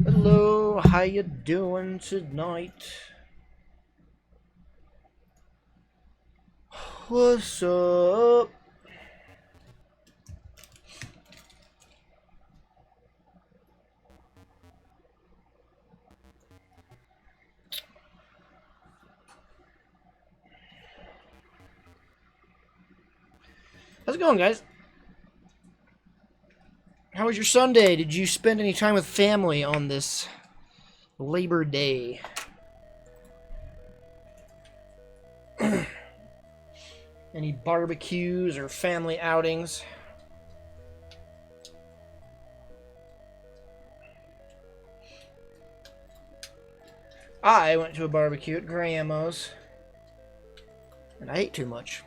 Hello, how you doing tonight? What's up? How's it going, guys? How was your Sunday? Did you spend any time with family on this Labor Day? Any barbecues or family outings? I went to a barbecue at Grandma's, and I ate too much.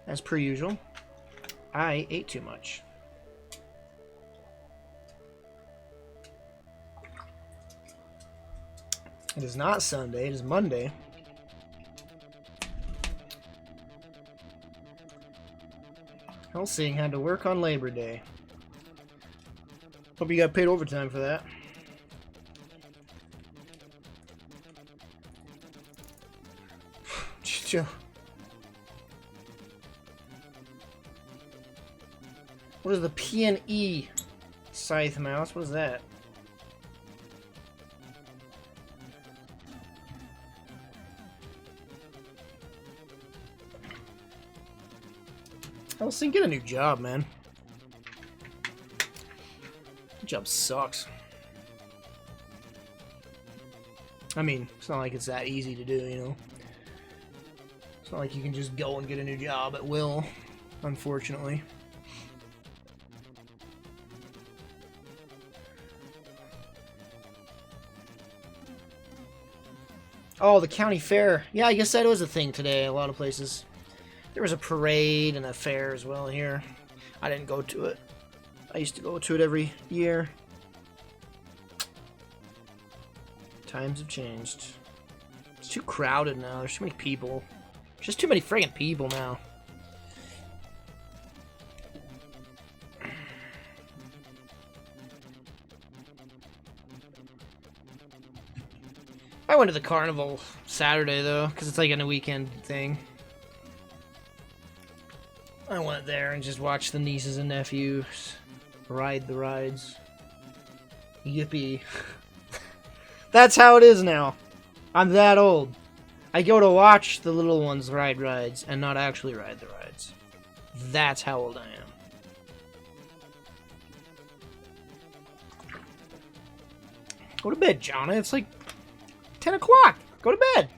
As per usual, I ate too much. It is not Sunday, it is Monday. Helsing had to work on Labor Day. Hope you got paid overtime for that. Chill. What is the P&E scythe mouse? What is that? Helsing, get a new job, man. That job sucks. I mean, it's not like it's that easy to do, you know? It's not like you can just go and get a new job at will, unfortunately. Oh, the county fair. Yeah, I guess that was a thing today, a lot of places. There was a parade and a fair as well here. I didn't go to it. I used to go to it every year. Times have changed. It's too crowded now. There's too many people. There's just too many friggin' people now. I went to the carnival Saturday, though, because it's like a weekend thing. I went there and just watched the nieces and nephews ride the rides. Yippee. That's how it is now. I'm that old. I go to watch the little ones ride rides and not actually ride the rides. That's how old I am. Go to bed, Jonna. It's like 10 o'clock. Go to bed.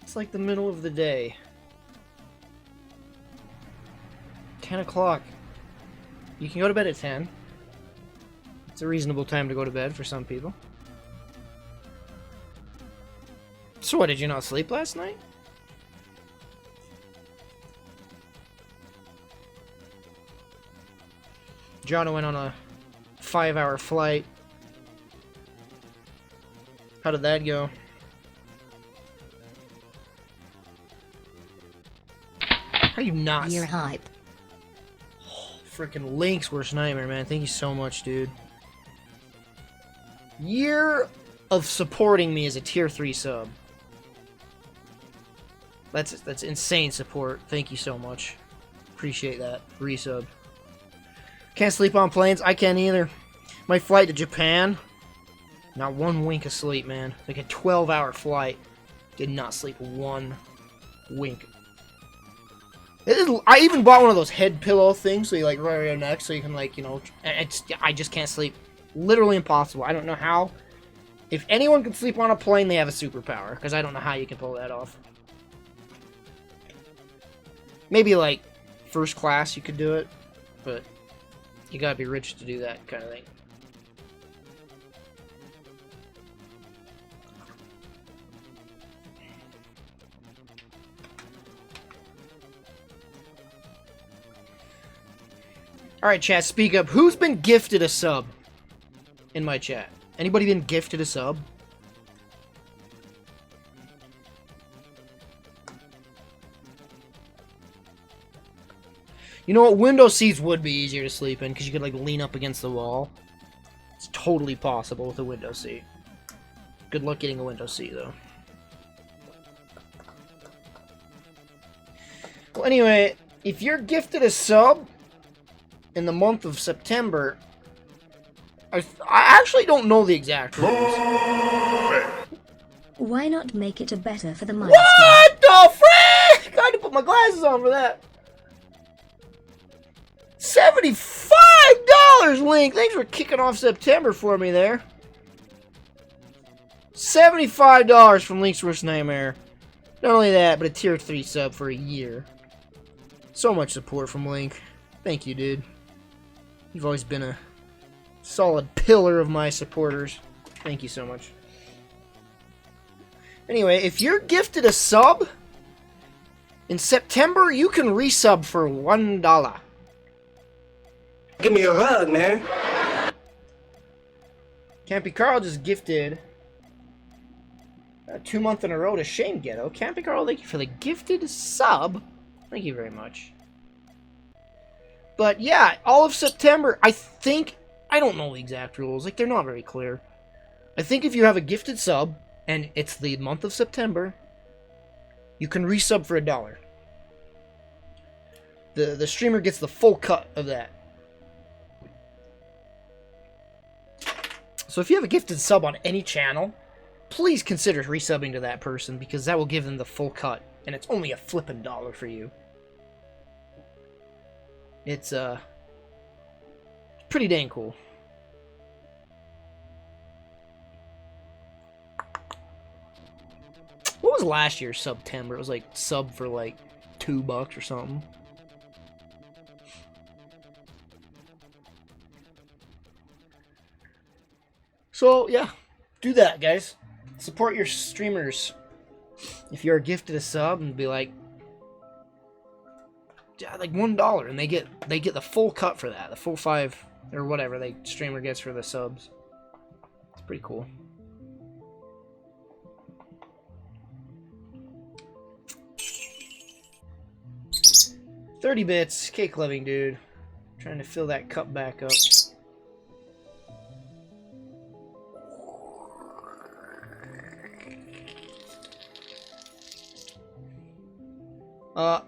It's like the middle of the day. 10 o'clock. You can go to bed at 10. It's a reasonable time to go to bed for some people. So what, did you not sleep last night? Jonna went on a 5-hour flight. How did that go? How are you not? You're hype. Freaking Link's worst nightmare, man. Thank you so much, dude. Year of supporting me as a tier 3 sub. That's insane support. Thank you so much. Appreciate that. Resub. Can't sleep on planes. I can't either. My flight to Japan. Not one wink of sleep, man. Like a 12-hour flight. Did not sleep one wink. I even bought one of those head pillow things, so you like right your neck, so you can like, you know, I just can't sleep. Literally impossible. I don't know how. If anyone can sleep on a plane, they have a superpower, because I don't know how you can pull that off. Maybe like first class you could do it, but you gotta be rich to do that kind of thing. Alright, chat, speak up. Who's been gifted a sub in my chat? Anybody been gifted a sub? You know what? Window seats would be easier to sleep in because you could, like, lean up against the wall. It's totally possible with a window seat. Good luck getting a window seat, though. Well, anyway, if you're gifted a sub in the month of September, I actually don't know the exact rules. Why not make it a better for the milestone? What the frick? I had to put my glasses on for that. $75, Link. Thanks for kicking off September for me there. $75 from Link's Worst Nightmare. Not only that, but a tier 3 sub for a year. So much support from Link. Thank you, dude. You've always been a solid pillar of my supporters. Thank you so much. Anyway, if you're gifted a sub in September, you can resub for $1. Give me a hug, man. Campy Carl just gifted 2 months in a row to Shane Ghetto. Campy Carl, thank you for the gifted sub. Thank you very much. But yeah, all of September, I think, I don't know the exact rules. Like, they're not very clear. I think if you have a gifted sub, and it's the month of September, you can resub for $1. The streamer gets the full cut of that. So if you have a gifted sub on any channel, please consider resubbing to that person, because that will give them the full cut, and it's only a flippin' $1 for you. It's pretty dang cool. What was last year's September? It was like sub for like $2 or something. So yeah, do that, guys. Support your streamers. If you're gifted a sub, and be like, yeah, like $1, and they get the full cut for that, the full 5 or whatever the streamer gets for the subs. It's pretty cool. $30 bits, cake loving dude. Trying to fill that cup back up.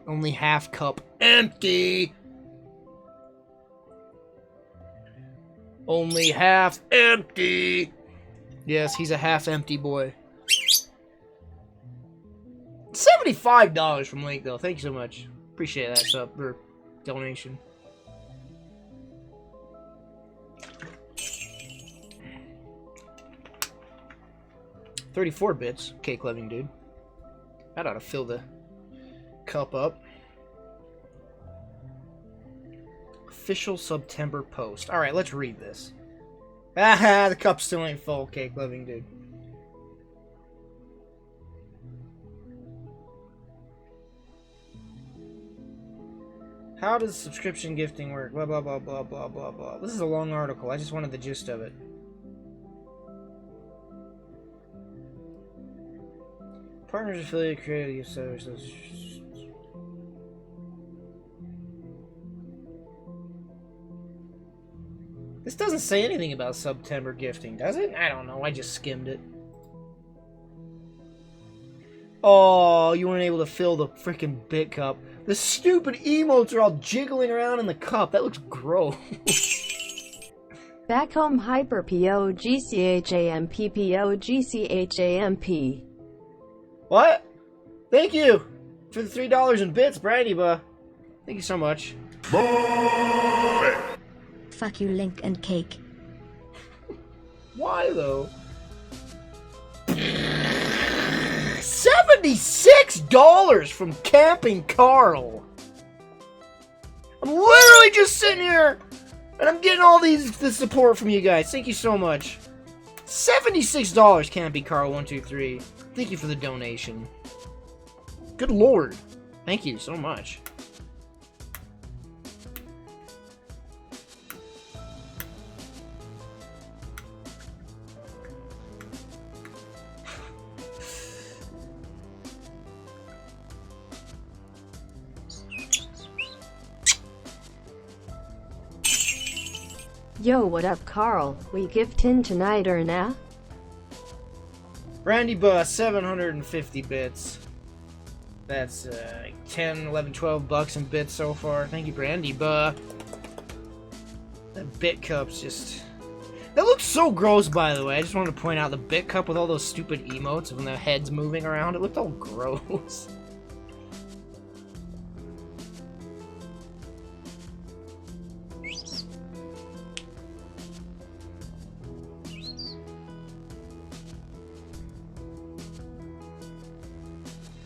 Only half cup empty. Only half empty. Yes, he's a half empty boy. $75 from Link, though. Thank you so much. Appreciate that sub or donation. $34 bits. Cake loving dude. That ought to fill the cup up. Official September post. Alright, let's read this. Ah, the cup still ain't full, cake loving dude. How does subscription gifting work? Blah, blah, blah, blah, blah, blah, blah. This is a long article. I just wanted the gist of it. Partners, affiliate, creative services. This doesn't say anything about September gifting, does it? I don't know. I just skimmed it. Oh, you weren't able to fill the freaking bit cup. The stupid emotes are all jiggling around in the cup. That looks gross. Back home hyper POGCHAMP. What? Thank you for the $3 in bits, Brandyba. Thank you so much. Fuck you, Link and Cake. Why, though? $76 from Camping Carl. I'm literally just sitting here, and I'm getting all the support from you guys. Thank you so much. $76, Camping Carl 123. Thank you for the donation. Good lord. Thank you so much. Yo, what up, Carl? We gifting tonight or nah? Brandy Bus, 750 bits. That's 10, 11, 12 bucks in bits so far. Thank you, Brandy Buh. That bit cup's just... That looks so gross, by the way. I just wanted to point out the bit cup with all those stupid emotes when the head's moving around. It looked all gross.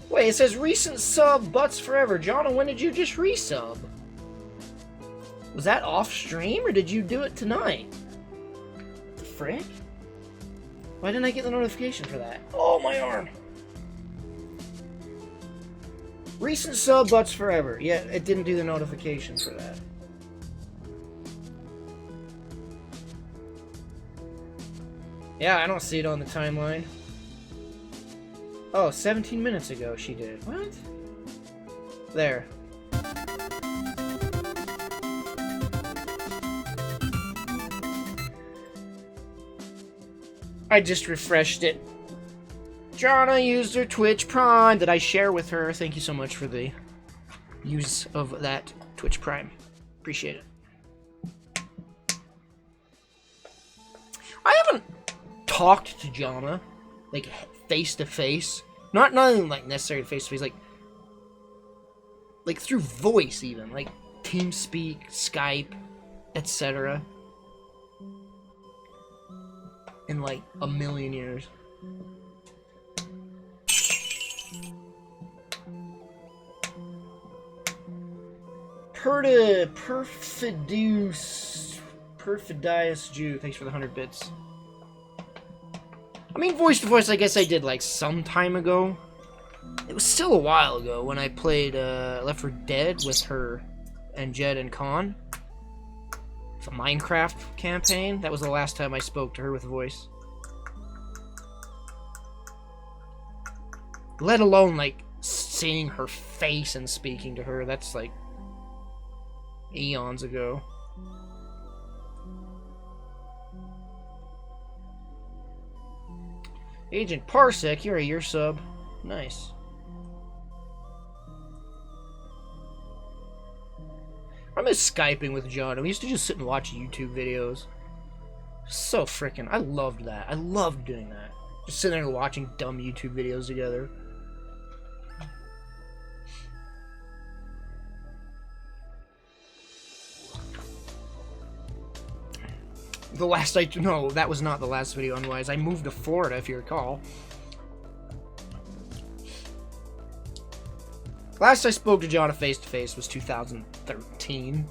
Wait, it says recent sub, Butts Forever. Jonna, when did you just resub? Was that off stream, or did you do it tonight? The frick? Why didn't I get the notification for that? Oh, my arm! Recent sub, Butts Forever. Yeah, it didn't do the notification for that. Yeah, I don't see it on the timeline. Oh, 17 minutes ago she did. What? There. I just refreshed it. Jonna used her Twitch Prime that I share with her. Thank you so much for the use of that Twitch Prime. Appreciate it. I haven't talked to Jonna, like, face to face. Not even like necessarily face to face, like through voice even, like TeamSpeak, Skype, etc. In like a million years. Perfidious Jew, thanks for the 100 bits. I mean, voice to voice, I guess I did like some time ago. It was still a while ago when I played Left 4 Dead with her and Jed and Con. It's a Minecraft campaign. That was the last time I spoke to her with voice. Let alone like seeing her face and speaking to her. That's like eons ago. Agent Parsec, you're a year sub. Nice. I miss Skyping with John. We used to just sit and watch YouTube videos. So freaking... I loved that. I loved doing that. Just sitting there watching dumb YouTube videos together. The last no, that was not the last video on Wise. I moved to Florida, if you recall. Last I spoke to Jonna face to face was 2013.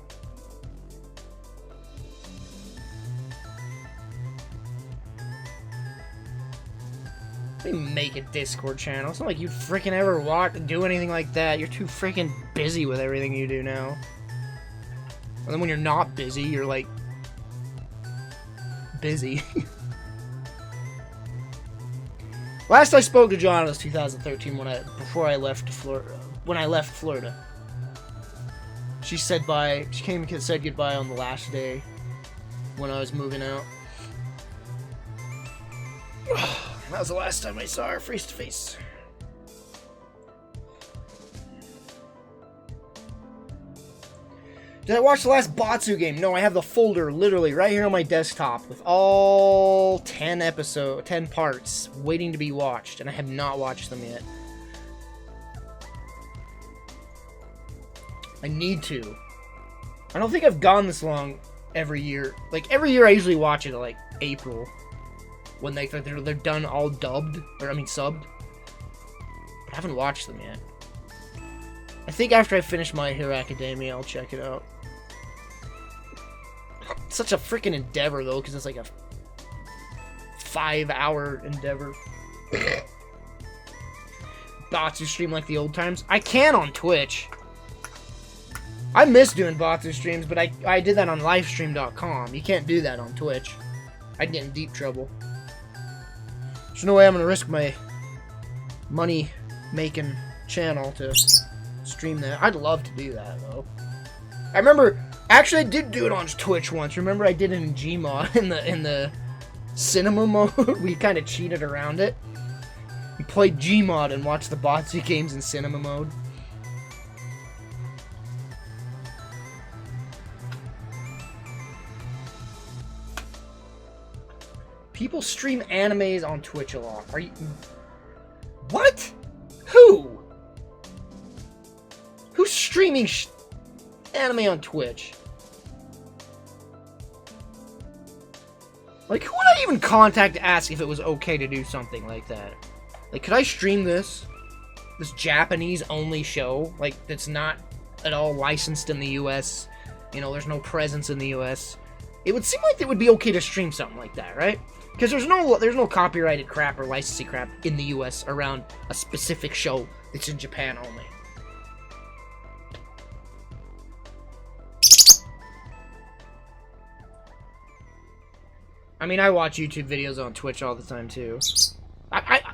Let me make a Discord channel. It's not like you freaking ever do anything like that. You're too freaking busy with everything you do now. And then when you're not busy, you're like busy. Last I spoke to John was 2013 before I left Florida. When I left Florida, she said bye. She came and said goodbye on the last day when I was moving out. That was the last time I saw her face to face. Did I watch the last Batsu game? No, I have the folder literally right here on my desktop with all 10 parts waiting to be watched, and I have not watched them yet. I need to. I don't think I've gone this long every year. Like, every year I usually watch it at, like, April. When they're done all dubbed. Or, I mean, subbed. But I haven't watched them yet. I think after I finish My Hero Academia, I'll check it out. It's such a freaking endeavor, though, because it's like a 5-hour endeavor. Batsu stream like the old times. I can on Twitch. I miss doing Batsu streams, but I did that on livestream.com. You can't do that on Twitch. I'd get in deep trouble. There's no way I'm going to risk my money-making channel to stream that. I'd love to do that, though. I remember Actually, I did do it on Twitch once. Remember, I did it in Gmod in the cinema mode. We kind of cheated around it. We played Gmod and watched the Botsy games in cinema mode. People stream animes on Twitch a lot. Are you... What? Who? Who's streaming anime on Twitch? Like, who would I even contact to ask if it was okay to do something like that? Like, could I stream this Japanese-only show? Like, that's not at all licensed in the U.S. You know, there's no presence in the U.S. It would seem like it would be okay to stream something like that, right? Because there's no copyrighted crap or licensing crap in the U.S. around a specific show that's in Japan only. I mean, I watch YouTube videos on Twitch all the time, too.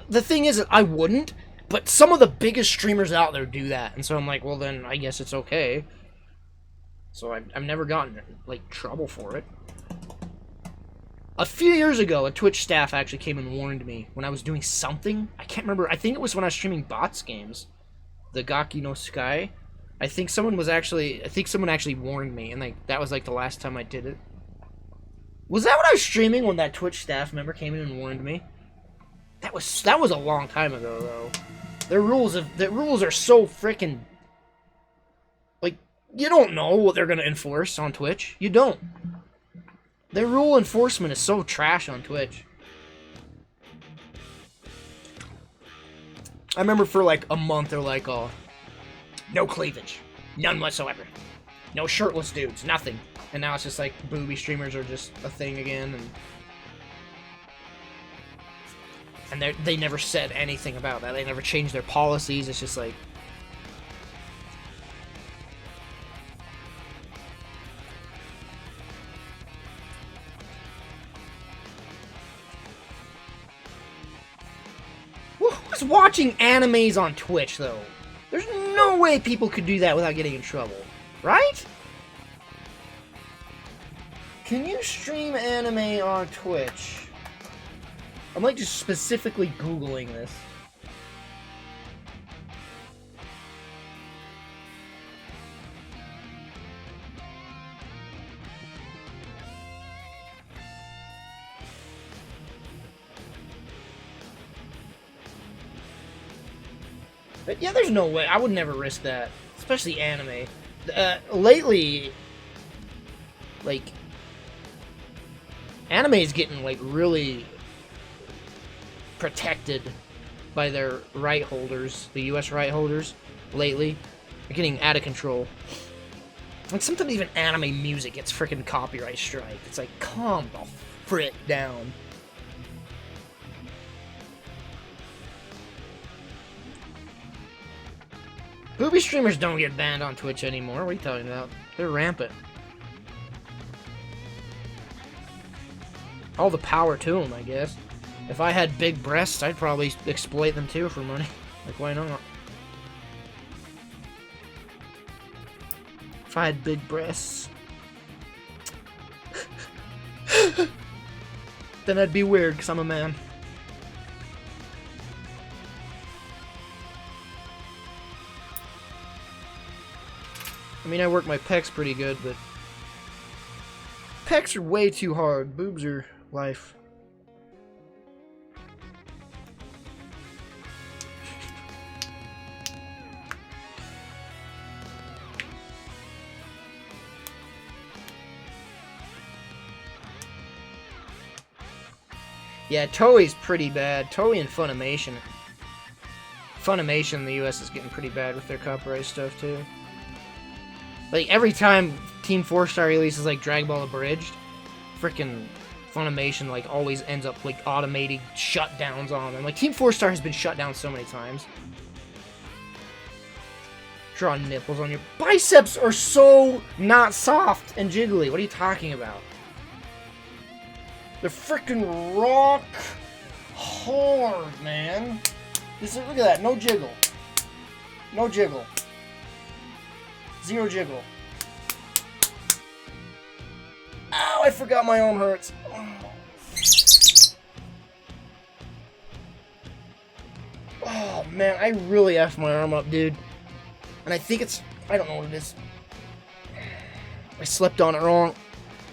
The thing is, I wouldn't, but some of the biggest streamers out there do that, and so I'm like, well, then I guess it's okay. So I've never gotten, like, trouble for it. A few years ago, a Twitch staff actually came and warned me when I was doing something. I can't remember. I think it was when I was streaming bots games. The Gaki no Sky. I think someone actually warned me, and like that was like the last time I did it. Was that what I was streaming when that Twitch staff member came in and warned me? That was a long time ago, though. Their rules are so freaking, like, you don't know what they're gonna enforce on Twitch. You don't. Their rule enforcement is so trash on Twitch. I remember for like a month they're like, oh, no cleavage, none whatsoever, no shirtless dudes, nothing. And now it's just like booby streamers are just a thing again, and they never said anything about that. They never changed their policies. It's just like, who's watching animes on Twitch though? There's no way people could do that without getting in trouble, right? Can you stream anime on Twitch? I'm like just specifically Googling this. But yeah, there's no way. I would never risk that. Especially anime. Lately, like, anime is getting, like, really protected by their right holders, the US right holders, lately. They're getting out of control. Like, sometimes even anime music gets freaking copyright strike. It's like, calm the frick down. Booby streamers don't get banned on Twitch anymore. What are you talking about? They're rampant. All the power to them, I guess. If I had big breasts, I'd probably exploit them too for money. Like, why not? If I had big breasts. Then I'd be weird, because I'm a man. I mean, I work my pecs pretty good, but pecs are way too hard. Boobs are life. Yeah, Toei's pretty bad. Toei and Funimation. Funimation in the US is getting pretty bad with their copyright stuff, too. Like, every time Team 4-Star releases, like, Dragon Ball Abridged, frickin' Funimation, like, always ends up, like, automating shutdowns on them. Like, Team 4-Star has been shut down so many times. Draw nipples on your... Biceps are so not soft and jiggly. What are you talking about? They're frickin' rock hard, man. Look at that. No jiggle. No jiggle. Zero jiggle. I forgot my arm hurts. Oh, man, I really effed my arm up, dude. And I think it's... I don't know what it is. I slept on it wrong.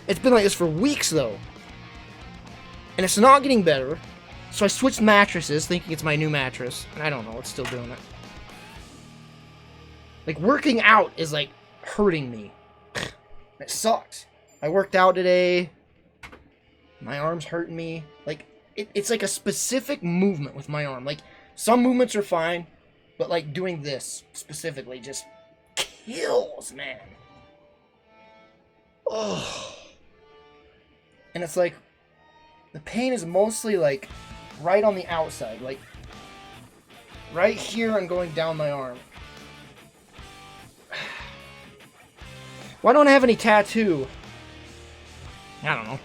It's been like this for weeks, though. And it's not getting better. So I switched mattresses, thinking it's my new mattress. And I don't know, it's still doing it. Like, working out is, like, hurting me. It sucks. I worked out today. My arm's hurting me. Like, it's like a specific movement with my arm. Like, some movements are fine, but, like, doing this specifically just kills, man. Oh. And it's like, the pain is mostly, like, right on the outside. Like, right here and going down my arm. Why don't I have any tattoo? I don't know.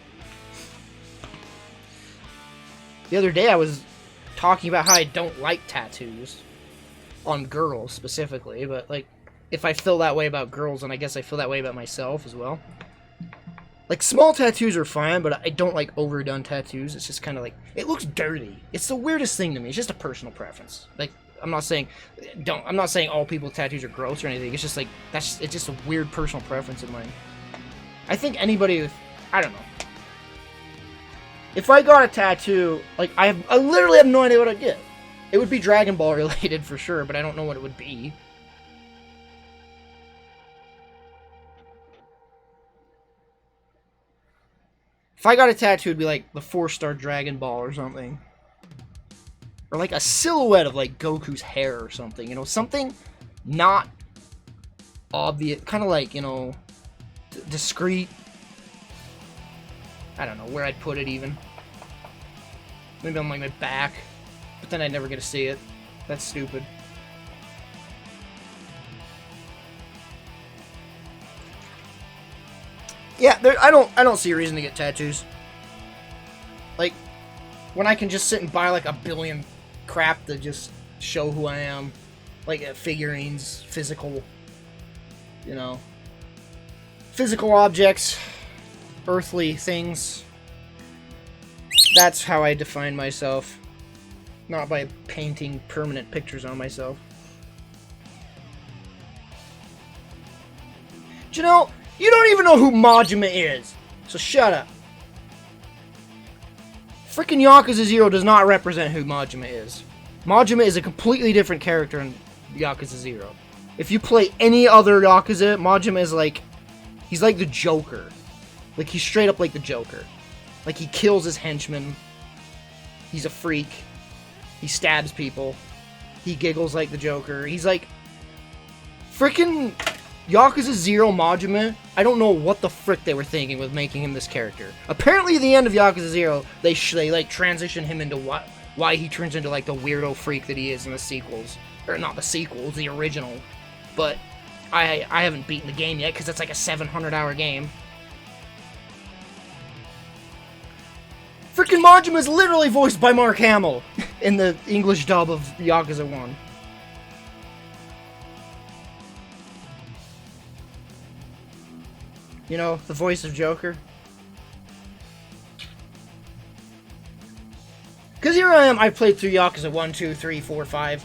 The other day I was talking about how I don't like tattoos. On girls, specifically. But, like, if I feel that way about girls, then I guess I feel that way about myself as well. Like, small tattoos are fine, but I don't like overdone tattoos. It's just kind of like... It looks dirty. It's the weirdest thing to me. It's just a personal preference. Like, I'm not saying... I'm not saying all people's tattoos are gross or anything. It's just like... It's just a weird personal preference of mine. I think anybody with... I don't know. If I got a tattoo... Like, I literally have no idea what I'd get. It would be Dragon Ball related for sure, but I don't know what it would be. If I got a tattoo, it'd be like the 4-star Dragon Ball or something. Or like a silhouette of like Goku's hair or something. You know, something not obvious. Kind of like, you know, discreet. I don't know where I'd put it even. Maybe on like my back. But then I'd never get to see it. That's stupid. Yeah, I don't see a reason to get tattoos. Like, when I can just sit and buy like a billion crap to just show who I am. Like figurines, physical, you know. Physical objects, earthly things. That's how I define myself. Not by painting permanent pictures on myself. Do you know, you don't even know who Majima is. So shut up. Frickin' Yakuza 0 does not represent who Majima is. Majima is a completely different character in Yakuza 0. If you play any other Yakuza, Majima is like... He's like the Joker. Like, he's straight up like the Joker. Like, he kills his henchmen. He's a freak. He stabs people. He giggles like the Joker. He's like... Frickin' Yakuza 0 Majima, I don't know what the frick they were thinking with making him this character. Apparently at the end of Yakuza 0, they like, transition him into why he turns into, like, the weirdo freak that he is in the sequels. Or, not the sequels, the original. But, I haven't beaten the game yet, because it's like a 700-hour game. Frickin' Majima is literally voiced by Mark Hamill in the English dub of Yakuza 1. You know, the voice of Joker. Because here I am, I've played through Yakuza 1, 2, 3, 4, 5,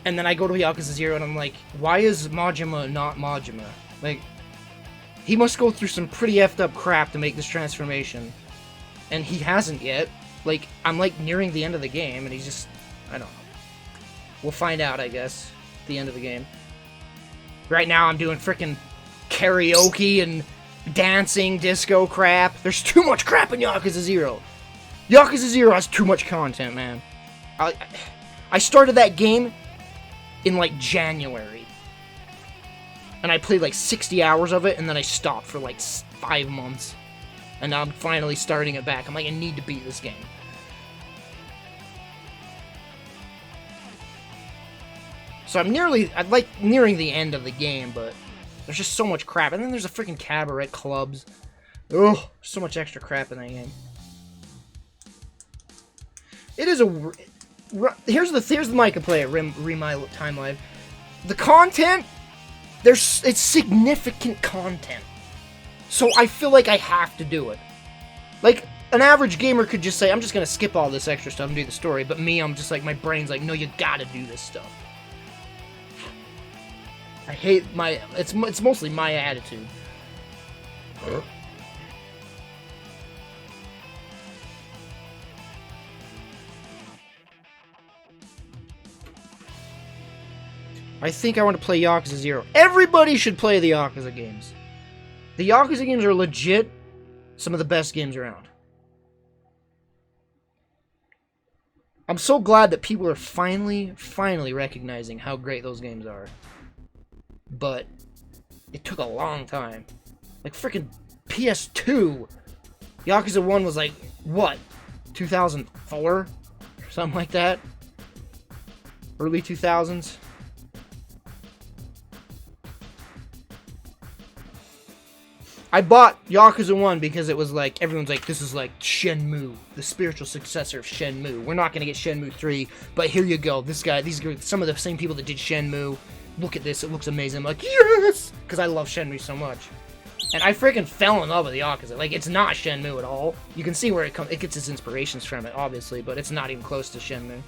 and then I go to Yakuza 0 and I'm like, why is Majima not Majima? Like, he must go through some pretty effed up crap to make this transformation. And he hasn't yet. Like, I'm like nearing the end of the game and he's just, I don't know. We'll find out, I guess, at the end of the game. Right now I'm doing frickin' karaoke and dancing, disco crap. There's too much crap in Yakuza 0. Yakuza 0 has too much content, man. I started that game in, like, January. And I played, like, 60 hours of it, and then I stopped for, like, 5 months. And now I'm finally starting it back. I'm like, I need to beat this game. So I'm nearing the end of the game, but there's just so much crap. And then there's a freaking cabaret clubs. Ugh, so much extra crap in that game. It is a... Here's the mic I play at My Time Live. The content, it's significant content. So I feel like I have to do it. Like, an average gamer could just say, I'm just gonna skip all this extra stuff and do the story, but me, I'm just like, my brain's like, no, you gotta do this stuff. I hate my, it's mostly my attitude. I think I want to play Yakuza 0. Everybody should play the Yakuza games. The Yakuza games are legit some of the best games around. I'm so glad that people are finally recognizing how great those games are. But it took a long time. Like freaking PS2. Yakuza 1 was like, what? 2004? Or something like that? Early 2000s? I bought Yakuza 1 because it was like, everyone's like, this is like Shenmue, the spiritual successor of Shenmue. We're not going to get Shenmue 3, but here you go. These are some of the same people that did Shenmue. Look at this, it looks amazing. I'm like, yes! Because I love Shenmue so much. And I freaking fell in love with Yakuza. Like, it's not Shenmue at all. You can see where it gets its inspirations from it, obviously, but it's not even close to Shenmue.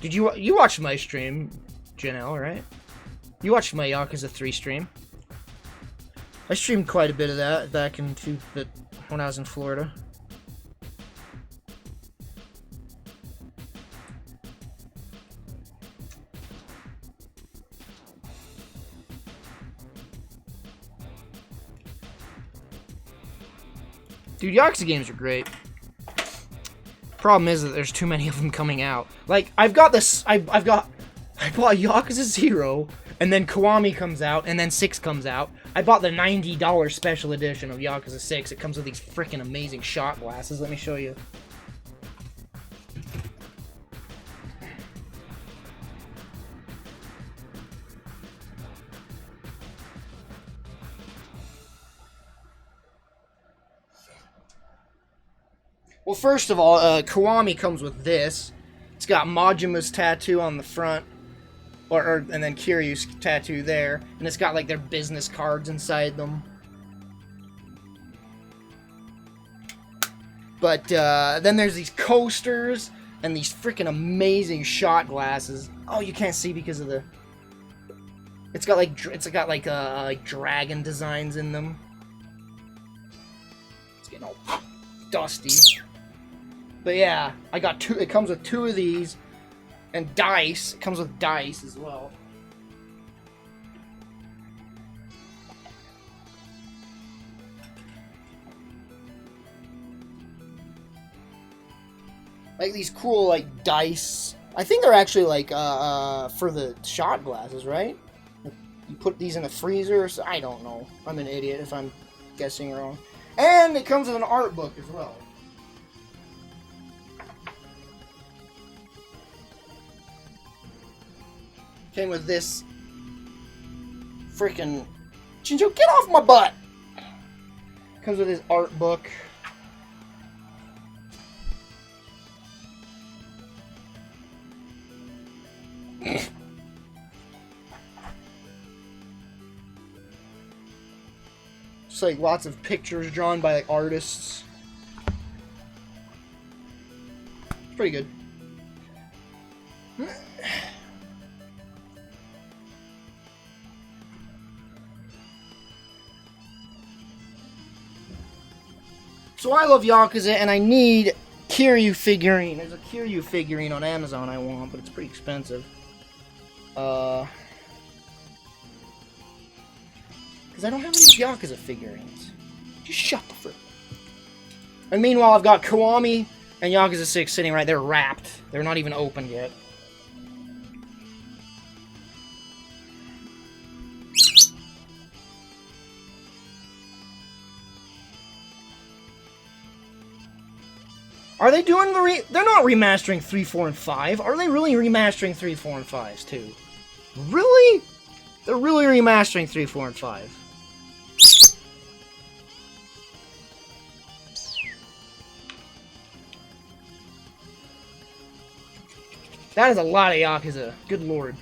Did you watched my stream, Janelle, right? You watched my Yakuza 3 stream. I streamed quite a bit of that back when I was in Florida. Dude, Yakuza games are great. Problem is that there's too many of them coming out. Like, I bought Yakuza 0, and then Kiwami comes out, and then 6 comes out. I bought the $90 special edition of Yakuza 6. It comes with these freaking amazing shot glasses. Let me show you. Well, first of all, Kiwami comes with this. It's got Majima's tattoo on the front, and then Kiryu's tattoo there, and it's got like their business cards inside them. But then there's these coasters and these freaking amazing shot glasses. Oh, you can't see because of the. It's got like dragon designs in them. It's getting all dusty. But yeah, I got 2. It comes with 2 of these, and dice. It comes with dice as well. Like these cool like dice. I think they're actually like for the shot glasses, right? You put these in a freezer. So I don't know. I'm an idiot if I'm guessing wrong. And it comes with an art book as well. Came with this freaking Shinjo, get off my butt! Comes with his art book. Just like lots of pictures drawn by like artists. It's pretty good. So I love Yakuza, and I need Kiryu figurine. There's a Kiryu figurine on Amazon I want, but it's pretty expensive. Because I don't have any Yakuza figurines. Just shut the frick. And meanwhile, I've got Kiwami and Yakuza 6 sitting right there wrapped. They're not even open yet. Are they doing they're not remastering 3, 4, and 5. Are they really remastering 3, 4, and 5s too? Really? They're really remastering 3, 4, and 5. That is a lot of Yakuza. Good lord.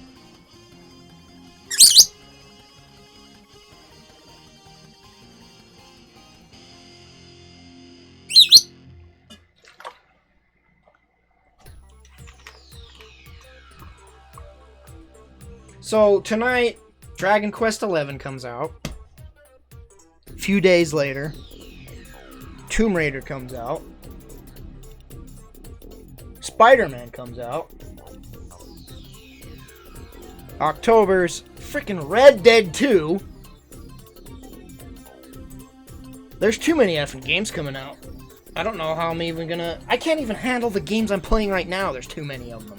So tonight, Dragon Quest XI comes out. A few days later, Tomb Raider comes out. Spider-Man comes out. October's freaking Red Dead 2. There's too many effing games coming out. I don't know how I'm even gonna... I can't even handle the games I'm playing right now. There's too many of them.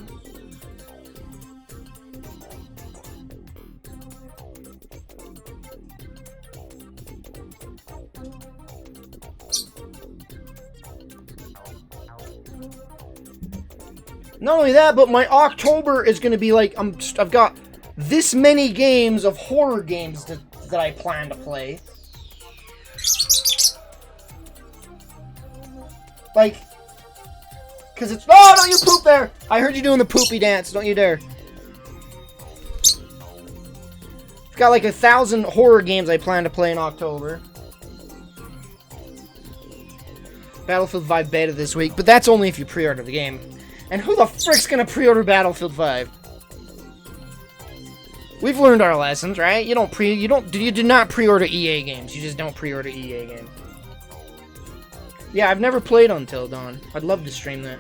Not only that, but my October is gonna be like... I've got this many games of horror games that I plan to play. Like, because it's... Oh, don't you poop there! I heard you doing the poopy dance. Don't you dare. I've got like 1,000 horror games I plan to play in October. Battlefield 5 beta this week, but that's only if you pre-order the game. And who the frick's gonna pre-order Battlefield 5? We've learned our lessons, right? You do not pre-order EA games. You just don't pre-order EA games. Yeah, I've never played Until Dawn. I'd love to stream that.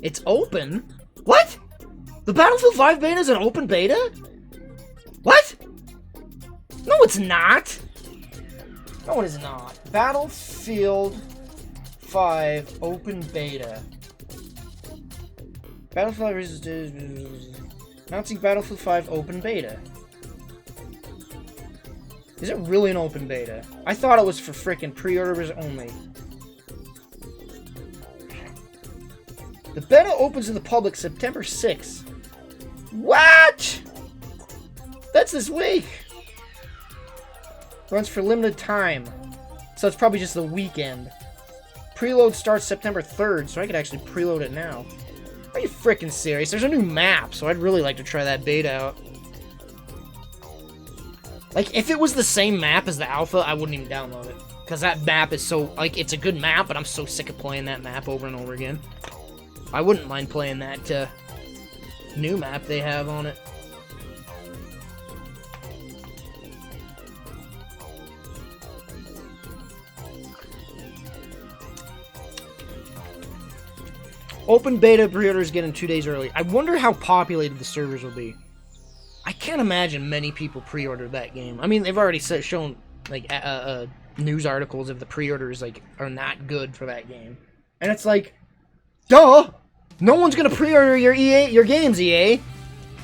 It's open? What? The Battlefield 5 beta is an open beta? What? No, it's not. No, it is not. Battlefield 5 open beta. Battlefield announcing Battlefield 5 open beta. Is it really an open beta? I thought it was for frickin' pre-orders only. The beta opens to the public September 6th. What? That's this week. Runs for limited time. So it's probably just the weekend. Preload starts September 3rd, so I could actually preload it now. Are you freaking serious? There's a new map, so I'd really like to try that beta out. Like, if it was the same map as the alpha, I wouldn't even download it. Because that map is so... Like, it's a good map, but I'm so sick of playing that map over and over again. I wouldn't mind playing that new map they have on it. Open beta pre-orders get in 2 days early. I wonder how populated the servers will be. I can't imagine many people pre-ordered that game. I mean, they've already shown like news articles of the pre-orders like are not good for that game, and it's like, duh, no one's gonna pre-order your games, EA.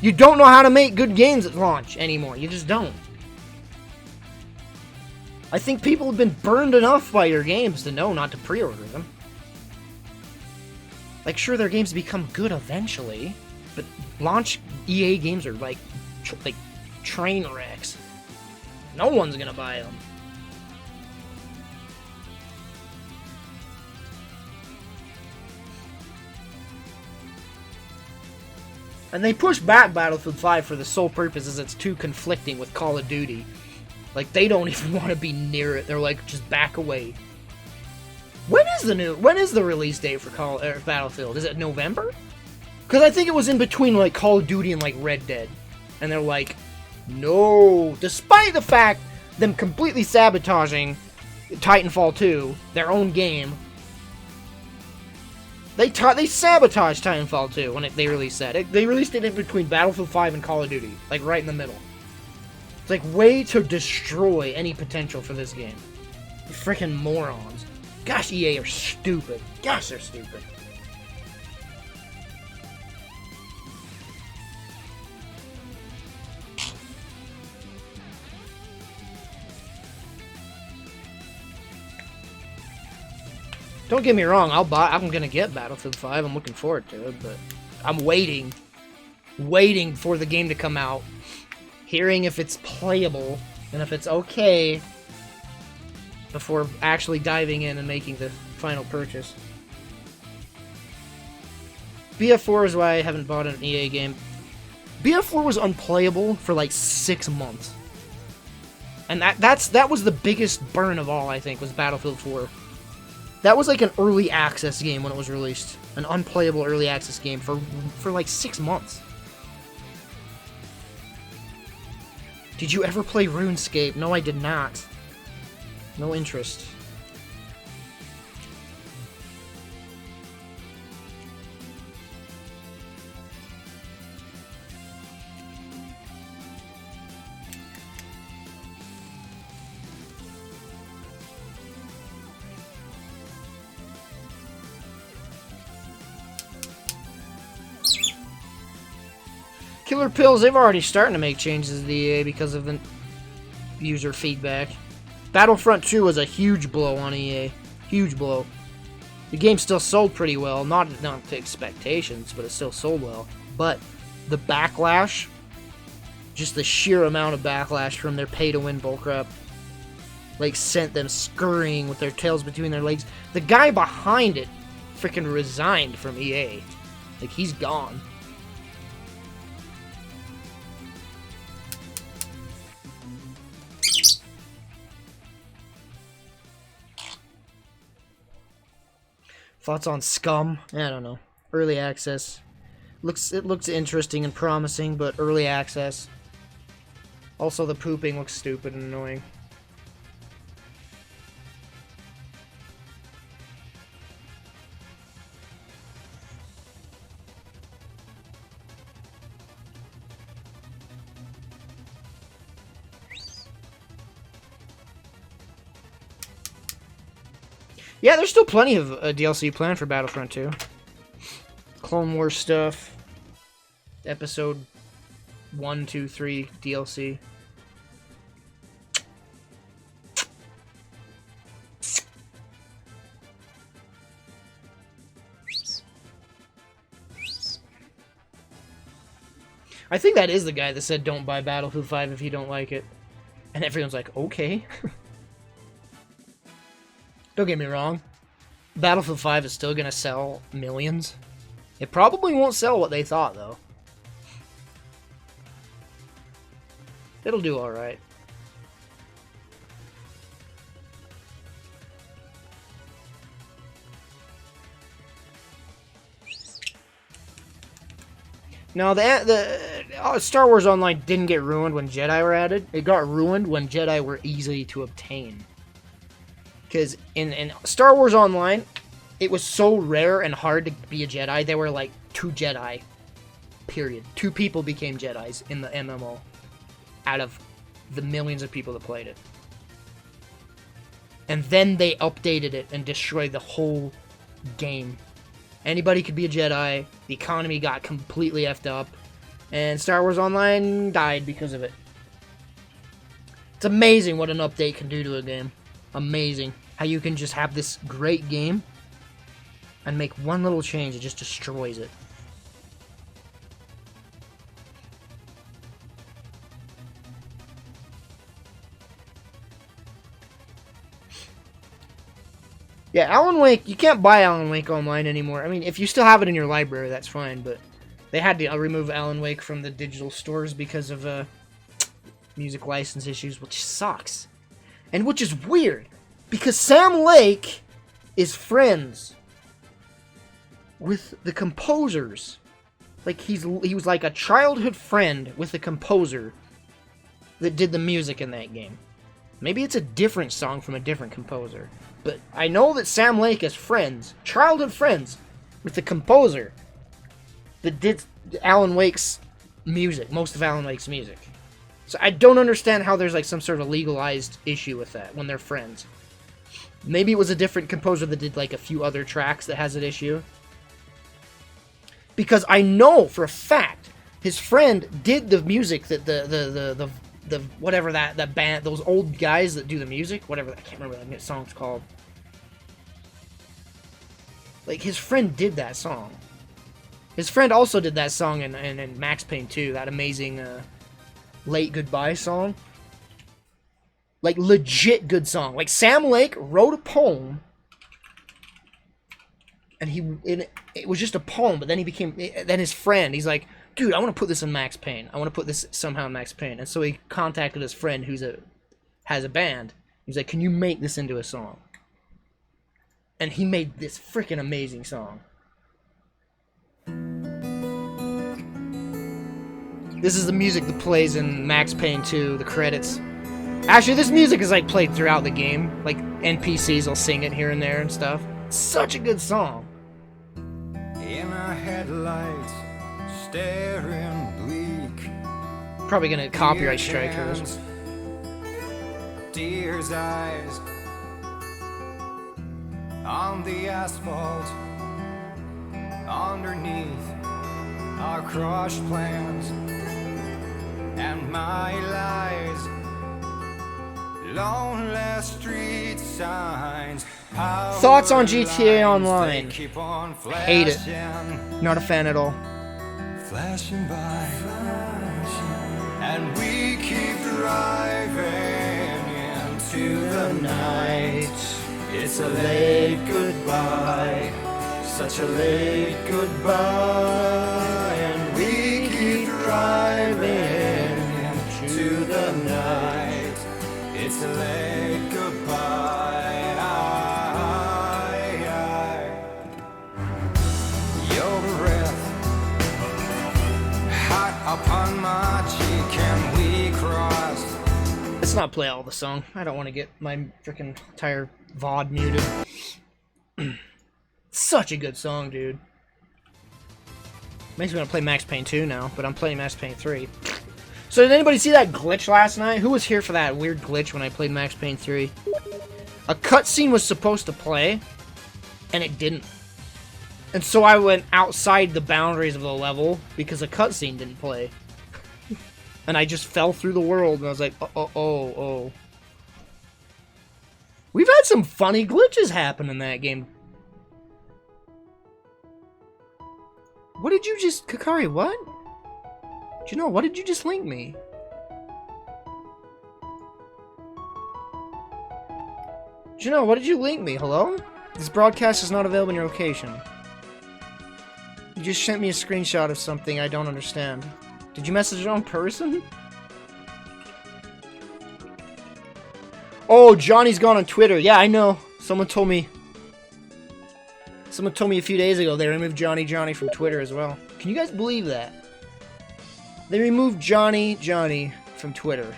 You don't know how to make good games at launch anymore. You just don't. I think people have been burned enough by your games to know not to pre-order them. Like, sure, their games become good eventually, but launch EA games are like train wrecks. No one's gonna buy them. And they push back Battlefield 5 for the sole purpose is it's too conflicting with Call of Duty. Like, they don't even want to be near it. They're like, just back away. When is the release date for Battlefield? Is it November? Because I think it was in between like Call of Duty and like Red Dead. And they're like, no. Despite the fact them completely sabotaging Titanfall 2, their own game. They sabotaged Titanfall 2 when they released that. They released it in between Battlefield 5 and Call of Duty. Like right in the middle. It's like way to destroy any potential for this game. You freaking morons. Gosh, EA are stupid. Gosh, they're stupid. Don't get me wrong, I'm gonna get Battlefield 5, I'm looking forward to it, but I'm waiting for the game to come out, hearing if it's playable, and if it's okay, before actually diving in and making the final purchase. BF4 is why I haven't bought an EA game. BF4 was unplayable for like 6 months. And that was the biggest burn of all, I think, was Battlefield 4. That was like an early access game when it was released. An unplayable early access game for like 6 months. Did you ever play RuneScape? No, I did not. No interest. Killer Pills, they've already starting to make changes to the EA because of the user feedback. Battlefront 2 was a huge blow on EA. Huge blow. The game still sold pretty well. Not to expectations, but it still sold well. But the backlash, just the sheer amount of backlash from their pay-to-win bullcrap, like, sent them scurrying with their tails between their legs. The guy behind it freaking resigned from EA. Like, he's gone. Thoughts on Scum? I don't know. Early access. It looks interesting and promising, but early access. Also, the pooping looks stupid and annoying. Yeah, there's still plenty of DLC planned for Battlefront 2. Clone Wars stuff. Episode 1, 2, 3 DLC. I think that is the guy that said don't buy Battlefield 5 if you don't like it. And everyone's like, okay. Don't get me wrong, Battlefield 5 is still gonna sell millions. It probably won't sell what they thought, though. It'll do alright. No, the Star Wars Online didn't get ruined when Jedi were added. It got ruined when Jedi were easy to obtain. Because in Star Wars Online, it was so rare and hard to be a Jedi. There were like 2 Jedi, period. 2 people became Jedis in the MMO out of the millions of people that played it. And then they updated it and destroyed the whole game. Anybody could be a Jedi, the economy got completely effed up, and Star Wars Online died because of it. It's amazing what an update can do to a game. Amazing. How you can just have this great game and make one little change, it just destroys it. Yeah, Alan Wake, you can't buy Alan Wake online anymore. I mean, if you still have it in your library, that's fine, but they had to remove Alan Wake from the digital stores because of music license issues, which sucks. And which is weird. Because Sam Lake is friends with the composers. Like, he was like a childhood friend with the composer that did the music in that game. Maybe it's a different song from a different composer. But I know that Sam Lake is friends, childhood friends, with the composer that did Alan Wake's music, most of Alan Wake's music. So I don't understand how there's like some sort of legalized issue with that when they're friends. Maybe it was a different composer that did like a few other tracks that has an issue. Because I know for a fact his friend did the music that the whatever that band, those old guys that do the music, whatever, I can't remember what that song's called. Like, his friend did that song. His friend also did that song in Max Payne 2, that amazing Late Goodbye song. Like, legit good song. Like, Sam Lake wrote a poem, and it was just a poem, but then then his friend, he's like, dude, I want to put this in Max Payne. I want to put this somehow in Max Payne. And so he contacted his friend has a band. He's like, can you make this into a song? And he made this freaking amazing song. This is the music that plays in Max Payne 2, the credits. Actually, this music is like played throughout the game. Like NPCs will sing it here and there and stuff. It's such a good song. In our headlights, staring bleak. Probably gonna copyright strike for this. Deer's eyes on the asphalt, underneath our crushed plans and my lies. Lonely street signs. Thoughts on GTA Online? I hate it. Not a fan at all. Flashing by, and we keep driving into the night. It's a late goodbye, such a late goodbye, and we keep driving into the night. It's a late goodbye. Your breath hot upon my cheek, and we crossed. Let's not play all the song. I don't want to get my freaking entire VOD muted. Such a good song, dude. Makes me want to play Max Payne 2 now, but I'm playing Max Payne 3. So did anybody see that glitch last night? Who was here for that weird glitch when I played Max Payne 3? A cutscene was supposed to play, and it didn't. And so I went outside the boundaries of the level because a cutscene didn't play. And I just fell through the world, and I was like, oh. We've had some funny glitches happen in that game. What did you just... Kakari, what? Do you know, what did you just link me? Do you know, what did you link me? Hello? This broadcast is not available in your location. You just sent me a screenshot of something I don't understand. Did you message the wrong person? Oh, Johnny's gone on Twitter. Yeah, I know. Someone told me a few days ago they removed Johnny from Twitter as well. Can you guys believe that? They removed Johnny from Twitter.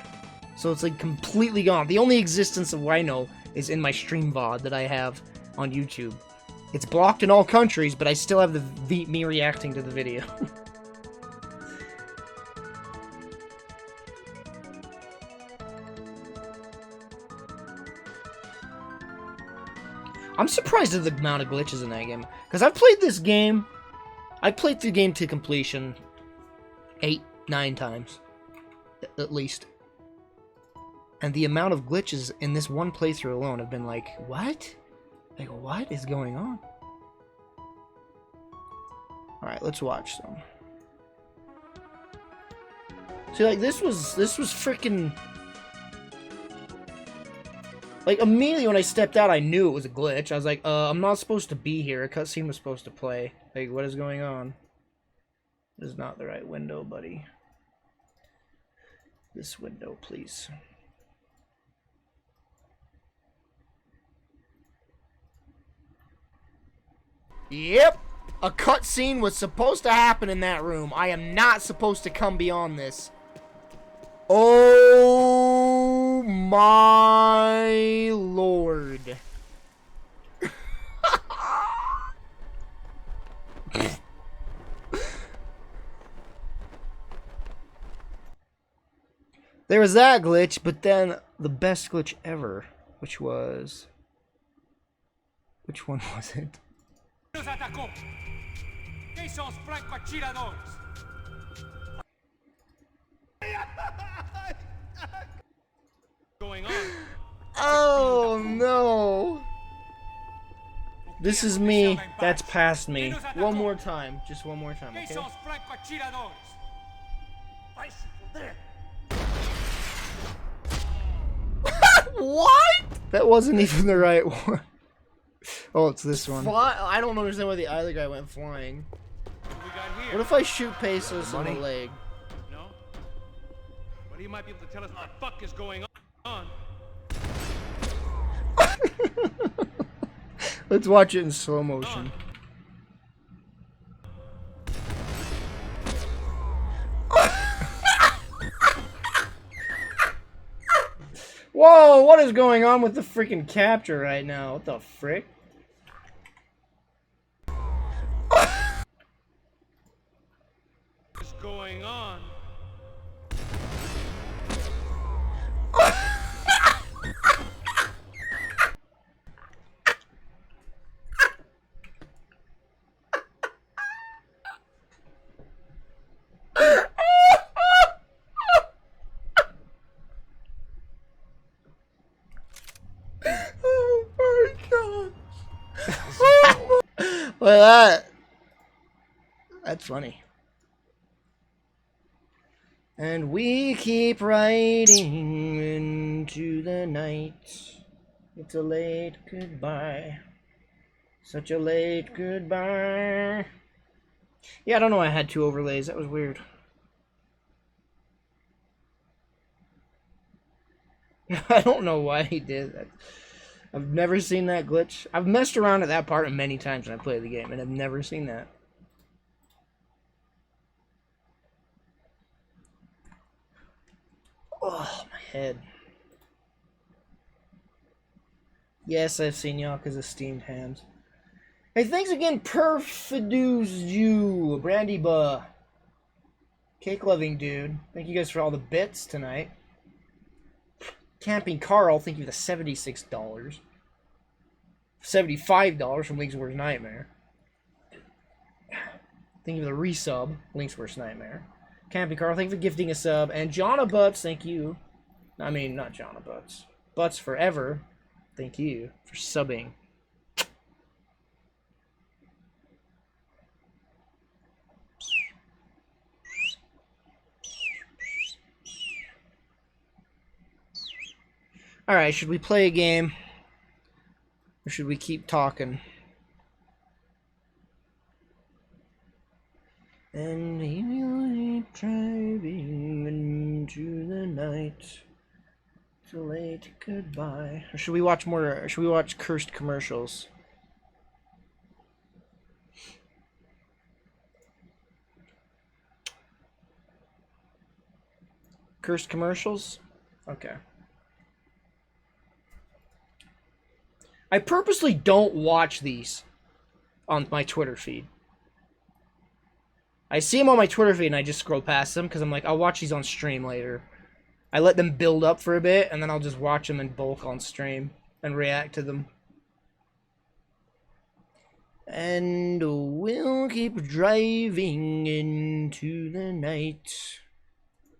So it's like completely gone. The only existence of Wino is in my stream VOD that I have on YouTube. It's blocked in all countries, but I still have me reacting to the video. I'm surprised at the amount of glitches in that game. Because I've played this game... I played the game to completion 8, 9 times. At least. And the amount of glitches in this one playthrough alone have been like, what? Like, what is going on? Alright, let's watch some. See, like, this was freaking... Like, immediately when I stepped out, I knew it was a glitch. I was like, I'm not supposed to be here. A cutscene was supposed to play. Like, what is going on? This is not the right window, buddy. This window, please. Yep! A cutscene was supposed to happen in that room. I am not supposed to come beyond this. Oh my lord. There was that glitch, but then the best glitch ever, which was... Which one was it? Going on. Oh no! This is me. That's past me. One more time. Just one more time, okay? What? That wasn't even the right one. Oh, it's this one. I don't understand why the other guy went flying. What if I shoot Pesos in the leg? No? But he might be able to tell us what the fuck is going on. Let's watch it in slow motion. Whoa, what is going on with the freaking capture right now? What the frick? What's going on? Oh my god. Well, that's funny. And we keep riding into the night. It's a late goodbye. Such a late goodbye. Yeah, I don't know why I had two overlays. That was weird. I don't know why he did that. I've never seen that glitch. I've messed around at that part many times when I play the game, and I've never seen that. Oh, my head. Yes, I've seen Yaka's esteemed hands. Hey, thanks again, Perfidused you, Brandy Buh. Cake loving dude. Thank you guys for all the bits tonight. Camping Carl, thank you for the $76. $75 from Link's Worst Nightmare. Thank you for the resub, Link's Worst Nightmare. Camping Carl, thank you for gifting a sub. And Jonna Butts, thank you. I mean, not Jonna Butts. Butts Forever, thank you for subbing. Alright, should we play a game? Or should we keep talking? And he will keep driving into the night. Till late goodbye. Or should we watch more? Or should we watch cursed commercials? Cursed commercials? Okay. I purposely don't watch these on my Twitter feed. I see them on my Twitter feed and I just scroll past them because I'm like, I'll watch these on stream later. I let them build up for a bit and then I'll just watch them in bulk on stream and react to them. And we'll keep driving into the night.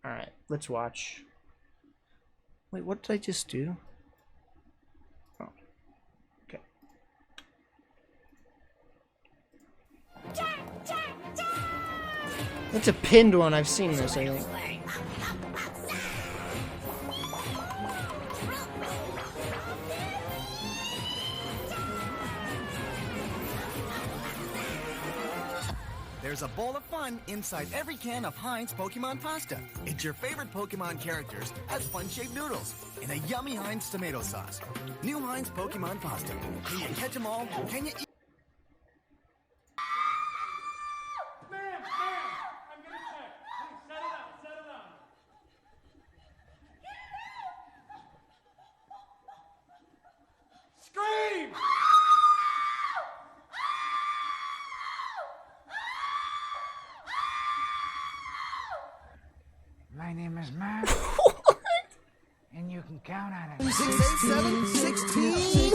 Alright, let's watch. Wait, what did I just do? Oh. Okay. That's a pinned one. I've seen this, I think. There's a bowl of fun inside every can of Heinz Pokemon pasta. It's your favorite Pokemon characters as fun-shaped noodles in a yummy Heinz tomato sauce. New Heinz Pokemon pasta. Can you catch them all? Can you eat? Ma'am, I'm gonna check. Please, set it up. Scream! My name is Matt. And you can count on it. 6, 8, 7, 16.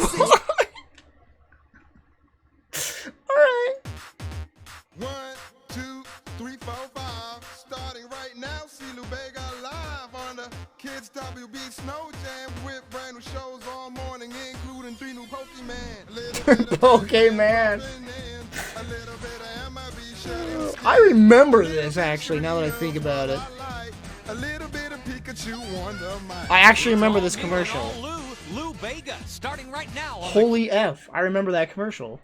Alright. 1, 2, 3, 4, 5. Starting right now, see Lou Bega live on the Kids WB Snow Jam with brand new shows all morning, including 3 new Pokemon. Pokemon. I remember this actually. Now that I think about it, I actually remember this commercial. Lou Bega, starting right now. Holy F! I remember that commercial.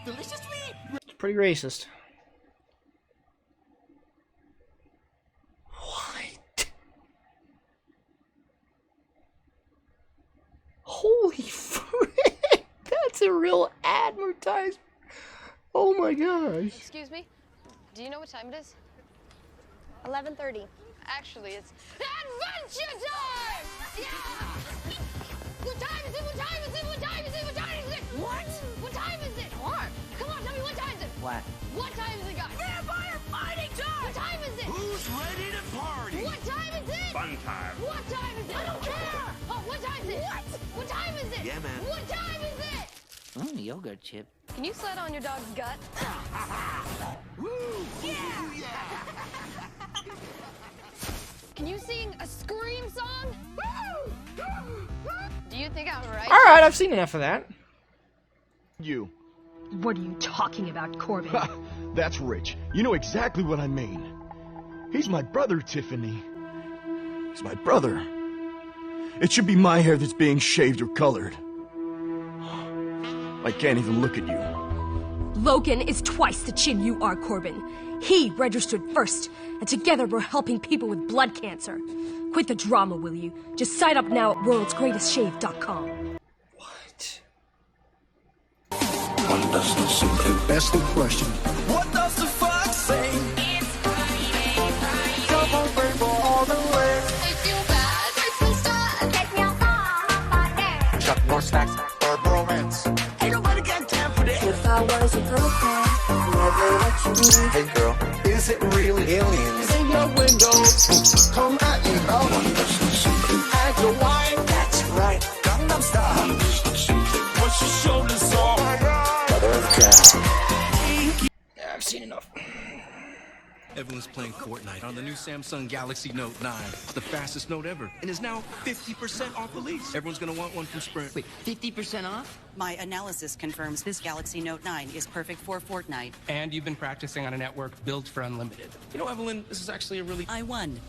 deliciously. It's pretty racist. What? Holy frick! That's a real advertisement. Oh my gosh. Excuse me? Do you know what time it is? 11:30. Actually, it's adventure time! Yeah! What time is it? What time is it? What time is it? What time is it? What? What time is it? What? Come on, tell me what time is it? What? What time is it, guys? Vampire fighting time! What time is it? Who's ready to party? What time is it? Fun time. What time is it? I don't care! Oh, what time is it? What? What time is it? Yeah, man. What time is it? Yogurt chip. Can you slide on your dog's gut? Woo! Yeah! Can you sing a scream song? Do you think I'm right? All right, I've seen enough of that. You. What are you talking about, Corbin? Ha! That's rich. You know exactly what I mean. He's my brother, Tiffany. He's my brother. It should be my hair that's being shaved or colored. I can't even look at you. Logan is twice the chin you are, Corbin. He registered first, and together we're helping people with blood cancer. Quit the drama, will you? Just sign up now at worldsgreatestshave.com. What? One doesn't simply best the question. What does the fox say? It's Friday, Friday. Double rainbow all the way. I feel bad. I feel sad. Take me outside. Chuck Norris facts or romance. Ain't nobody got time for this. If I was a girlfriend, never let you leave. Hey girl, is it really aliens? In your window, come at me, oh. One doesn't simply. Add your wine. That's right. Gangnam Style. One doesn't simply. What's your shoulder sore? Mother of God. Yeah, I've seen enough. Everyone's playing Fortnite on the new Samsung Galaxy Note 9. It's the fastest Note ever, and is now 50% off release. Everyone's gonna want one from Sprint. Wait, 50% off? My analysis confirms this Galaxy Note 9 is perfect for Fortnite. And you've been practicing on a network built for unlimited. You know, Evelyn, this is actually a really... I won.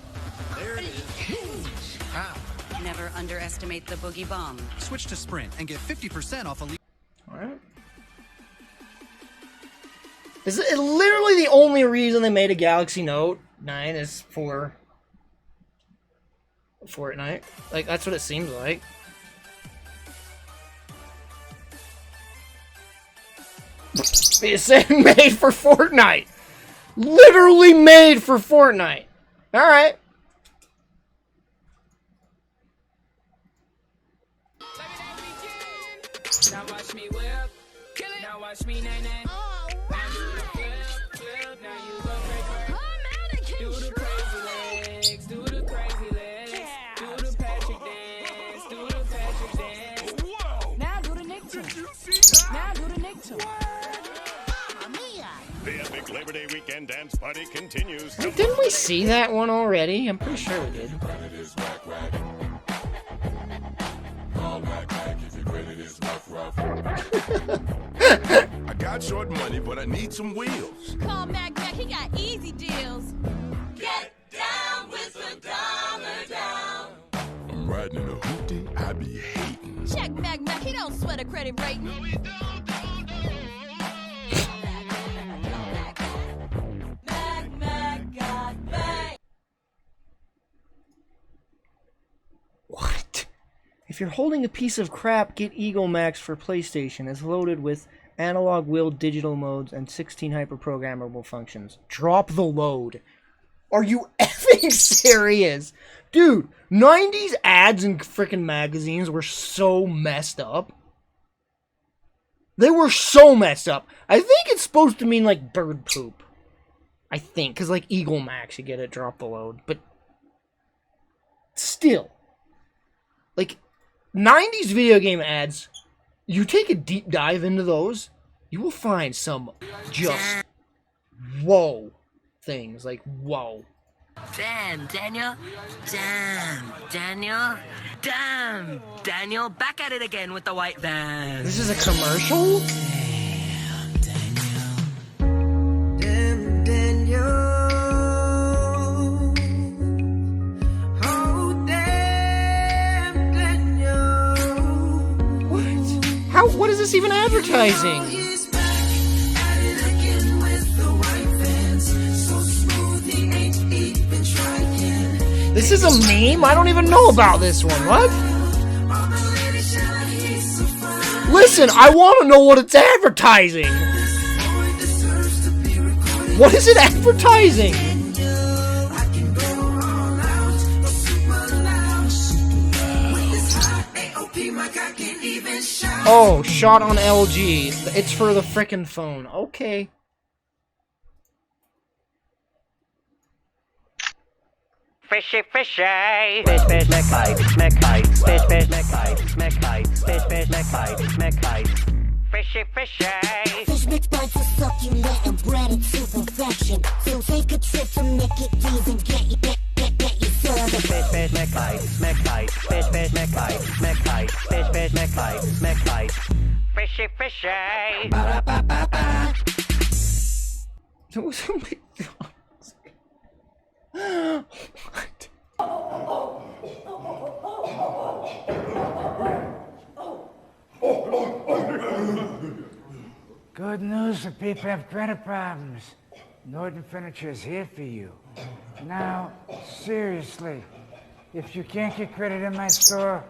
There it is. How? Never underestimate the boogie bomb. Switch to Sprint and get 50% off a Alright. Is it literally the only reason they made a Galaxy Note 9 is for Fortnite? Like, that's what it seems like. It said made for Fortnite. Literally made for Fortnite. Alright. Now watch me whip. Kill it. Now watch me nay nay. Now do the flip. Now you go crazy. Do the crazy legs. Do the crazy legs. Do the Patrick dance. Do the Patrick dance. Whoa! Now do the Nick turn. Did you see that? Now do the Nick turn. The epic Labor Day weekend dance party continues. Didn't we see that one already? I'm pretty sure we did. I got short money, but I need some wheels. Call Mac, he got easy deals. Get down with the dollar down. I'm riding in a hoopty, I be hating. Check Mac, he don't sweat a credit rating. No, he don't. Mac got bank. What? If you're holding a piece of crap, get Eagle Max for PlayStation. It's loaded with analog will digital modes and 16 hyper-programmable functions. Drop the load. Are you effing serious? Dude, 90s ads in frickin' magazines were so messed up. They were so messed up. I think it's supposed to mean like bird poop. I think, because like Eagle Max, you get it, drop the load. But still, like 90s video game ads, you take a deep dive into those, you will find some just whoa things. Like, whoa. Damn, Daniel. Damn, Daniel. Damn, Daniel. Back at it again with the white van. This is a commercial? Damn, Daniel. Oh, damn, Daniel. What? How? What is this even advertising? This is a meme? I don't even know about this one. What? Listen, I want to know what it's advertising. What is it advertising? Oh, shot on LG. It's for the frickin' phone. Okay. Fishy, fishy. Fish, fish, neck kite, neck kite. Fish, fish, neck kite, neck kite. Fish, fish, neck kite, neck kite. Fishy, fishy. Fish mix bites are succulent and breaded to perfection. So take a trip to Mickey D's and get you served. Fish, fish, neck kite, neck kite. Fish, fish, neck kite, neck kite. Fish, fish, neck kite, neck kite. Fishy, fishy. Ba-da-ba-ba-ba. That was a McDonald's. What? Good news for people who have credit problems. Norton Furniture is here for you. Now, seriously, if you can't get credit in my store,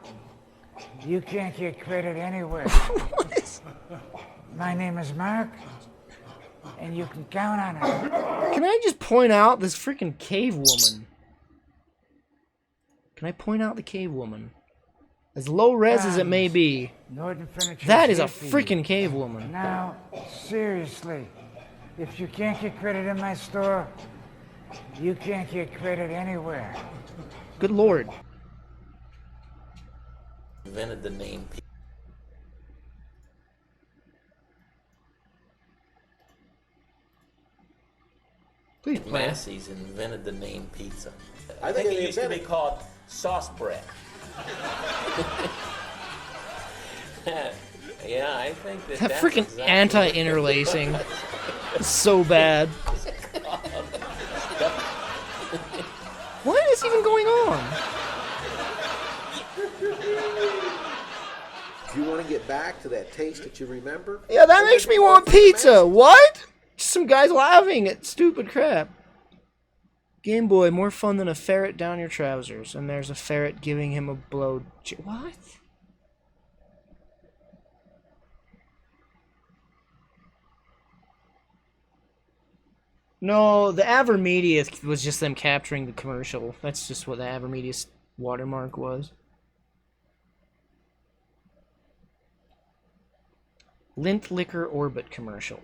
you can't get credit anywhere. My name is Mark, and you can count on it. Can I just point out this freaking cave woman? Can I point out the cave woman? As low res as it may be, Norton Furniture that is a here for you. freaking cave woman. Now, seriously, if you can't get credit in my store, you can't get credit anywhere. Good lord. Invented the name. Please play. Massey's invented the name pizza. I think it used to be called sauce bread. Yeah, I think That that's freaking exactly anti-interlacing is so bad. What is even going on? Do you want to get back to that taste that you remember? Yeah, that makes me want pizza. What? Just some guys laughing at stupid crap. Game Boy, more fun than a ferret down your trousers. And there's a ferret giving him a blow. What? No, the Avermedia was just them capturing the commercial. That's just what the Avermedia's watermark was. Lint Liquor Orbit commercial.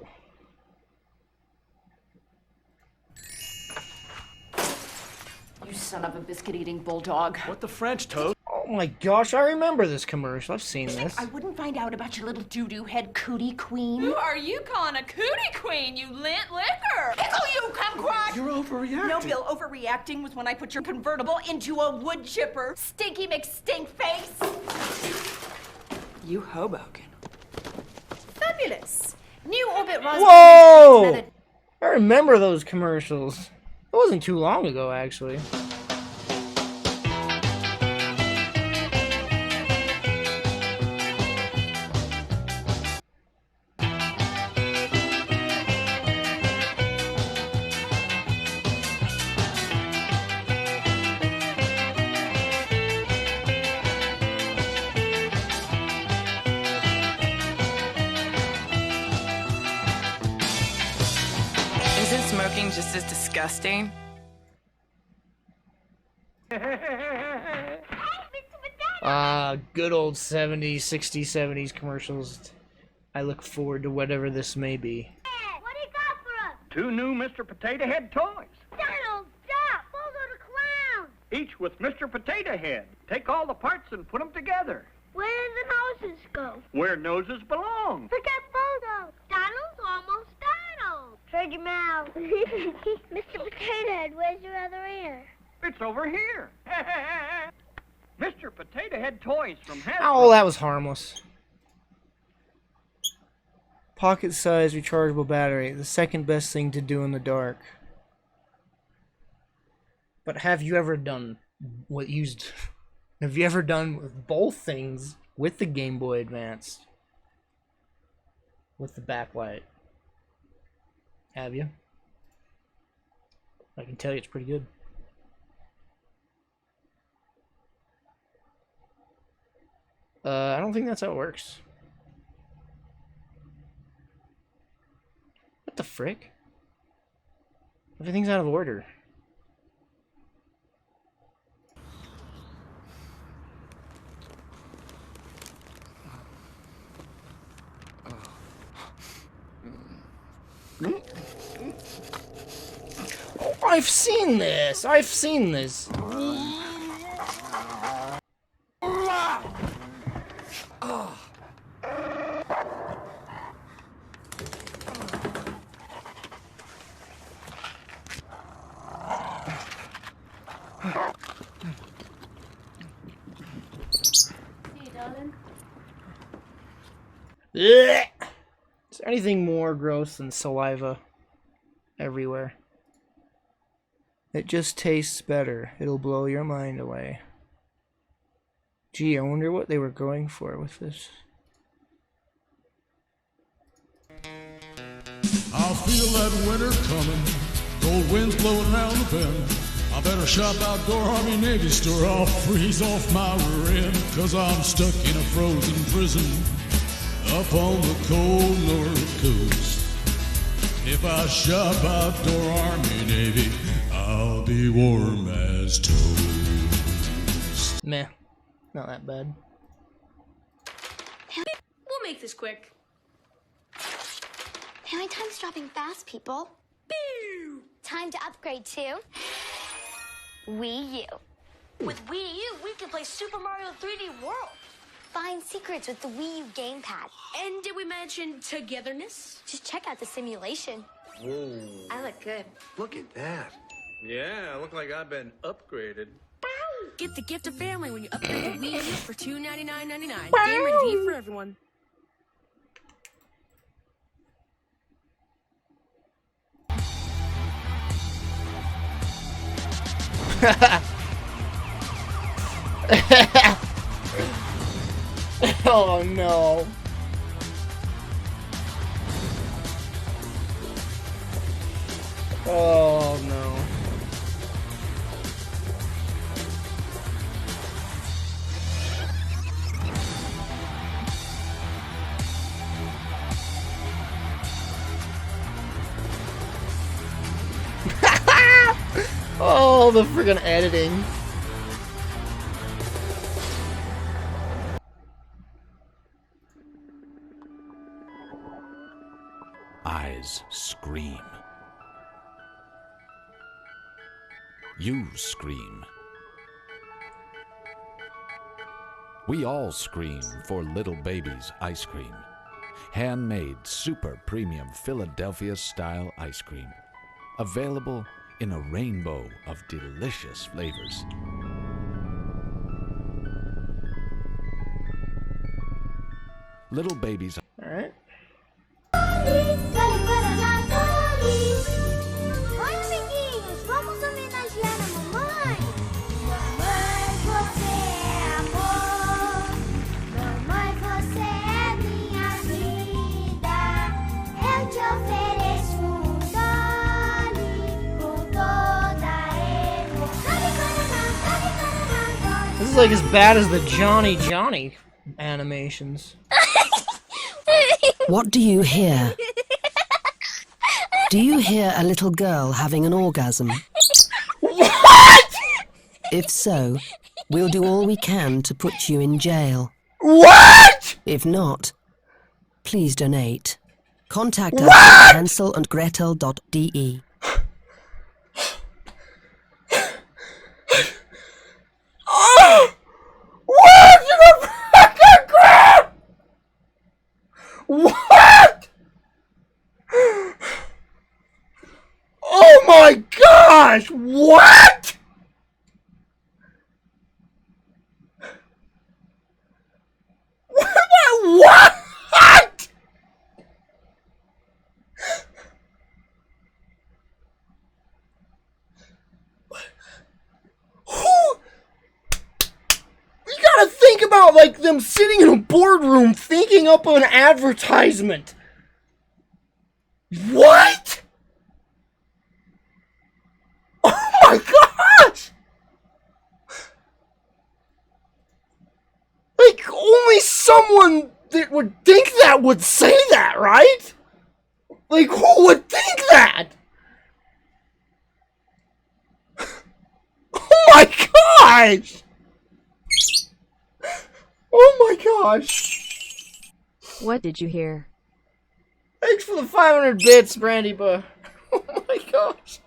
You son of a biscuit-eating bulldog. What the French toast? Oh my gosh, I remember this commercial. I've seen this. I wouldn't find out about your little doo-doo head cootie queen. Who are you calling a cootie queen, you lint liquor? Pickle you, kumquat! You're overreacting. No, Bill, overreacting was when I put your convertible into a wood chipper. Stinky McStink face! You Hoboken. Fabulous. New Orbit Raspberry. Whoa! I remember those commercials. It wasn't too long ago, actually. Isn't smoking just as disgusting? Good old 70s, 60s, 70s commercials. I look forward to whatever this may be. What do you got for us? 2 new Mr. Potato Head toys. Donald, stop! Those are the clowns. Each with Mr. Potato Head. Take all the parts and put them together. Where do the noses go? Where noses belong. Forget photos. Donald's almost Donald. Shut your mouth. Mr. Potato Head, where's your other ear? It's over here. Mr. Potato Head toys from Hasbro. Oh, that was harmless. Pocket-sized rechargeable battery. The second best thing to do in the dark. But have you ever done what used... Have you ever done both things with the Game Boy Advance? With the backlight? Have you? I can tell you it's pretty good. I don't think that's how it works. What the frick? Everything's out of order. Oh, I've seen this! I've seen this! Is there anything more gross than saliva everywhere? It just tastes better. It'll blow your mind away. Gee, I wonder what they were going for with this. I feel that winter coming, cold winds blowing around the bend. I better shop outdoor Army Navy store, I'll freeze off my rear end, 'cause I'm stuck in a frozen prison up on the cold North Coast. If I shop outdoor Army Navy, I'll be warm as toast. Meh, not that bad. We'll make this quick. Family time's dropping fast, people. Boo! Time to upgrade to Wii U. With Wii U, we can play Super Mario 3D World. Find secrets with the Wii U gamepad. And did we mention togetherness? Just check out the simulation. Whoa. I look good. Look at that. Yeah, I look like I've been upgraded. Get the gift of family when you upgrade to Wii U for $299.99. Game ready for everyone. Oh no. Oh no. Oh, the friggin' editing. Eyes scream. You scream. We all scream for Little Baby's ice cream. Handmade super premium Philadelphia style ice cream. Available in a rainbow of delicious flavors. Little Baby's. All right. Oi, amiguinhos, vamos homenagear a mamãe. Mamãe, você é amor. Mamãe, você é minha vida. Eu te ofereço Dolly com toda emoção. This is like as bad as the Johnny animations. What do you hear? Do you hear a little girl having an orgasm? What? If so, we'll do all we can to put you in jail. What? If not, please donate. Contact us at hanselandgretel.de. Oh! What the fucking crap? What? Oh my gosh! What? What? Who? You gotta think about like them sitting in a boardroom thinking up an advertisement. What? Oh my gosh! Like only would think that would say that, right? Like, who would think that? Oh my gosh! Oh my gosh! What did you hear? Thanks for the 500 bits, Brandy, but oh my gosh.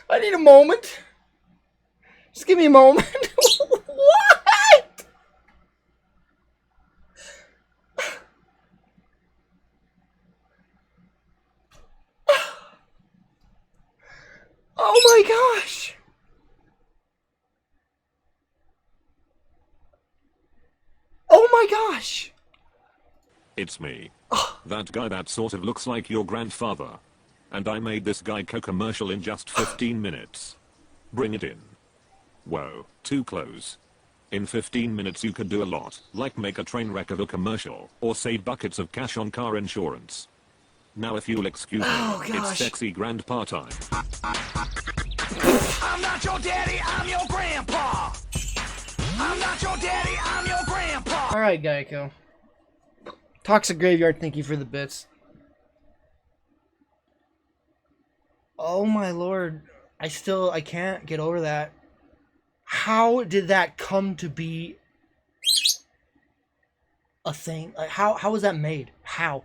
I need a moment. Just give me a moment. What? Oh my gosh. Oh my gosh. It's me. That guy that sort of looks like your grandfather. And I made this Geico commercial in just 15 minutes. Bring it in. Whoa, too close. In 15 minutes you could do a lot, like make a train wreck of a commercial, or save buckets of cash on car insurance. Now if you'll excuse me, it's sexy grandpa time. I'm not your daddy, I'm your grandpa. I'm not your daddy, I'm your grandpa. Alright, Geico. Toxic Graveyard, thank you for the bits. Oh my lord. I can't get over that. How did that come to be a thing? Like, how was that made? How?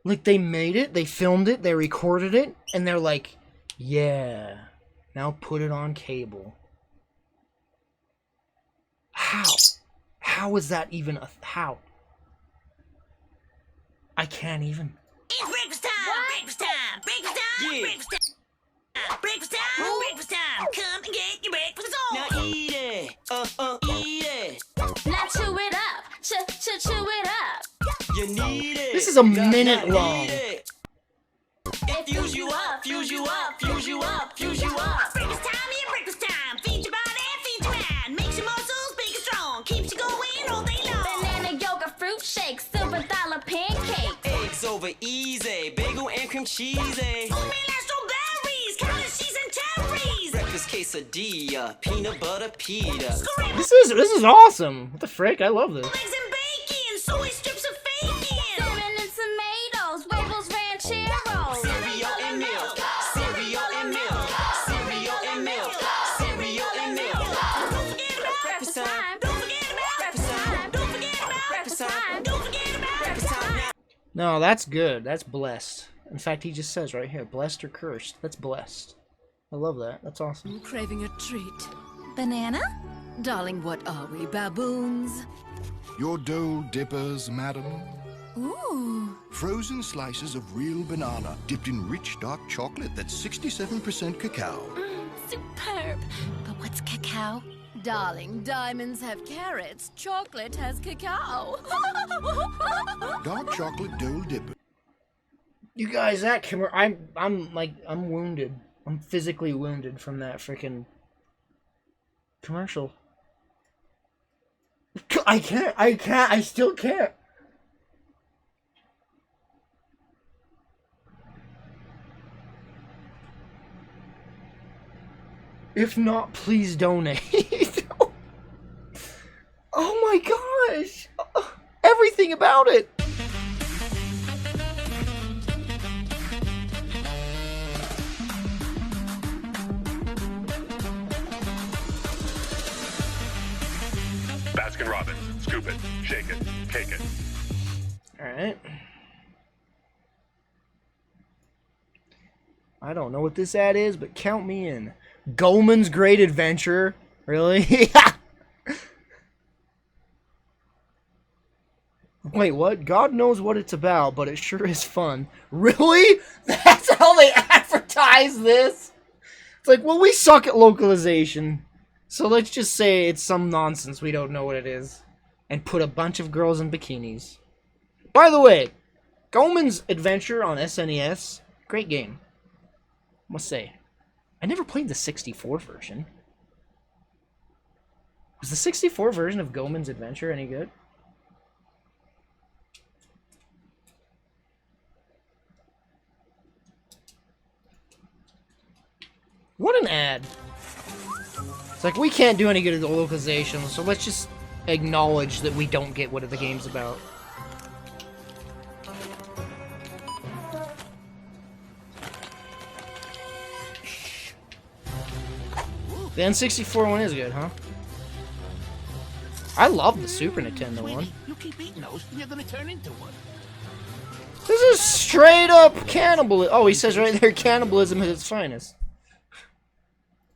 Like, they made it, they filmed it, they recorded it, and they're like, yeah, now put it on cable. How? How is that even a... How? I can't even... It's breakfast time, breakfast time, breakfast time, breakfast time. Breakfast time, breakfast time. Come and get your breakfast on. Now eat it, eat it. Now chew it up, chew it up. You need it. This is a minute long. It fuse you up, fuse you up, fuse you up, fuse you up. Breakfast time, yeah, breakfast time. Feed your body, feed your mind. Makes your muscles big and strong. Keeps you going all day long. Banana yogurt fruit shake, silver dollar pancake. Eggs over easy, bagel and cream cheesy. Oatmeal and strawberries, cottage cheese and cherries. Breakfast quesadilla, peanut butter pita. This is awesome. What the frick? I love this. Eggs and bacon, soy strips of bacon. Salmon and tomatoes, huevos rancheros. Cereal and milk, cereal and milk, cereal and milk, cereal and milk. Don't forget about breakfast time. Don't forget about breakfast time. Don't forget about breakfast time. Don't forget about breakfast time. No, that's good. That's blessed. In fact, he just says right here, blessed or cursed. That's blessed. I love that. That's awesome. I'm craving a treat. Banana? Darling, what are we, baboons? Your dole dippers, madam. Ooh. Frozen slices of real banana dipped in rich dark chocolate that's 67% cacao. Superb. But what's cacao? Darling, diamonds have carrots. Chocolate has cacao. Dark chocolate dole dipper. You guys, that camera, I'm wounded. I'm physically wounded from that freaking commercial. I can't, I still can't. If not, please donate. Oh my gosh. Everything about it. Baskin Robbins. Scoop it, shake it, cake it. Alright. I don't know what this ad is, but count me in. Goleman's Great Adventure? Really? Wait, what? God knows what it's about, but it sure is fun. Really? That's how they advertise this? It's like, well, we suck at localization. So let's just say it's some nonsense we don't know what it is. And put a bunch of girls in bikinis. By the way, Goleman's Adventure on SNES, great game. Must say. I never played the 64 version. Was the 64 version of Goleman's Adventure any good? What an ad. It's like, we can't do any good at the localization, so let's just acknowledge that we don't get what the game's about. The N64 one is good, huh? I love the Super Nintendo one. You keep eating those, and you're gonna turn into one. This is straight up cannibalism. Oh, he says right there, cannibalism at its finest.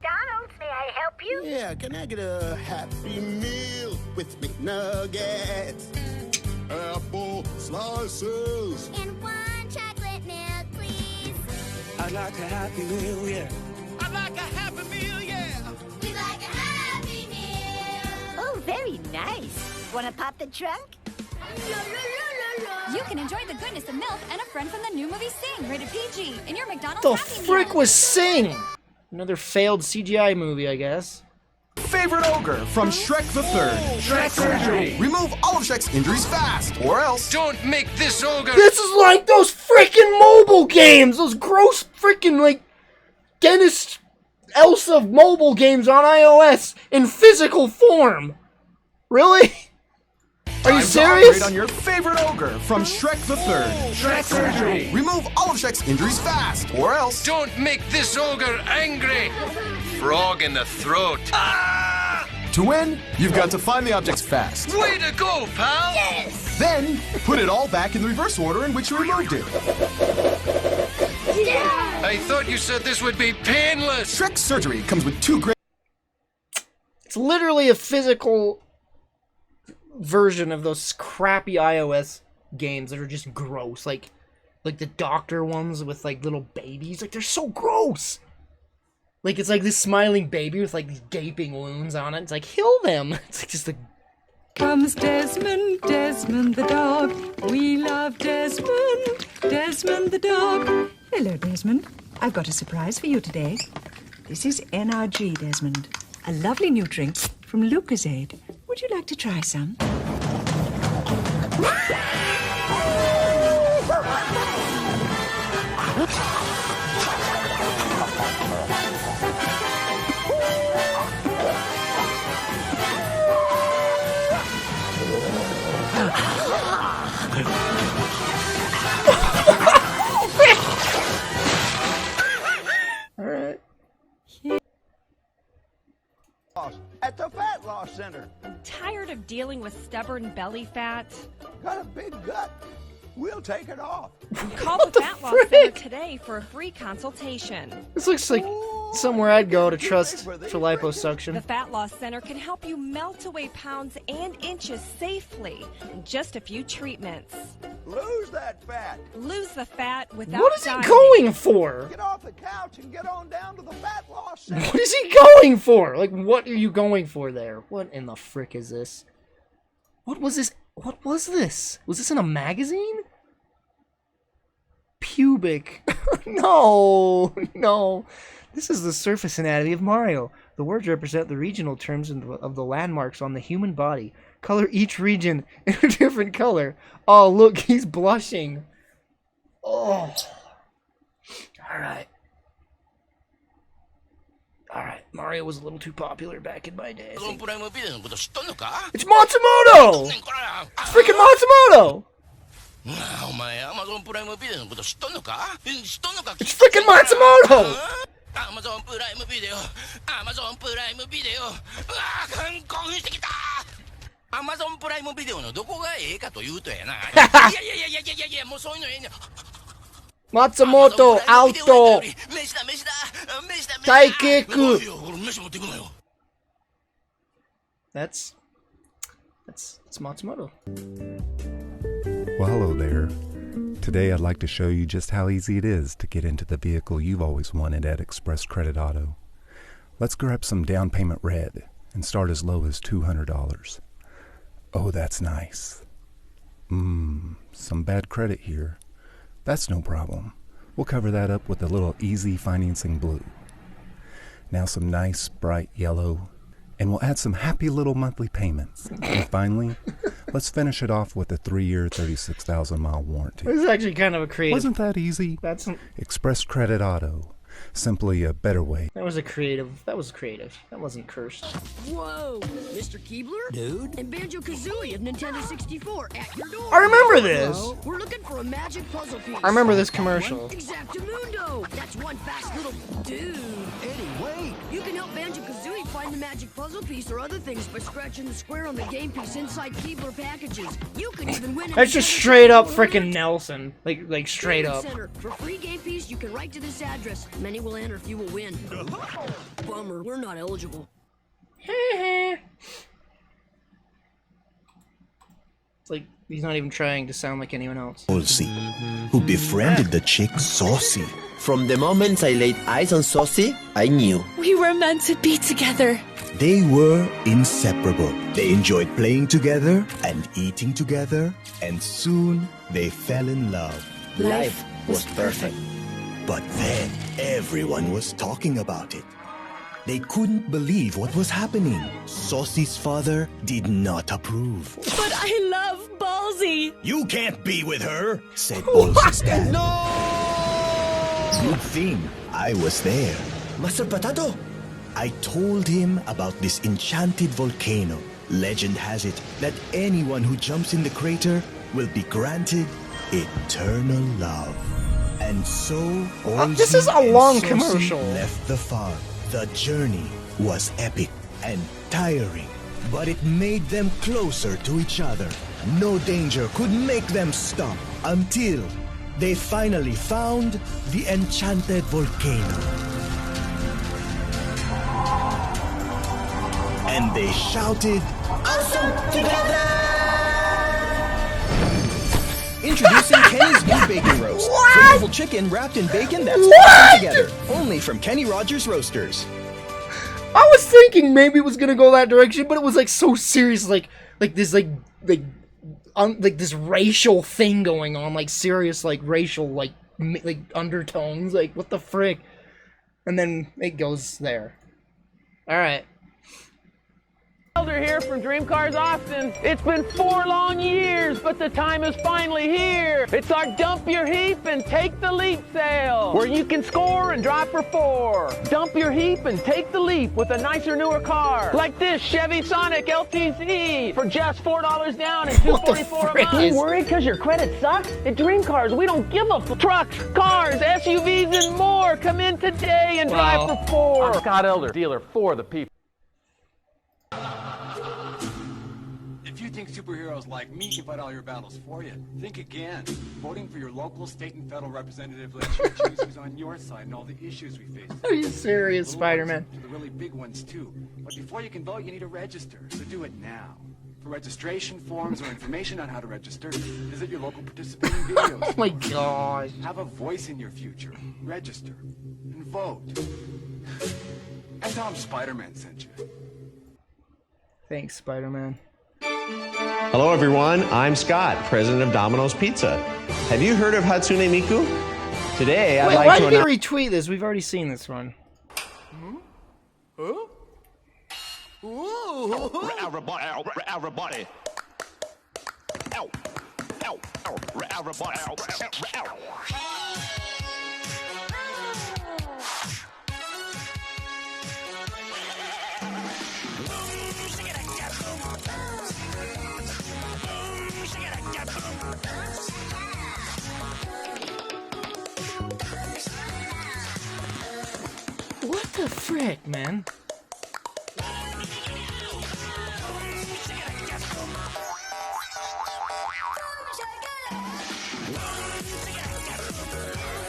Donald, may I help you? Yeah, can I get a Happy Meal with McNuggets? Apple slices. And one chocolate milk, please. I'd like a Happy Meal, yeah. I'd like a Happy Meal, yeah. We like a Happy Meal. Oh, very nice. Wanna pop the trunk? You can enjoy the goodness of milk and a friend from the new movie Sing, rated PG, in your McDonald's The Happy frick Meal. was Sing? Another failed CGI movie, I guess. Favorite ogre from Shrek the Third. Shrek surgery. Remove all of Shrek's injuries fast, or else. Don't make this ogre. This is like those frickin' mobile games! Those gross frickin', like, Dennis Elsa mobile games on iOS in physical form. Really? Are you Time to serious? upgrade on your favorite ogre from Shrek the Third. Shrek surgery. Remove all of Shrek's injuries fast, or else. Don't make this ogre angry. Frog in the throat. Ah! To win, you've got to find the objects fast. Way to go, pal. Yes! Then, put it all back in the reverse order in which you removed it. Yeah! I thought you said this would be painless. Shrek Surgery comes with 2 great... It's literally a physical version of those crappy iOS games that are just gross. Like the doctor ones with, like, little babies. Like, they're so gross. Like, it's like this smiling baby with, like, these gaping wounds on it. It's like, heal them. It's like just a... Comes Desmond, Desmond the dog. We love Desmond, Desmond the dog. Hello, Desmond. I've got a surprise for you today. This is NRG, Desmond. A lovely new drink from Lucozade. Would you like to try some? Alright. At the Fat Loss Center. Tired of dealing with stubborn belly fat? Got a big gut. We'll take it off. Call the Fat Loss Center today for a free consultation. This looks like somewhere I'd go to trust for liposuction. The Fat Loss Center can help you melt away pounds and inches safely in just a few treatments. Lose that fat. Lose the fat without What is he dieting. going for? Get off the couch and get on down to the Fat Loss Center. What is he going for? Like, what are you going for there? What in the frick is this? What was this? What was this? Was this in a magazine? Pubic. No, no. This is the surface anatomy of Mario. The words represent the regional terms of the landmarks on the human body. Color each region in a different color. Oh, look, he's blushing. Oh. Alright. Alright, Mario was a little too popular back in my day. It's Matsumoto! It's freaking Matsumoto! It's freaking Matsumoto! Amazon Prime Video. Amazon Prime Video. 韓国してきた Amazon プライムビデオのどこがええかというとやな。いや、もうそういうのええねん。 Matsumoto, auto! Taikeku! That's Matsumoto. Well, hello there. Today I'd like to show you just how easy it is to get into the vehicle you've always wanted at Express Credit Auto. Let's grab some down payment red and start as low as $200. Oh, that's nice. Some bad credit here. That's no problem. We'll cover that up with a little easy financing blue. Now some nice bright yellow, and we'll add some happy little monthly payments. And finally, let's finish it off with a 3-year, 36,000-mile warranty. This is actually kind of a creative... Wasn't that easy? That's... Express Credit Auto. Simply a better way. That was creative. That wasn't cursed. Whoa, Mr. Keebler? Dude? And Banjo-Kazooie of Nintendo 64 at your door. I remember this. Hello? We're looking for a magic puzzle piece. I remember this commercial. Exactamundo. That's one fast little dude. Eddie, wait. You can help Banjo-Kazooie find the magic puzzle piece or other things by scratching the square on the game piece inside Keebler packages. You can even win. That's just straight up freaking Nelson. Like straight up. Center. For free game piece, you can write to this address. Many will enter, few will win. Bummer, we're not eligible. It's like he's not even trying to sound like anyone else. Halsey, who befriended the chick Saucy. From the moment I laid eyes on Saucy, I knew. We were meant to be together. They were inseparable. They enjoyed playing together and eating together, and soon they fell in love. Life was perfect. But then everyone was talking about it. They couldn't believe what was happening. Saucy's father did not approve. But I love Ballsy. You can't be with her, said Ballsy's dad. No! Good thing I was there. Master Potato? I told him about this enchanted volcano. Legend has it that anyone who jumps in the crater will be granted eternal love. And so, this is a long Saucy commercial. left the farm. The journey was epic and tiring, but it made them closer to each other. No danger could make them stop until they finally found the enchanted volcano. And they shouted, "Awesome together!" Introducing Kenny's new bacon roast. What? Flavorful chicken wrapped in bacon that's What? awesome together. Only from Kenny Rogers Roasters. I was thinking maybe it was gonna go that direction, but it was like so serious, like this like this racial thing going on, like serious like racial like undertones, like what the frick, and then it goes there. All right. Elder here from Dream Cars Austin. It's been 4 long years, but the time is finally here. It's our Dump Your Heap and Take the Leap sale, where you can score and drive for 4. Dump your heap and take the leap with a nicer, newer car, like this Chevy Sonic LTZ for just $4 down and $244 a month. You worried because your credit sucks? At Dream Cars, we don't give a trucks, cars, SUVs, and more. Come in today and drive for 4. I'm Scott Elder, dealer for the people. If you think superheroes like me can fight all your battles for you, think again. Voting for your local, state, and federal representative lets you choose who's on your side and all the issues we face. Are you serious, Spider-Man? To the really big ones, too. But before you can vote, you need to register, so do it now. For registration forms or information on how to register, visit your local participating videos. Oh my gosh. Have a voice in your future. Register. And vote. And Tom Spider-Man sent you. Thanks, Spider-Man. Hello, everyone. I'm Scott, president of Domino's Pizza. Have you heard of Hatsune Miku? Today, I'd Wait, like why to did announce. you retweet this? We've already seen this one. Huh? Ooh. Everybody. Ow. Ow. Ow. Everybody. Ow. What the frick, man?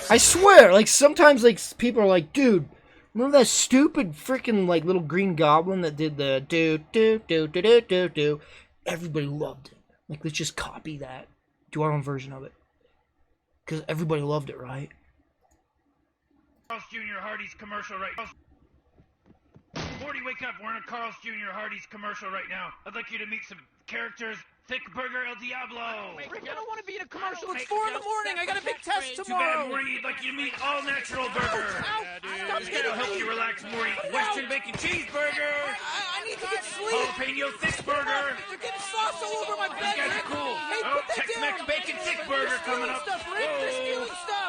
I swear, like sometimes like people are like, dude, remember that stupid freaking like little green goblin that did the do. Everybody loved it. Like let's just copy that. Do our own version of it. Cause everybody loved it, right? Carl's Jr. Hardee's commercial right now. Morty, wake up. We're in a Carl's Jr. Hardee's commercial right now. I'd like you to meet some characters. Thick Burger El Diablo. Rick, I don't want to be in a commercial. It's 4 in the morning. I got a big test Too tomorrow. bad, Morty. I'd like you to meet All Natural Burger. That'll help you relax, Morty. Western Bacon Cheeseburger. I need to get sleep. Jalapeno Thick Burger. They're getting sauce all over my bed. These guys are cool. Hey, put that Tex-Mex down. Bacon Thick Burger coming up. Stuff, Rick. They're stealing stuff.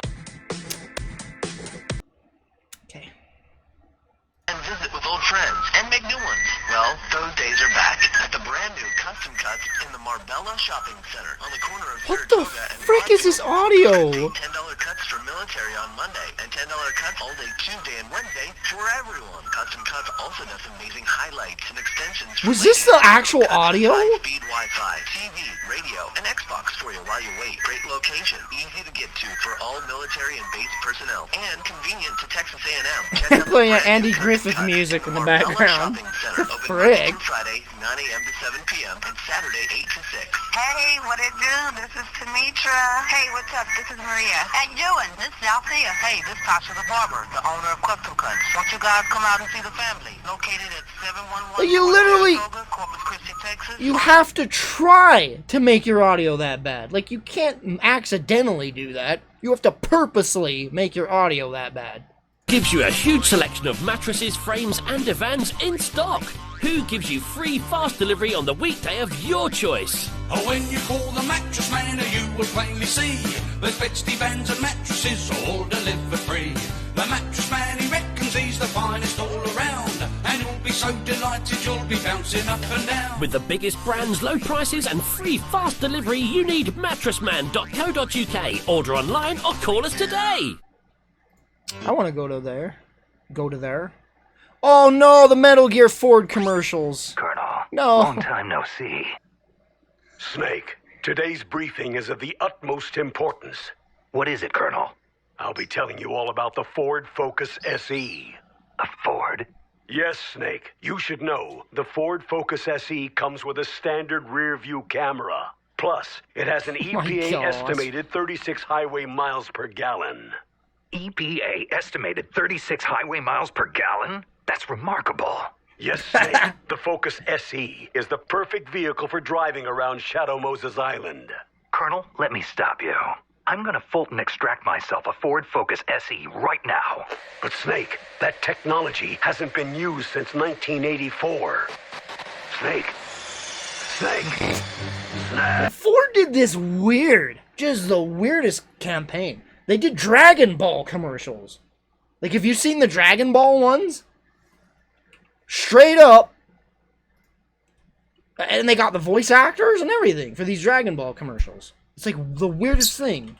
cuts in the Marbella Shopping Center on the corner of What the Saratoga and frick is this audio? $10 cuts for military on Monday and $10 cuts all day Tuesday and Wednesday for everyone. Custom Cuts also does amazing highlights and extensions. Was this the actual audio? Speed Wi-Fi, TV, radio, and Xbox for you while you wait. Great location, easy to get to for all military and base personnel, and convenient to Texas A&M. Playing Andy Griffith music in the background. The frick? Friday, 9 a.m. to 7 p.m. and Saturday, 8 to 6. Hey, what it do? This is Tamitra. Hey, what's up? This is Maria. How you doing? This is Althea. Hey, this is Tasha the barber, the owner of Custom Cuts. Won't you guys come out and see the family? Located at 711 Like, you literally... Corpus Christi, Texas. You have to try to make your audio that bad. Like, you can't accidentally do that. You have to purposely make your audio that bad. Gives you a huge selection of mattresses, frames and divans in stock. Who gives you free fast delivery on the weekday of your choice? Oh, when you call the mattress man, you will plainly see there's beds, divans and mattresses all delivered free. The mattress man, he reckons he's the finest all around, and you'll be so delighted you'll be bouncing up and down. With the biggest brands, low prices and free fast delivery, you need mattressman.co.uk. Order online or call us today. I want to go to there. Go to there. Oh no, the Metal Gear Ford commercials. Colonel, no. Long time no see. Snake, today's briefing is of the utmost importance. What is it, Colonel? I'll be telling you all about the Ford Focus SE. A Ford? Yes, Snake. You should know. The Ford Focus SE comes with a standard rear-view camera. Plus, it has an EPA estimated 36 highway miles per gallon. EPA estimated 36 highway miles per gallon? That's remarkable. Yes, Snake. The Focus SE is the perfect vehicle for driving around Shadow Moses Island. Colonel, let me stop you. I'm gonna Fulton extract myself a Ford Focus SE right now. But Snake, that technology hasn't been used since 1984. Snake. Ford did this weird, just the weirdest campaign. They did Dragon Ball commercials. Like, have you seen the Dragon Ball ones? Straight up. And they got the voice actors and everything for these Dragon Ball commercials. It's like the weirdest thing.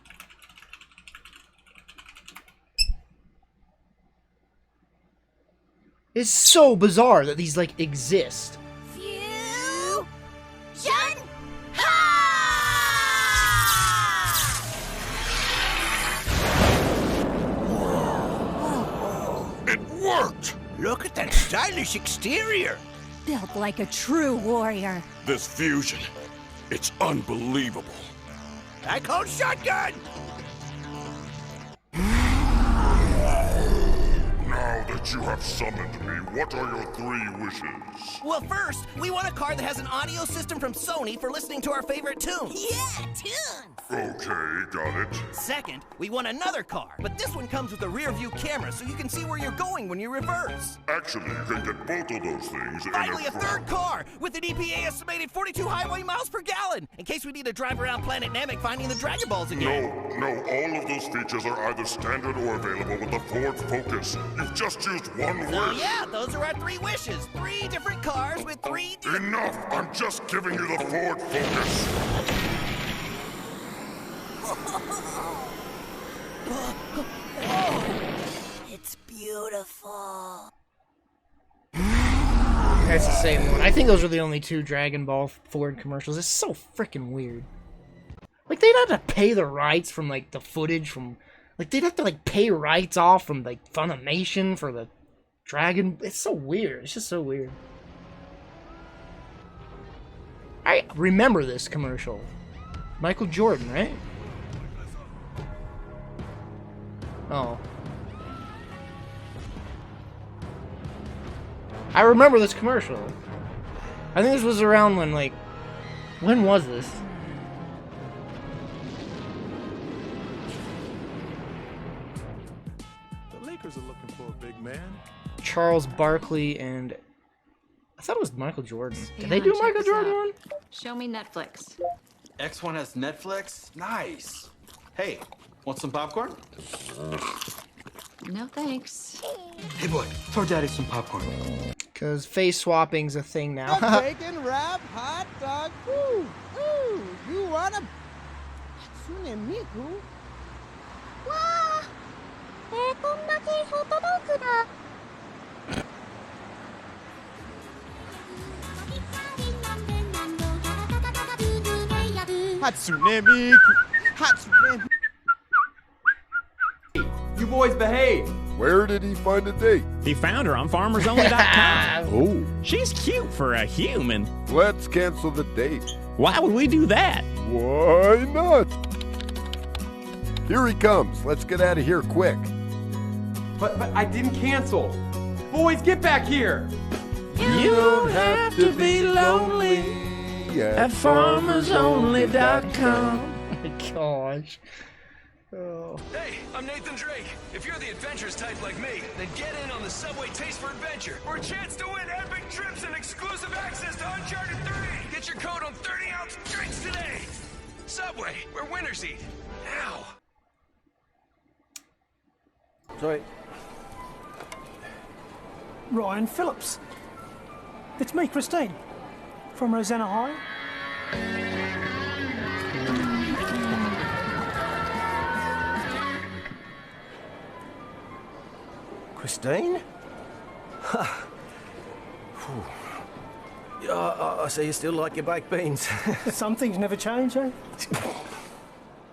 It's so bizarre that these, like, exist. Fusion! It worked! Look at that stylish exterior. Built like a true warrior. This fusion, it's unbelievable. I call shotgun! Now that you have summoned me, what are your 3 wishes? Well, first, we want a car that has an audio system from Sony for listening to our favorite tunes. Yeah, tunes! Okay, got it. Second, we want another car, but this one comes with a rear view camera so you can see where you're going when you reverse. Actually, you can get both of those things Finally, a third car with an EPA estimated 42 highway miles per gallon, in case we need to drive around Planet Namek finding the Dragon Balls again. No, all of those features are either standard or available with the Ford Focus. You've just used one wish. So yeah, those are our 3 wishes. 3 different cars with 3 Enough! I'm just giving you the Ford Focus. It's beautiful. That's the same one. I think those are the only 2 Dragon Ball Ford commercials. It's so freaking weird. Like, they'd have to pay the rights from, like, the footage from... Like, they'd have to, like, pay rights off from, like, Funimation for the Dragon... It's so weird. It's just so weird. I remember this commercial. Michael Jordan, right? Oh. I remember this commercial. I think this was around when, like... When was this? The Lakers are looking for a big man. Charles Barkley and... I thought it was Michael Jordan. Did they Yeah, do a check Michael this Jordan out. one? Show me Netflix. X1 has Netflix? Nice. Hey, want some popcorn? No thanks. Hey boy, throw daddy some popcorn. Because face swapping's a thing now. Bacon, wrap, hot dog. Woo. Hana Hatsune Miku? わあ、こんだけ外トークだ。Hatsune Miku. Hatsune Miku. You boys behave. Where did he find a date? He found her on FarmersOnly.com. Oh. She's cute for a human. Let's cancel the date. Why would we do that? Why not? Here he comes. Let's get out of here quick. But I didn't cancel. Boys, get back here. You don't have to be lonely at FarmersOnly.com. Oh my gosh. Oh. Hey, I'm Nathan Drake. If you're the adventurous type like me, then get in on the Subway Taste for Adventure for a chance to win epic trips and exclusive access to Uncharted 3. Get your code on 30-ounce drinks today. Subway, where winners eat. Now. Sorry. Ryan Phillips. It's me, Christine, from Rosanna High. Christine? I see you still like your baked beans. Some things never change, eh?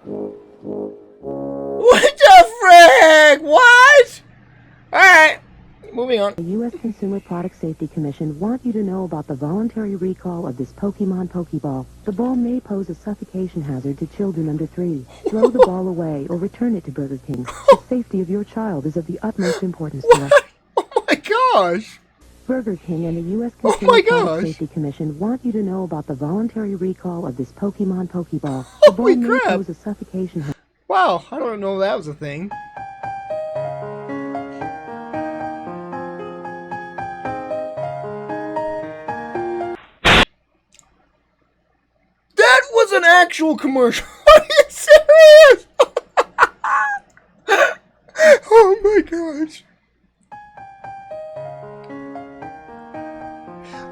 What the frick? What? Alright, moving on. The U.S. Consumer Product Safety Commission want you to know about the voluntary recall of this Pokemon Pokeball. The ball may pose a suffocation hazard to children under 3. Throw the ball away or return it to Burger King. The safety of your child is of the utmost importance to us. Oh my gosh! Burger King and the U.S. Consumer Product Safety Commission want you to know about the voluntary recall of this Pokemon Pokeball. The ball may pose a suffocation hazard. Wow, I don't know that was a thing. That was an actual commercial. Are you serious? Oh my gosh.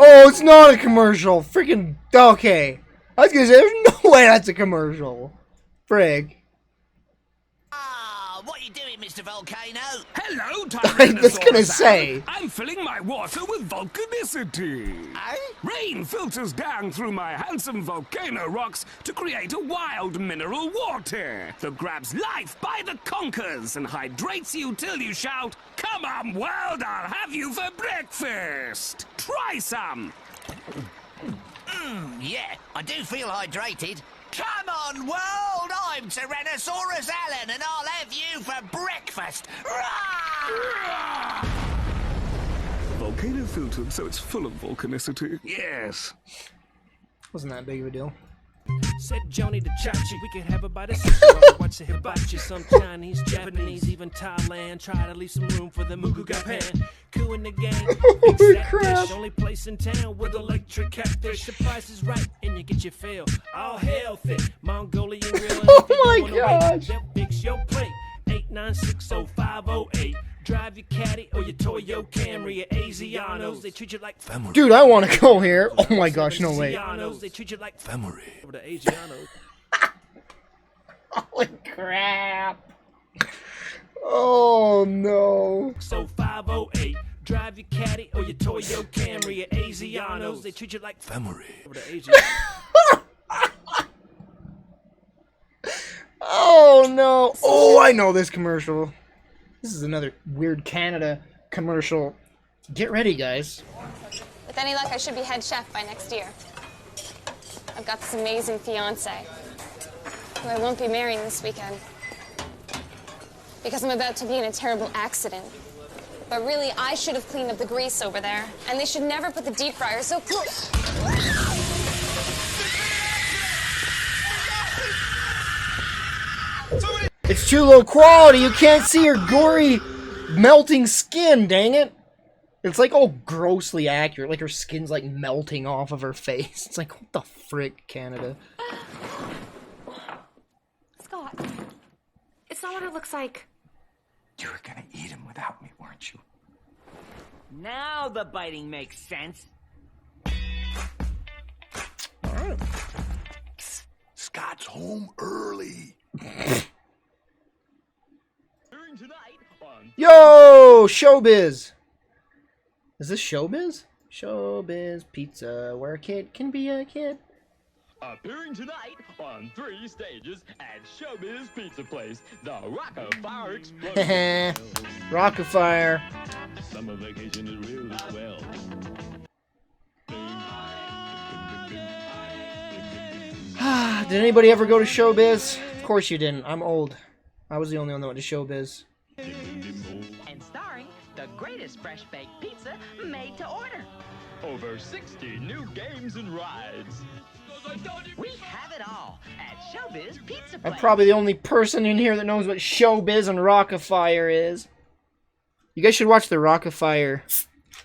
Oh, it's not a commercial. Freaking okay. I was gonna say there's no way that's a commercial. Frig. What you doing, Mr. Volcano? Hello, I was gonna say. I'm filling my water with volcanicity. Rain filters down through my handsome volcano rocks to create a wild mineral water that grabs life by the conkers and hydrates you till you shout, "Come on, world, I'll have you for breakfast." Try some. Yeah, I do feel hydrated. Come on, world! I'm Tyrannosaurus Alan, and I'll have you for breakfast! Volcano filtered, so it's full of volcanicity. Yes. Wasn't that big of a deal. Said Joni to Chachi, we could have a bite of sushi. Watch the hibachi, some Chinese, Japanese, even Thailand. Try to leave some room for the Mugu Gapan. Coup in the game, big fat dish, only place in town with electric catfish. The price is right, and you get your fill. All healthy, Mongolian grill. Oh my gosh! Fix your plate, 8960508. Drive your caddy or your Toyo Camry at Asianos. They treat you like family. Dude, I want to go here. Oh my gosh, no way. They treat you like family. Over to Asianos. Holy crap. Oh no. So 508. Drive your caddy or your Toyo Camry at Asianos. They treat you like family. Over to Asianos. Oh no. Oh, I know this commercial. This is another weird Canada commercial. Get ready, guys. With any luck, I should be head chef by next year. I've got this amazing fiance, who I won't be marrying this weekend. Because I'm about to be in a terrible accident. But really, I should have cleaned up the grease over there. And they should never put the deep fryer so close. It's too low quality. You can't see her gory, melting skin, dang it. It's like all grossly accurate. Like her skin's like melting off of her face. It's like, what the frick, Canada? Scott, it's not what it looks like. You were gonna eat him without me, weren't you? Now the biting makes sense. Scott's home early. Yo, Showbiz. Is this Showbiz? Showbiz Pizza, where a kid can be a kid. Appearing tonight on 3 stages at Showbiz Pizza Place, the Rock-a-Fire Explosion. Rock-a-Fire. Summer vacation is real swell. Did anybody ever go to Showbiz? Of course you didn't. I'm old. I was the only one that went to Showbiz. And starring the greatest fresh baked pizza made to order. Over 60 new games and rides. We have it all at Showbiz Pizza I'm Place. probably the only person in here that knows what Showbiz and Rock-a-Fire is. You guys should watch the Rock-a-Fire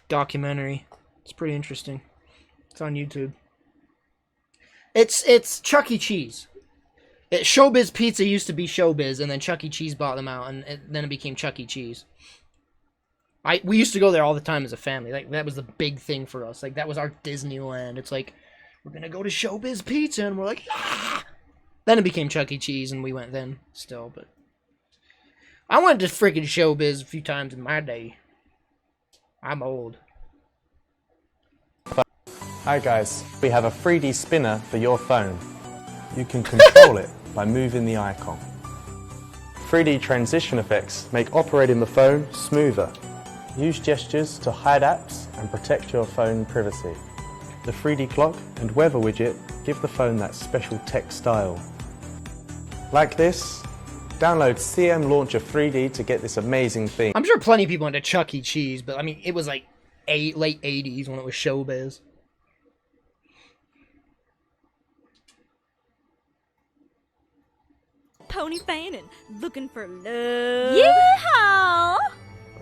documentary. It's pretty interesting. It's on YouTube. It's Chuck E. Cheese. Showbiz Pizza used to be Showbiz, and then Chuck E. Cheese bought them out, and then it became Chuck E. Cheese. We used to go there all the time as a family. Like, that was the big thing for us. Like, that was our Disneyland. It's like, we're gonna go to Showbiz Pizza, and we're like, ah! Then it became Chuck E. Cheese, and we went then still, but I went to freaking Showbiz a few times in my day. I'm old. Hi guys, we have a 3D spinner for your phone. You can control it by moving the icon. 3D transition effects make operating the phone smoother. Use gestures to hide apps and protect your phone privacy. The 3D clock and weather widget give the phone that special tech style. Like this, download CM Launcher 3D to get this amazing thing. I'm sure plenty of people went to Chuck E. Cheese, but I mean, it was like late 80s when it was Showbiz. Pony fan and looking for love. Yeehaw!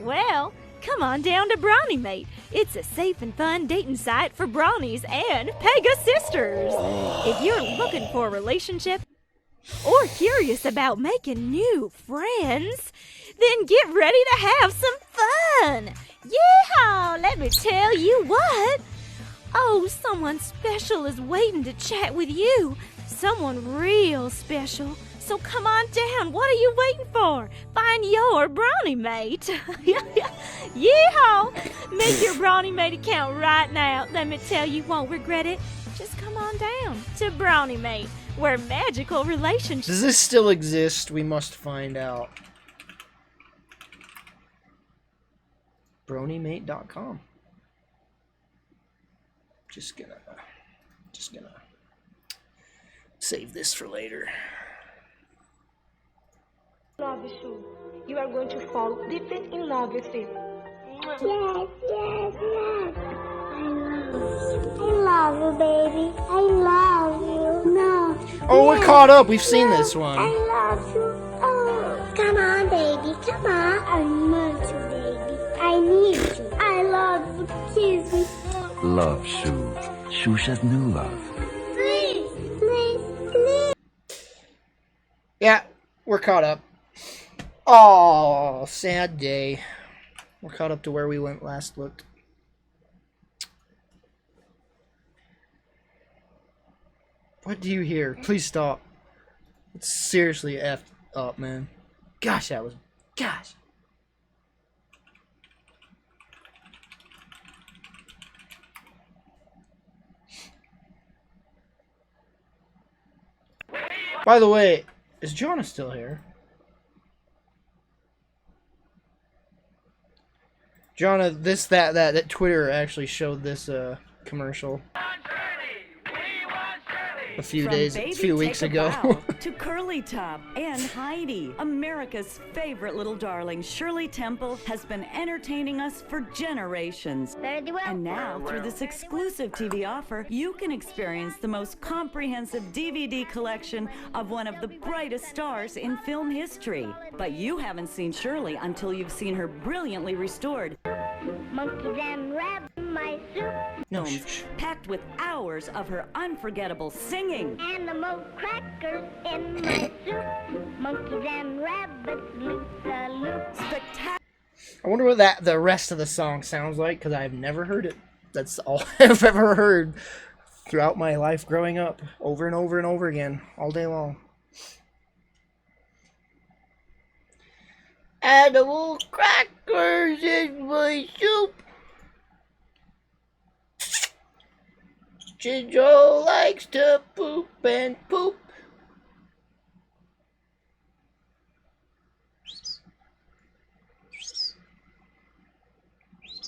Well, come on down to Brawny Mate. It's a safe and fun dating site for Brawnies and Pega sisters. If you're looking for a relationship or curious about making new friends, then get ready to have some fun. Yeehaw! Let me tell you what. Oh, someone special is waiting to chat with you. Someone real special. So come on down. What are you waiting for? Find your Brawny Mate. Yeehaw! Make your Brawny Mate account right now. Let me tell you, you won't regret it. Just come on down to Brawny Mate, where magical relationships... Does this still exist? We must find out. BronyMate.com. Just gonna save this for later. Love you. You are going to fall deeply in love with it. Yes, yes, yes. I love you, baby. I love you. No. Oh, we're caught up. We've seen this one. I love you. Oh, come on, baby. Come on. I want you, baby. I need you. I love you. Kiss me. Love Sue. Shusha's new love. Please, please, please. Yeah, we're caught up. Oh, sad day. We're caught up to where we went last looked. What do you hear? Please stop. It's seriously effed up, man. Gosh, that was... Gosh. By the way, is Jonah still here? Jonah, that Twitter actually showed this commercial a few weeks ago. To Curly Top and Heidi, America's favorite little darling, Shirley Temple has been entertaining us for generations. And now, through this exclusive TV offer, you can experience the most comprehensive DVD collection of one of the brightest stars in film history. But you haven't seen Shirley until you've seen her brilliantly restored Monkeys and rabbits in my soup. films, packed with hours of her unforgettable singing. Animal crackers in my soup. Monkeys and rabbits, loop-a-loop. Spectacular. I wonder what the rest of the song sounds like, because I've never heard it. That's all I've ever heard throughout my life growing up, over and over and over again, all day long. Animal crackers in my soup. Ginger likes to poop and poop.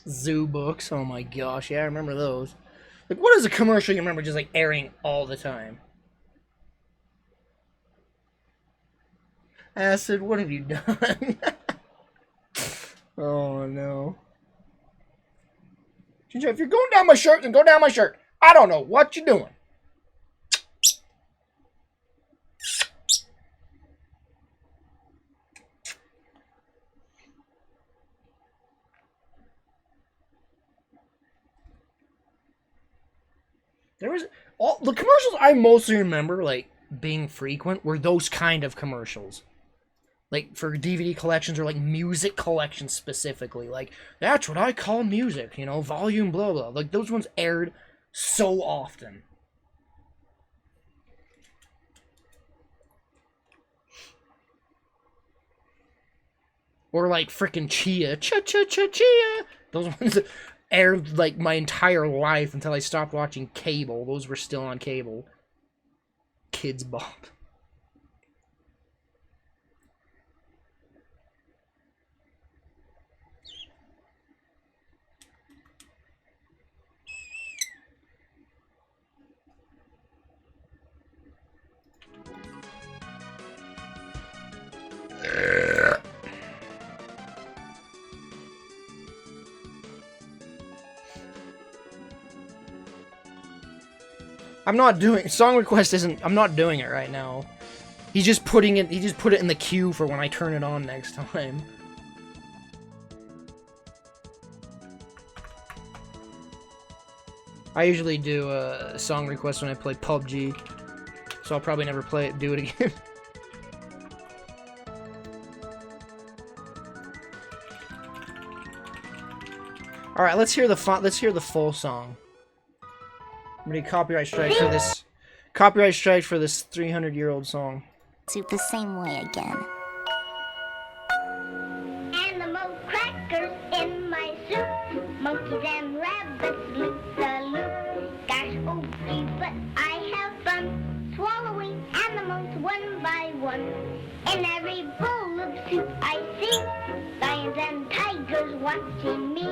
Zoo books, oh my gosh, yeah, I remember those. Like, what is a commercial you remember just, like, airing all the time? Acid, what have you done? Oh, no. Ginger, if you're going down my shirt, then go down my shirt. I don't know what you're doing. There was all the commercials I mostly remember, like, being frequent were those kind of commercials. Like, for DVD collections or, like, music collections specifically. Like, that's what I call music, you know, volume blah blah. Like, those ones aired so often. Or, like, frickin' Chia. Chia. Those ones aired, like, my entire life until I stopped watching cable. Those were still on cable. Kids Bop. I'm not doing song request isn't I'm not doing it right now. He just put it in the queue for when I turn it on next time. I usually do a song request when I play PUBG, so I'll probably never do it again. All right, let's hear the full song. I'm gonna copyright strike for this. Copyright strike for this 300-year-old song. Soup the same way again. Animal crackers in my soup. Monkeys and rabbits loop the loop. Gosh, oh gee, but I have fun swallowing animals one by one. In every bowl of soup I see lions and tigers watching me.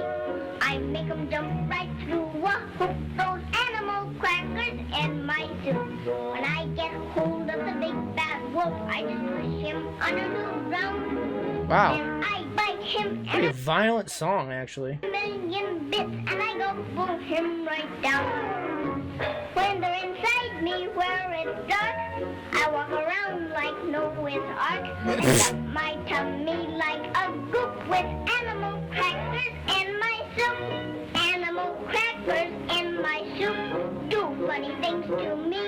I make them jump right through a hoop. Those animal crackers in my soup. When I get hold of the big bad wolf, I just push him under the ground. Wow. And I bite him Pretty violent song, actually. a million bits, and I go boom him right down. When they're inside me where it's dark, I walk around like Noah's Ark. I stuff my tummy like a goop with animal crackers in my soup. Animal crackers in my soup do funny things to me.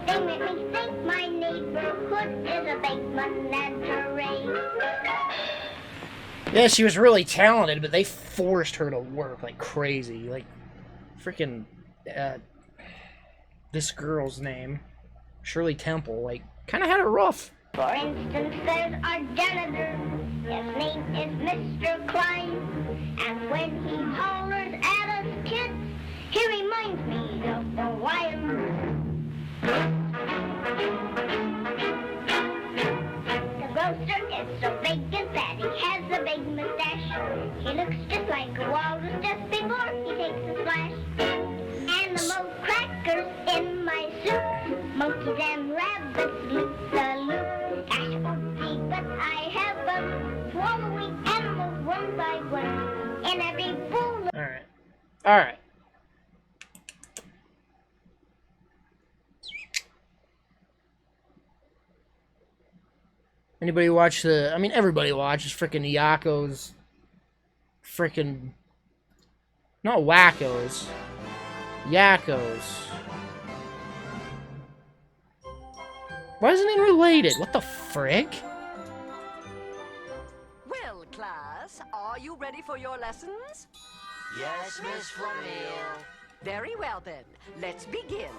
They make me think my neighborhood is a big menagerie. Yeah, she was really talented, but they forced her to work like crazy. Like, freaking, this girl's name, Shirley Temple, like, kind of had it rough. For instance, there's our janitor. His name is Mr. Klein. And when he hollers at us kids, he reminds me of the Hawaiian. The grocer is so big and fat, he has a big mustache. He looks just like a walrus just before he takes a splash. Animal crackers in my soup. Monkeys and rabbits loop the loop. Gosh, oh gee, but I have them swallowing animals one by one. In every bowl. Alright. Anybody watch everybody watches frickin' Yakko's frickin', not Wackos, Yakko's. Why isn't it related? What the frick? Well, class, are you ready for your lessons? Yes, Miss Flamille. Very well then, let's begin.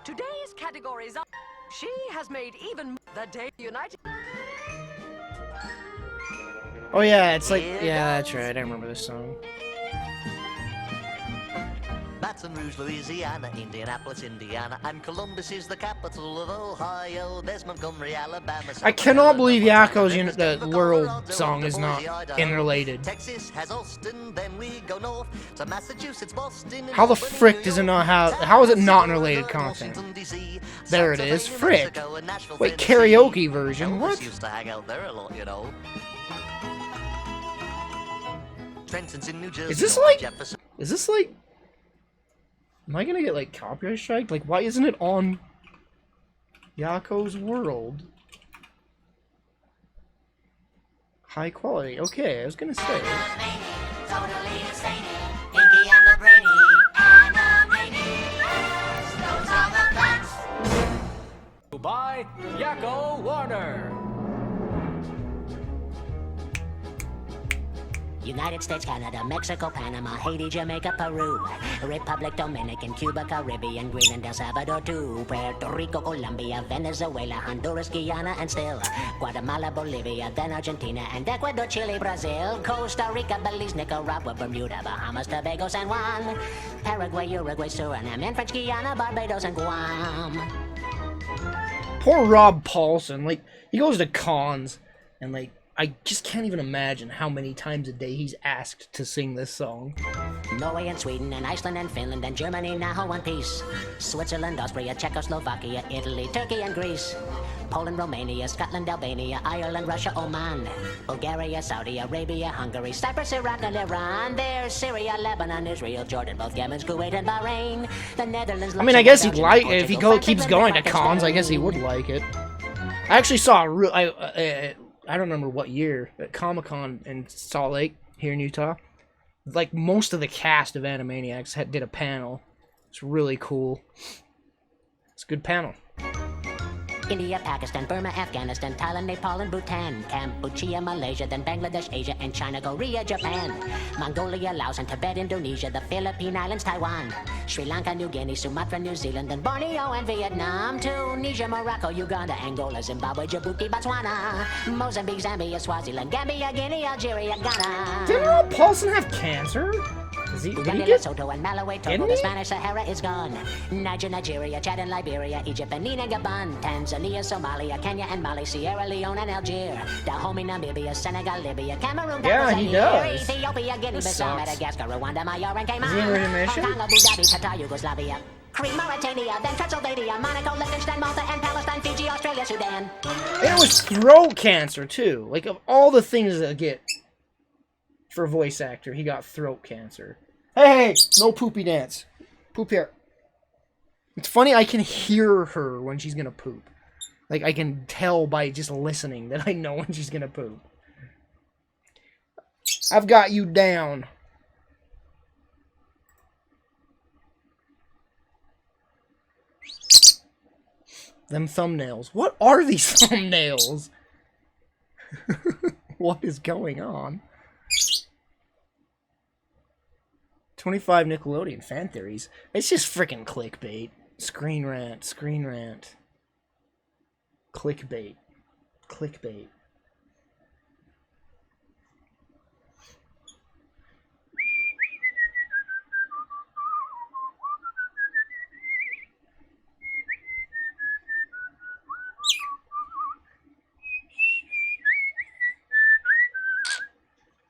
Today's categories are... She has made even the day united... Oh yeah, it's like, yeah, that's right, I remember this song. Baton Rouge, Louisiana, Indianapolis, Indiana, and Columbus is the capital of Ohio. There's Montgomery, Alabama. I cannot believe Yakko's the World song is not interrelated. Texas has Austin, then we go north to Massachusetts, Boston. How the frick does it not have? How is it not interrelated content? There it is, frick. Wait, karaoke version? What? Used to hang out there a lot, you know. Trenton's in New Jersey. Is this like? Am I gonna get like copyright strike? Like, why isn't it on Yakko's World? High quality. Okay, I was gonna say. By Yakko Warner. United States, Canada, Mexico, Panama, Haiti, Jamaica, Peru, Republic Dominican, Cuba, Caribbean, Greenland, El Salvador, too, Puerto Rico, Colombia, Venezuela, Honduras, Guyana, and still Guatemala, Bolivia, then Argentina, and Ecuador, Chile, Brazil, Costa Rica, Belize, Nicaragua, Bermuda, Bahamas, Tobago, San Juan, Paraguay, Uruguay, Suriname, and French Guiana, Barbados, and Guam. Poor Rob Paulson, like, he goes to cons, and like, I just can't even imagine how many times a day he's asked to sing this song. Norway and Sweden and Iceland and Finland and Germany now one piece. Switzerland, Austria, Czechoslovakia, Italy, Turkey and Greece. Poland, Romania, Scotland, Albania, Ireland, Russia, Oman. Bulgaria, Saudi Arabia, Hungary, Cyprus, Iraq and Iran. There's Syria, Lebanon, Israel, Jordan, both Yemen, Kuwait and Bahrain. The Netherlands... I mean, I guess he'd like it. If he keeps going to cons, I guess he would like it. I actually saw a real... I don't remember what year, at Comic-Con in Salt Lake, here in Utah. Like, most of the cast of Animaniacs did a panel. It's really cool. It's a good panel. India, Pakistan, Burma, Afghanistan, Thailand, Nepal, and Bhutan, Cambodia, Malaysia, then Bangladesh, Asia, and China, Korea, Japan, Mongolia, Laos, and Tibet, Indonesia, the Philippine Islands, Taiwan, Sri Lanka, New Guinea, Sumatra, New Zealand, then Borneo and Vietnam, Tunisia, Morocco, Uganda, Angola, Zimbabwe, Djibouti, Botswana, Mozambique, Zambia, Swaziland, Gambia, Guinea, Algeria, Ghana. Did Rob Paulson have cancer? Did he get... Lesotho and Malawi, Togo, the Spanish Sahara is gone. Niger, Nigeria, Chad and Liberia, Egypt, Benin and Gabon, Tanzania, Somalia, Kenya and Mali, Sierra Leone and Algeria, Dahomey, Namibia, Senegal, Libya, Cameroon, yeah, he does. Ethiopia, Guinea, Bissau, Madagascar, Rwanda, Mallorca, and Cayman, is he in remission? Hong Kong, Abu Dhabi, Qatar, Yugoslavia, Crete, Mauritania, then Transylvania, Monaco, Liechtenstein, Malta, and Palestine, Fiji, Australia, Sudan. And it was throat cancer too. Like, of all the things that get for a voice actor, he got throat cancer. Hey, no poopy dance. Poop here. It's funny, I can hear her when she's gonna poop. Like, I can tell by just listening that I know when she's gonna poop. I've got you down. Them thumbnails. What are these thumbnails? What is going on? 25 Nickelodeon fan theories. It's just freaking clickbait. Screen rant. Screen rant. Clickbait. Clickbait.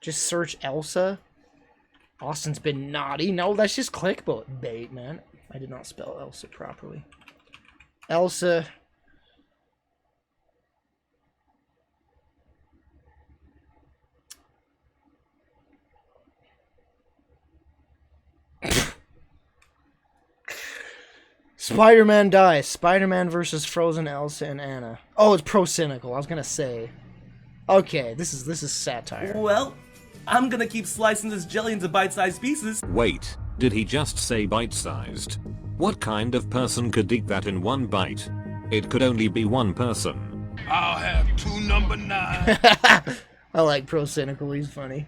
Just search Elsa. Austin's been naughty. No, that's just clickbait, man. I did not spell Elsa properly. Elsa. Spider-Man dies. Spider-Man versus Frozen Elsa and Anna. Oh, it's pro-cynical. I was gonna say. Okay, this is satire. Well, I'm gonna keep slicing this jelly into bite-sized pieces. Wait, did he just say bite-sized? What kind of person could eat that in one bite? It could only be one person. I'll have 2 number 9. I like pro-cynical, he's funny.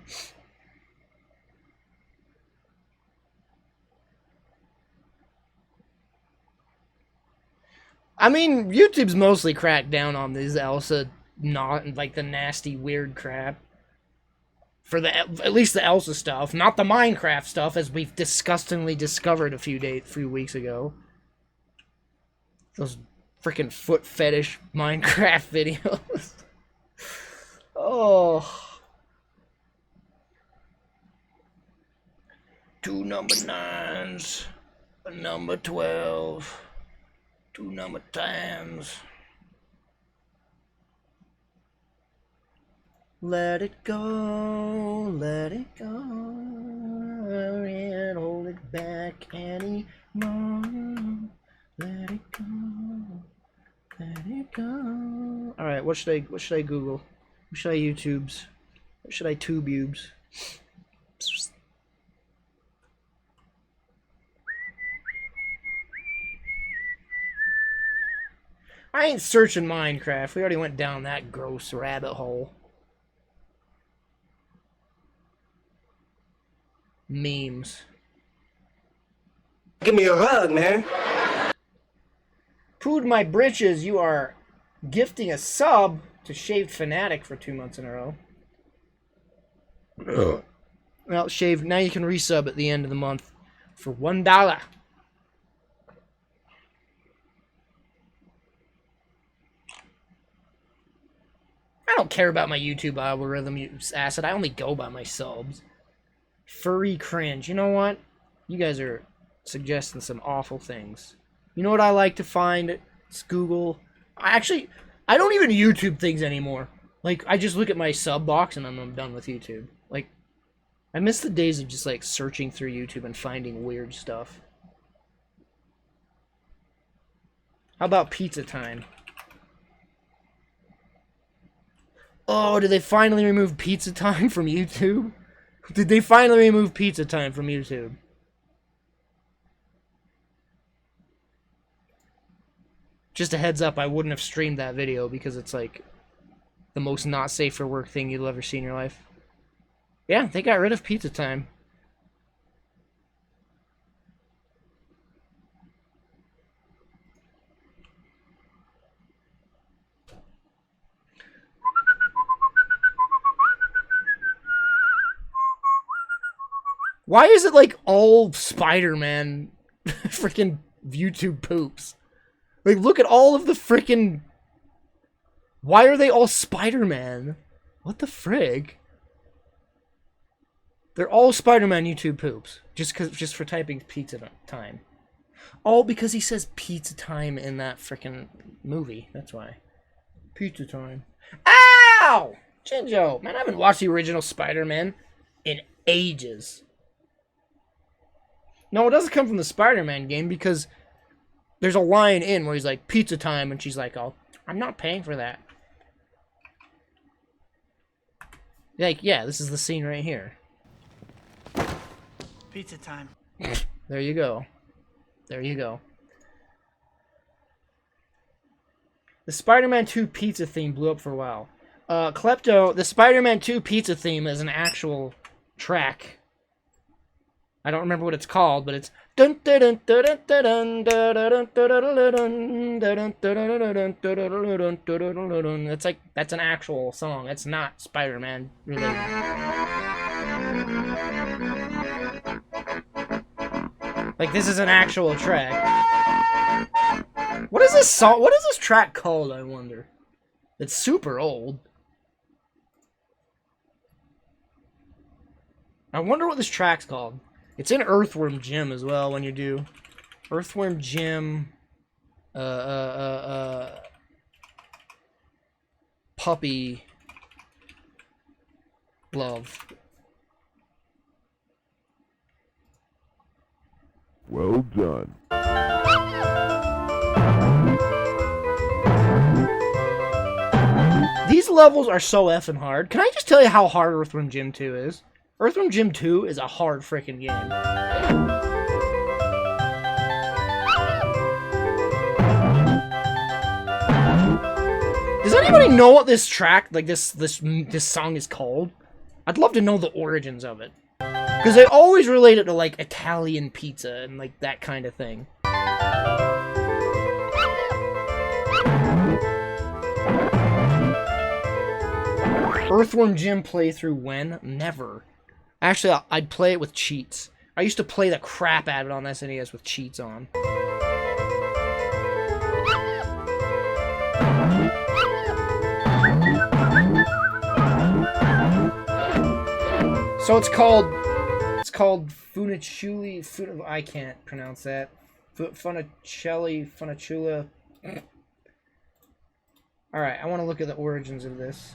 I mean, YouTube's mostly cracked down on these Elsa, not like the nasty, weird crap. For the at least the Elsa stuff, not the Minecraft stuff, as we've disgustingly discovered a few weeks ago. Those freaking foot fetish Minecraft videos. Oh. 2 number 9s, a number 12, 2 number 10s. Let it go, let it go. I can't hold it back anymore. Let it go, let it go. All right, what should I Google? What should I YouTubes? What should I TubeUbes? I ain't searching Minecraft. We already went down that gross rabbit hole. Memes. Give me a hug, man. Pooed my britches, you are gifting a sub to Shaved Fanatic for 2 months in a row. Well, Shaved, now you can resub at the end of the month for $1. I don't care about my YouTube algorithm, you acid. I only go by my subs. Furry cringe. You know what? You guys are suggesting some awful things. You know what I like to find? It's Google. I don't even YouTube things anymore. Like, I just look at my sub box and I'm done with YouTube. Like, I miss the days of just, like, searching through YouTube and finding weird stuff. How about pizza time? Oh, did they finally remove pizza time from YouTube? Did they finally remove pizza time from YouTube? Just a heads up, I wouldn't have streamed that video because it's like the most not safe for work thing you'll ever see in your life. Yeah, they got rid of pizza time. Why is it like all Spider-Man freaking YouTube poops? Like, look at all of the freaking... Why are they all Spider-Man? What the frig? They're all Spider-Man YouTube poops. Just for typing pizza time. All because he says pizza time in that freaking movie. That's why. Pizza time. Ow! Jinjo! Man, I haven't watched the original Spider-Man in ages. No, it doesn't come from the Spider-Man game because there's a line in where he's like, pizza time, and she's like, oh, I'm not paying for that. Like, yeah, this is the scene right here. Pizza time. There you go. There you go. The Spider-Man 2 pizza theme blew up for a while. Klepto, the Spider-Man 2 pizza theme is an actual track. I don't remember what it's called, but it's it's like that's an actual song. It's not Spider-Man related. Like, this is an actual track. What is this song? What is this track called, I wonder? It's super old. I wonder what this track's called. It's in Earthworm Jim as well when you do Earthworm Jim puppy love. Well done. These levels are so effing hard. Can I just tell you how hard Earthworm Jim 2 is? Earthworm Jim 2 is a hard freaking game. Does anybody know what this track, like this song is called? I'd love to know the origins of it. Because they always relate it to, like, Italian pizza and, like, that kind of thing. Earthworm Jim playthrough when? Never. Actually, I'd play it with cheats. I used to play the crap out of it on SNES with cheats on. So it's called Funachuli. I can't pronounce that. Funachula. All right, I want to look at the origins of this.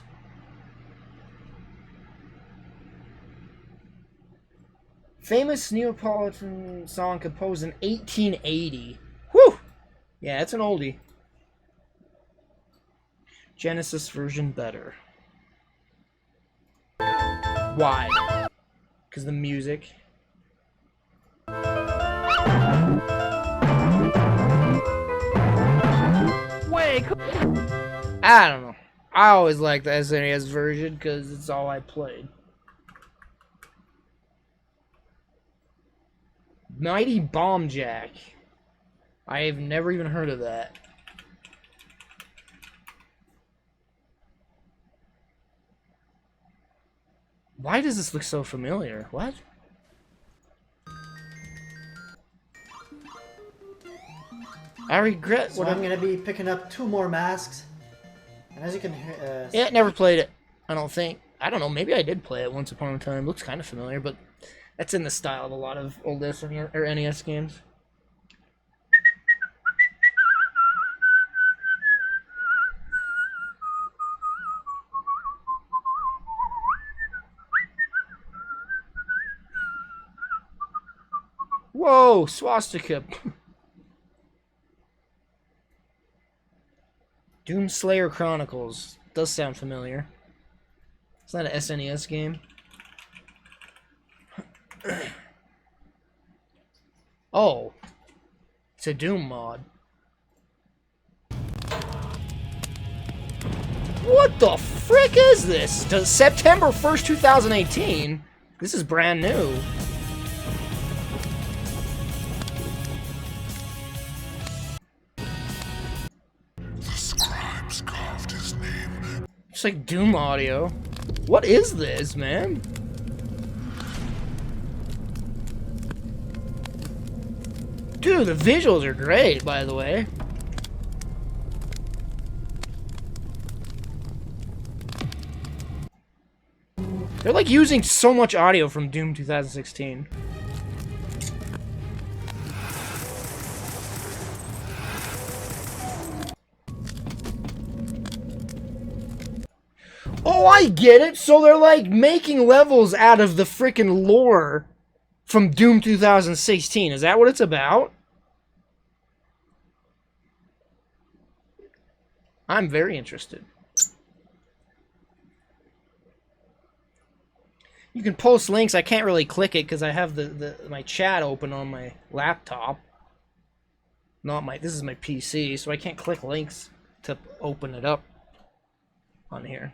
Famous Neapolitan song composed in 1880. Whew! Yeah, it's an oldie. Genesis version better. Why? Because the music. Wait, I don't know. I always liked the SNES version because it's all I played. Mighty Bomb Jack. I have never even heard of that. Why does this look so familiar? What? I regret so what I'm gonna be picking up 2 more masks. And as you can hear, yeah, never played it. I don't think. I don't know. Maybe I did play it once upon a time. Looks kind of familiar, but that's in the style of a lot of old SNES or NES games. Whoa, swastika. Doomslayer Chronicles. Does sound familiar. Is that an SNES game? Oh. It's a Doom mod. What the frick is this? September 1st, 2018? This is brand new. It's like Doom audio. What is this, man? Dude, the visuals are great, by the way. They're like using so much audio from Doom 2016. Oh, I get it. So they're like making levels out of the freaking lore from Doom 2016. Is that what it's about? I'm very interested. You can post links. I can't really click it because I have my chat open on my laptop. This is my PC, so I can't click links to open it up on here.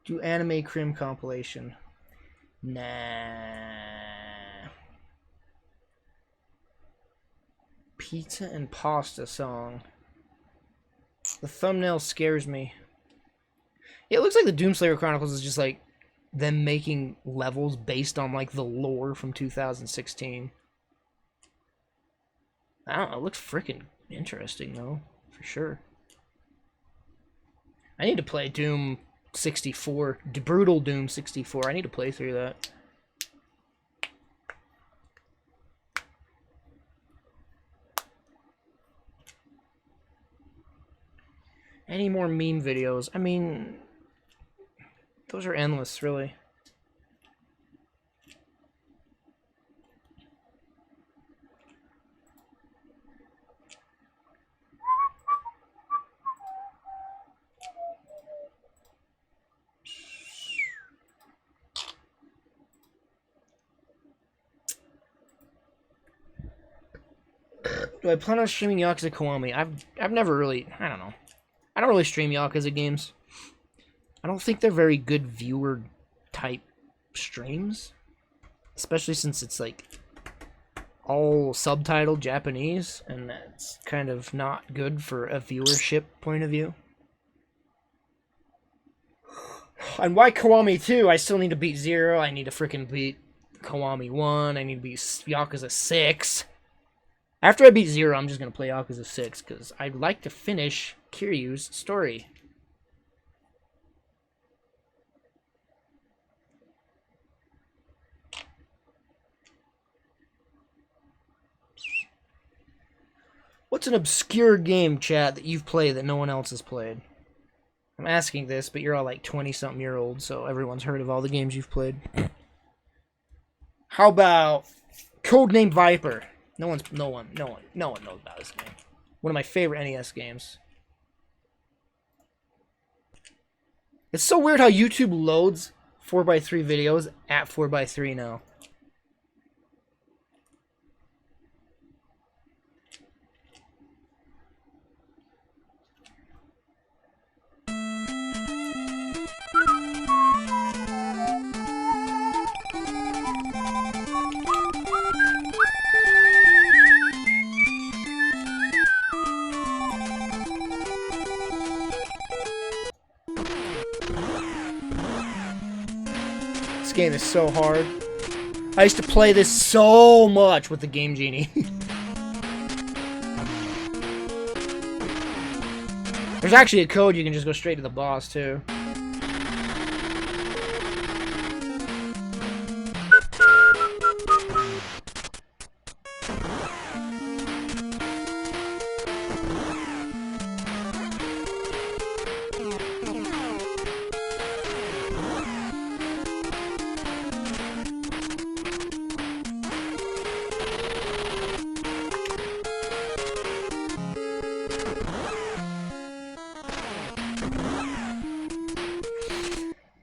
Do anime crim compilation. Nah. Pizza and pasta song. The thumbnail scares me. Yeah, it looks like the Doomslayer Chronicles is just like them making levels based on like the lore from 2016. I don't know, it looks freaking interesting though, for sure. I need to play Doom 64, Brutal Doom 64. I need to play through that. Any more meme videos? I mean, those are endless, really. Do I plan on streaming Yakuza Kiwami? I've never really, I don't know. I don't really stream Yakuza games. I don't think they're very good viewer type streams. Especially since it's like all subtitled Japanese, and that's kind of not good for a viewership point of view. And why Kiwami 2? I still need to beat 0. I need to freaking beat Kiwami 1. I need to beat Yakuza 6. After I beat 0, I'm just going to play Yakuza 6, because I'd like to finish Kiryu's story. What's an obscure game, chat, that you've played that no one else has played? I'm asking this, but you're all like 20-something-year-olds, so everyone's heard of all the games you've played. How about Codename Viper? No one knows about this game. One of my favorite NES games. It's so weird how YouTube loads 4x3 videos at 4x3 now. This game is so hard. I used to play this so much with the Game Genie. There's actually a code you can just go straight to the boss, too.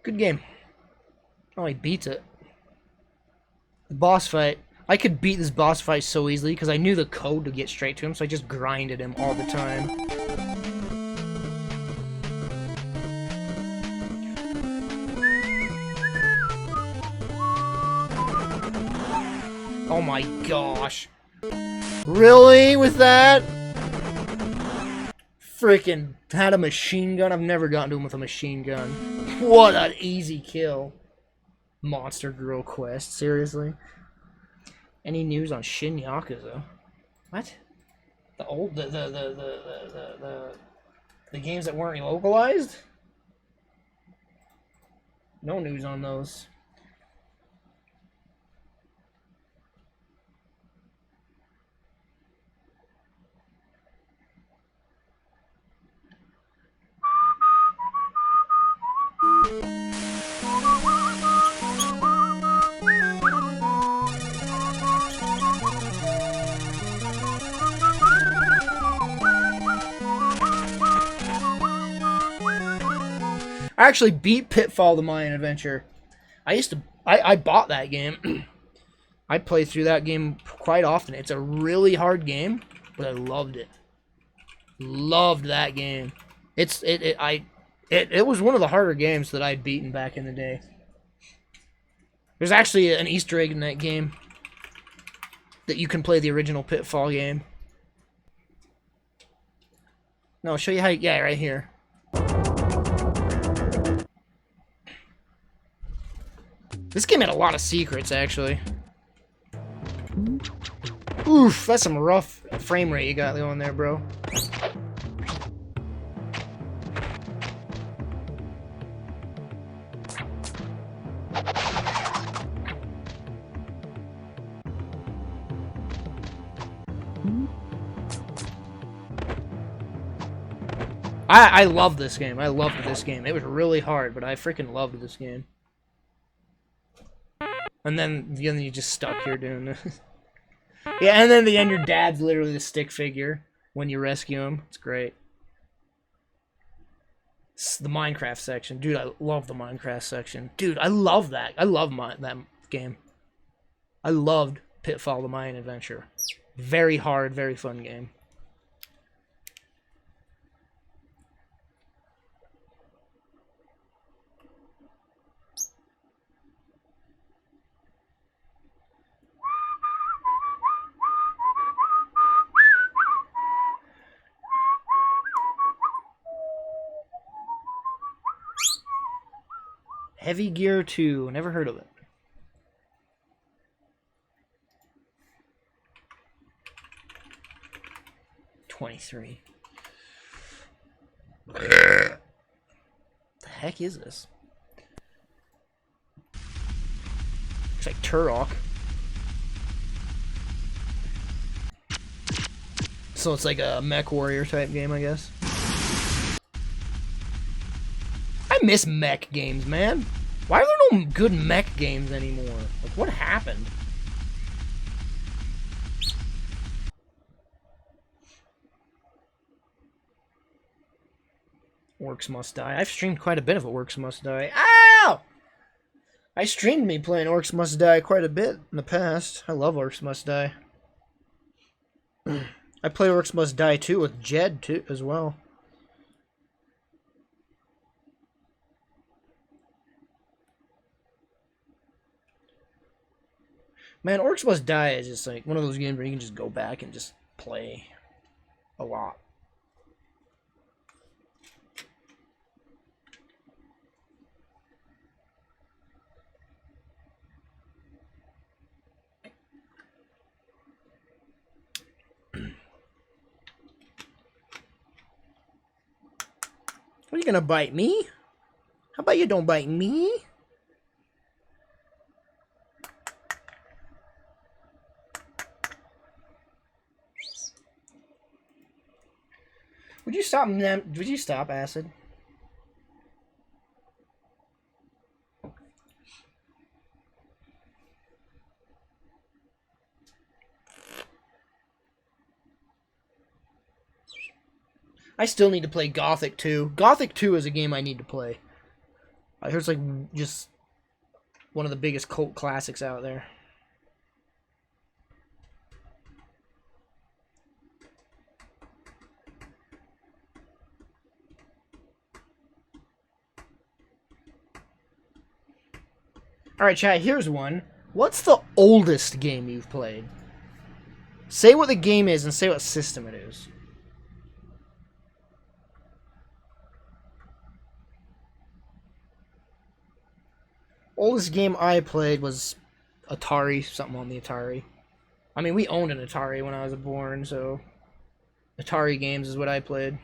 Good game. Oh, he beats it. The boss fight. I could beat this boss fight so easily because I knew the code to get straight to him, so I just grinded him all the time. Oh my gosh. Really? With that? Freaking had a machine gun. I've never gotten to him with a machine gun. What an easy kill. Monster Girl quest. Seriously? Any news on Shin Yakuza? What? The old the games that weren't localized? No news on those. I actually beat Pitfall the Mayan Adventure. I bought that game. I play through that game quite often. It's a really hard game, but I loved it. Loved that game. It was one of the harder games that I'd beaten back in the day. There's actually an Easter egg in that game that you can play the original Pitfall game. No, I'll show you how. Yeah, right here. This game had a lot of secrets, actually. Oof, that's some rough frame rate you got going there, bro. I love this game. I loved this game. It was really hard, but I freaking loved this game. And then you just stuck here doing this. Yeah, and then at the end, your dad's literally the stick figure when you rescue him. It's great. It's the Minecraft section. Dude, I love the Minecraft section. Dude, I love that. I love that game. I loved Pitfall the Mayan Adventure. Very hard, very fun game. Heavy Gear 2. Never heard of it. $23. The heck is this? Looks like Turok. So it's like a mech warrior type game, I guess. I miss mech games, man. Why are there no good mech games anymore? Like, what happened? Orcs Must Die. I've streamed quite a bit of Orcs Must Die. Ow! I streamed me playing Orcs Must Die quite a bit in the past. I love Orcs Must Die. I play Orcs Must Die 2 with Jed, too, as well. Man, Orcs Must Die is just like one of those games where you can just go back and just play a lot. Are you gonna bite me? How about you don't bite me? Would you stop, would you stop, Acid? I still need to play Gothic 2. Gothic 2 is a game I need to play. I heard it's like just one of the biggest cult classics out there. Alright, chat, here's one. What's the oldest game you've played? Say what the game is and say what system it is. Oldest game I played was Atari, something on the Atari. I mean, we owned an Atari when I was born, so Atari games is what I played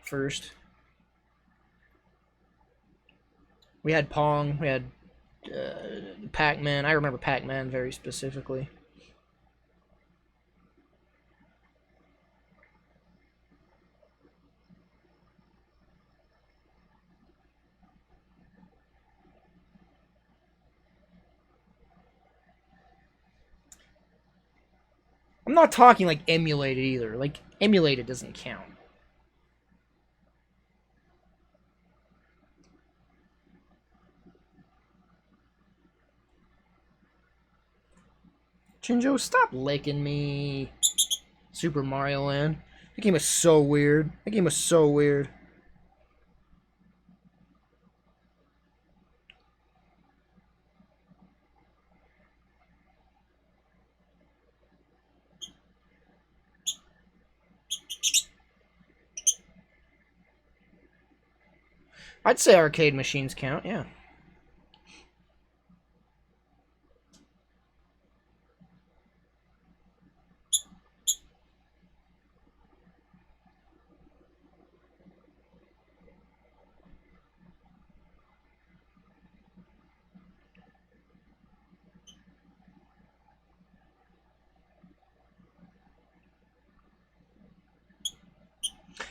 first. We had Pong, we had Pac-Man. I remember Pac-Man very specifically. I'm not talking like emulated either. Like, emulated doesn't count. Shinjo, stop licking me. Super Mario Land. That game was so weird. That game was so weird. I'd say arcade machines count, yeah.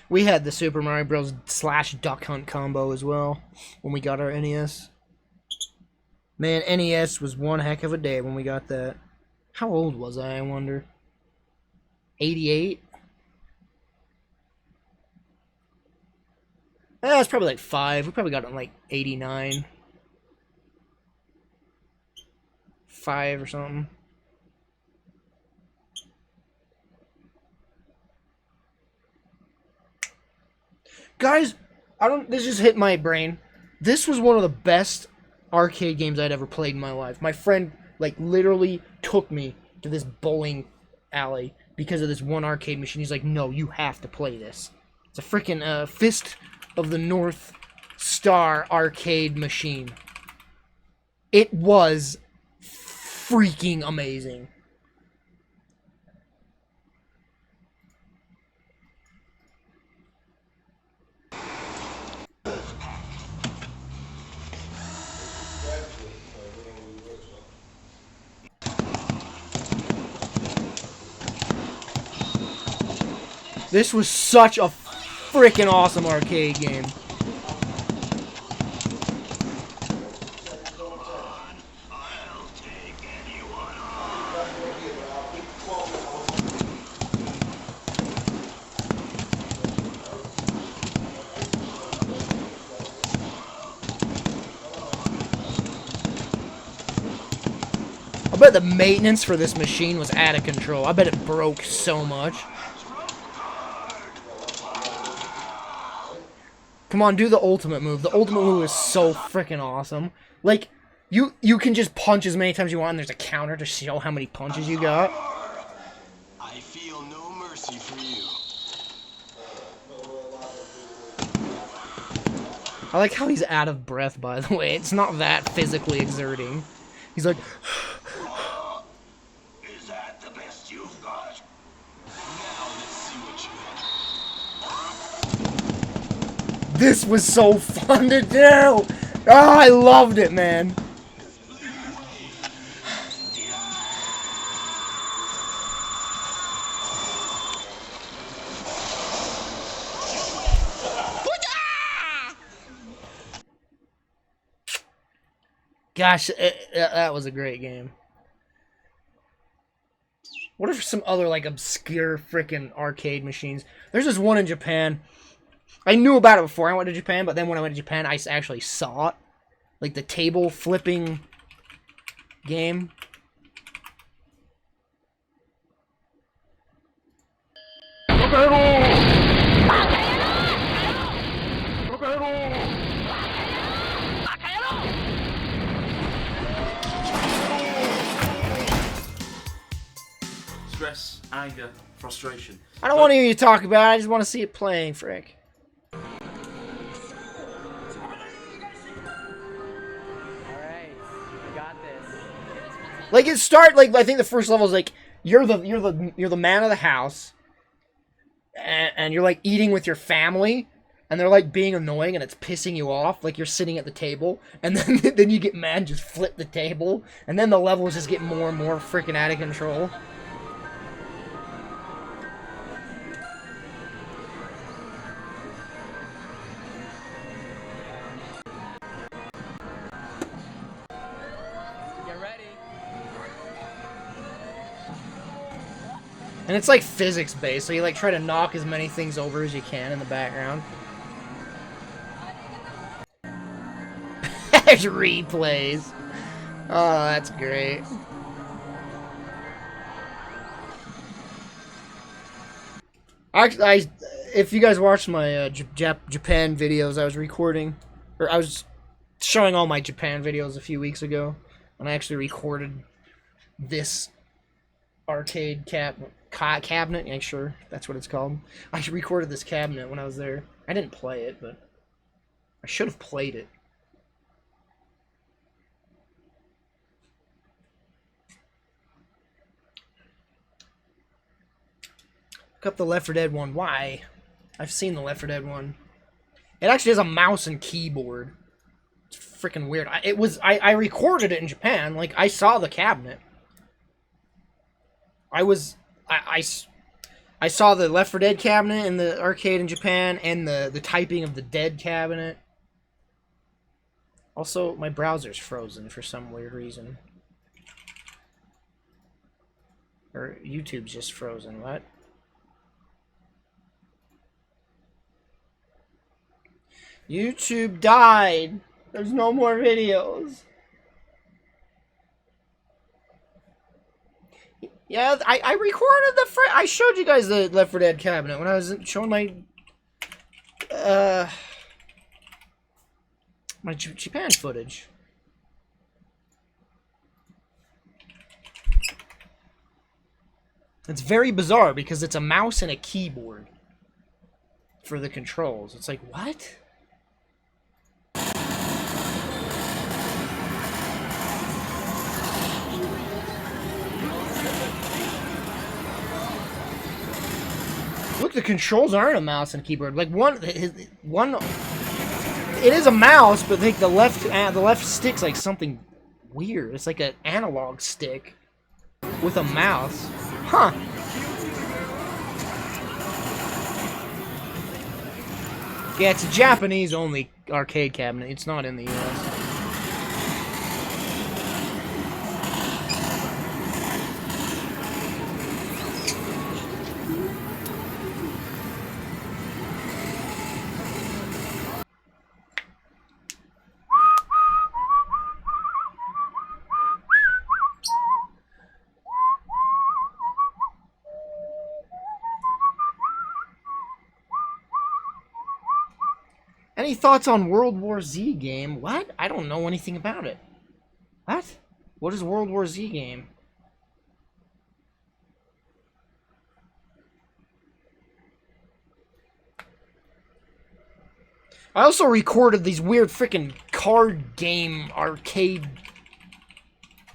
We had the Super Mario Bros. / Duck Hunt combo as well when we got our NES. Man, NES was one heck of a day when we got that. How old was I wonder? 88? That's probably like 5. We probably got it in like 89. 5 or something. Guys, this just hit my brain. This was one of the best arcade games I'd ever played in my life. My friend, like, literally took me to this bowling alley because of this one arcade machine. He's like, no, you have to play this. It's a freaking Fist of the North Star arcade machine. It was freaking amazing. This was such a freaking awesome arcade game. I bet the maintenance for this machine was out of control. I bet it broke so much. Come on, do the ultimate move. The ultimate move is so freaking awesome. Like, you can just punch as many times as you want, and there's a counter to show how many punches you got. I feel no mercy for you. I like how he's out of breath, by the way. It's not that physically exerting. He's like... Is that the best you've got? Now let's see what you have. This was so fun to do! Oh, I loved it, man. Gosh, that was a great game. What are some other, like, obscure freaking arcade machines? There's this one in Japan. I knew about it before I went to Japan, but then when I went to Japan, I actually saw it. Like, the table flipping game. Stress, anger, frustration. I don't want to hear you talk about it. I just want to see it playing, frick. Like it like I think the first level is like you're the man of the house, and you're like eating with your family, and they're like being annoying and it's pissing you off. Like you're sitting at the table, and then you get mad, and just flip the table, and then the levels just get more and more freaking out of control. And it's like physics based, so you like try to knock as many things over as you can in the background. There's replays. Oh, that's great. If you guys watched my Japan videos, I was recording, or I was showing all my Japan videos a few weeks ago, and I actually recorded this arcade cabinet. Yeah, sure, that's what it's called. I recorded this cabinet when I was there. I didn't play it, but I should have played it. Look up the Left 4 Dead one. Why? I've seen the Left 4 Dead one. It actually has a mouse and keyboard. It's freaking weird. I recorded it in Japan. Like, I saw the cabinet. I saw the Left 4 Dead cabinet in the arcade in Japan, and the typing of the Dead cabinet. Also, my browser's frozen for some weird reason. Or YouTube's just frozen. What? YouTube died. There's no more videos. Yeah, I recorded I showed you guys the Left 4 Dead cabinet when I was showing my Japan footage. It's very bizarre because it's a mouse and a keyboard for the controls. It's like, what? the controls aren't a mouse and keyboard. Like one, it is a mouse, but like the left stick's like something weird. It's like an analog stick with a mouse. Huh. Yeah, it's a Japanese-only arcade cabinet. It's not in the US. Any thoughts on World War Z game? What? I don't know anything about it. What? What is World War Z game? I also recorded these weird freaking card game arcade.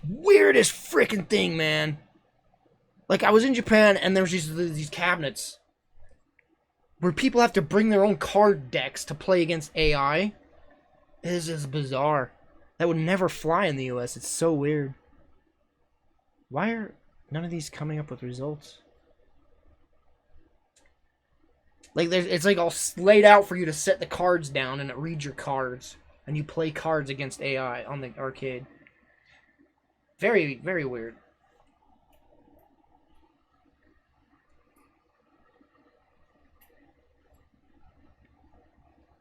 Weirdest freaking thing, man. Like, I was in Japan and there was these cabinets where people have to bring their own card decks to play against AI. This is bizarre. That would never fly in the US. It's so weird. Why are none of these coming up with results? Like, it's like all laid out for you to set the cards down and it reads your cards. And you play cards against AI on the arcade. Very, very weird.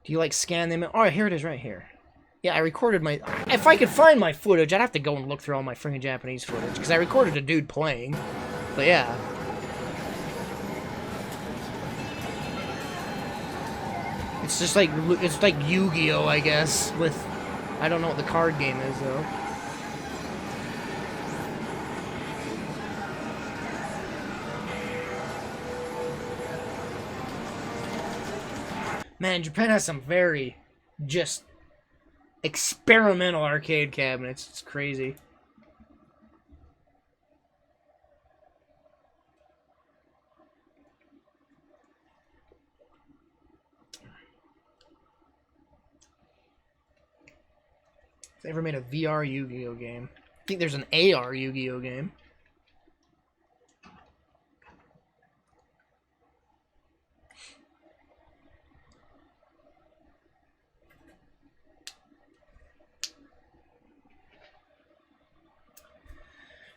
Do you like scan them? Oh, here it is right here. Yeah, I recorded my... If I could find my footage, I'd have to go and look through all my freaking Japanese footage. Because I recorded a dude playing. But yeah. It's just like... It's like Yu-Gi-Oh, I guess. With... I don't know what the card game is, though. Man, Japan has some very just experimental arcade cabinets. It's crazy. They ever made a VR Yu-Gi-Oh game? I think there's an AR Yu-Gi-Oh game.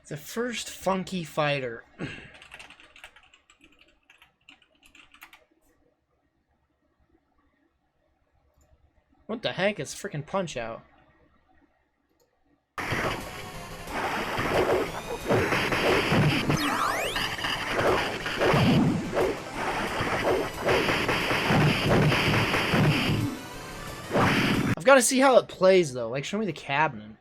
The first funky fighter. What the heck is freaking Punch Out? I've got to see how it plays though. Like, show me the cabinet.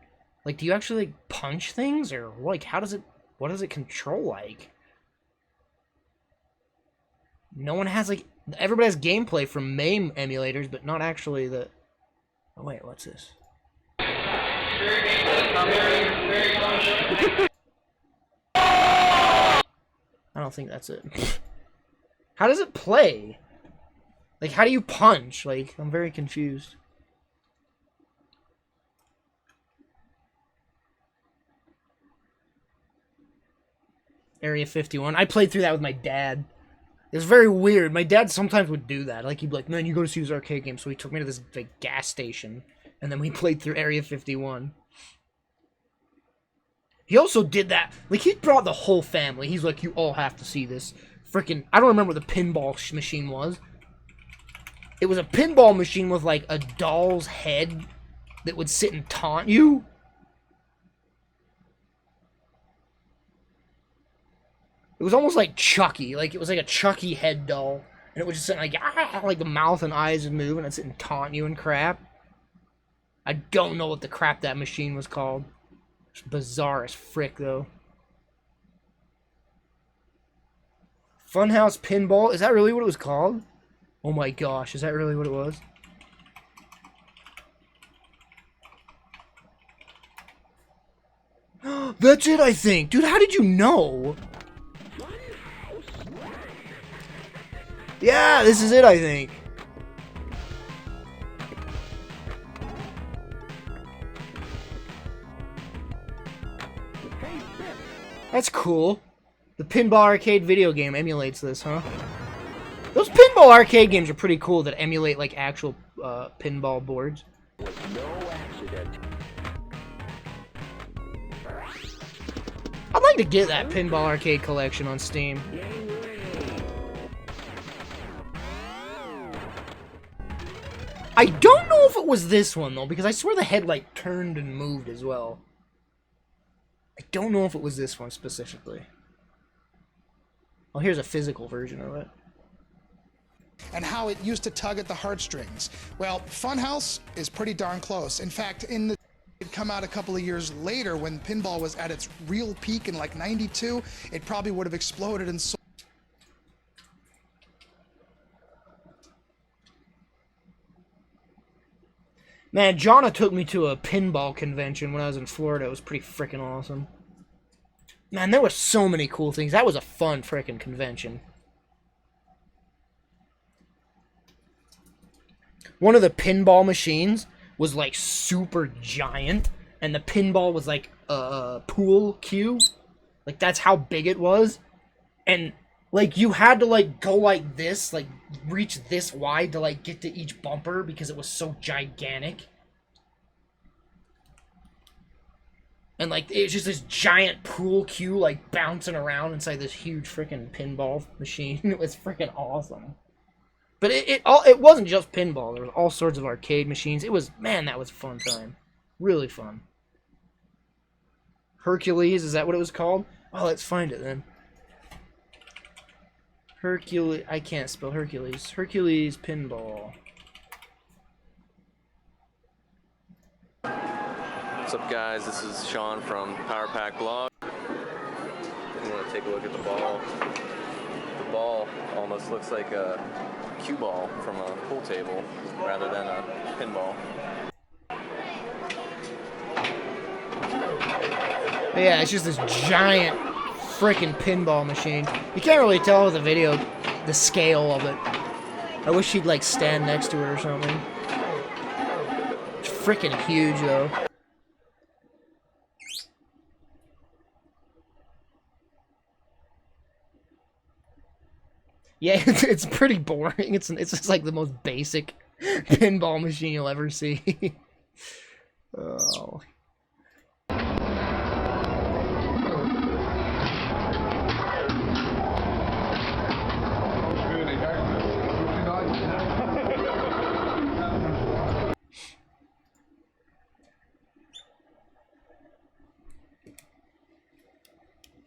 Like, do you actually, like, punch things? Or, like, how does it... What does it control like? No one has, like... Everybody has gameplay from MAME emulators, but not actually the... Oh, wait, what's this? I don't think that's it. How does it play? Like, how do you punch? Like, I'm very confused. Area 51. I played through that with my dad. It was very weird. My dad sometimes would do that. Like, he'd be like, man, you go to see this arcade game. So he took me to this like, gas station. And then we played through Area 51. He also did that. Like, he brought the whole family. He's like, you all have to see this. Freaking, I don't remember what the pinball machine was. It was a pinball machine with, like, a doll's head that would sit and taunt you. It was almost like Chucky. Like, it was like a Chucky head doll. And it would just sit like, ah, like the mouth and eyes would move and it'd sit and taunt you and crap. I don't know what the crap that machine was called. It's bizarre as frick, though. Funhouse Pinball? Is that really what it was called? Oh my gosh, is that really what it was? That's it, I think. Dude, how did you know? Yeah, this is it, I think. That's cool. The Pinball Arcade video game emulates this, huh? Those Pinball Arcade games are pretty cool that emulate, like, actual pinball boards. I'd like to get that Pinball Arcade collection on Steam. I don't know if it was this one, though, because I swear the headlight turned and moved as well. I don't know if it was this one specifically. Oh, here's a physical version of it. And how it used to tug at the heartstrings. Well, Funhouse is pretty darn close. In fact, it come out a couple of years later when pinball was at its real peak in like '92. It probably would have exploded and sold. Man, Jonna took me to a pinball convention when I was in Florida. It was pretty freaking awesome. Man, there were so many cool things. That was a fun freaking convention. One of the pinball machines was like super giant, and the pinball was like a pool cue. Like that's how big it was. And like you had to like go like this, like reach this wide to like get to each bumper because it was so gigantic. And like it was just this giant pool cue like bouncing around inside this huge freaking pinball machine. It was freaking awesome. But it wasn't just pinball. There was all sorts of arcade machines. It was, man, that was a fun time. Really fun. Hercules, is that what it was called? Oh, let's find it then. Hercules, I can't spell Hercules. Hercules Pinball. What's up, guys? This is Sean from Power Pack Blog. You want to take a look at the ball. The ball almost looks like a cue ball from a pool table rather than a pinball. But yeah, it's just this giant freaking pinball machine. You can't really tell with the video the scale of it. I wish he'd like stand next to it or something. It's freaking huge though. Yeah, it's pretty boring. It's just like the most basic pinball machine you'll ever see. Oh.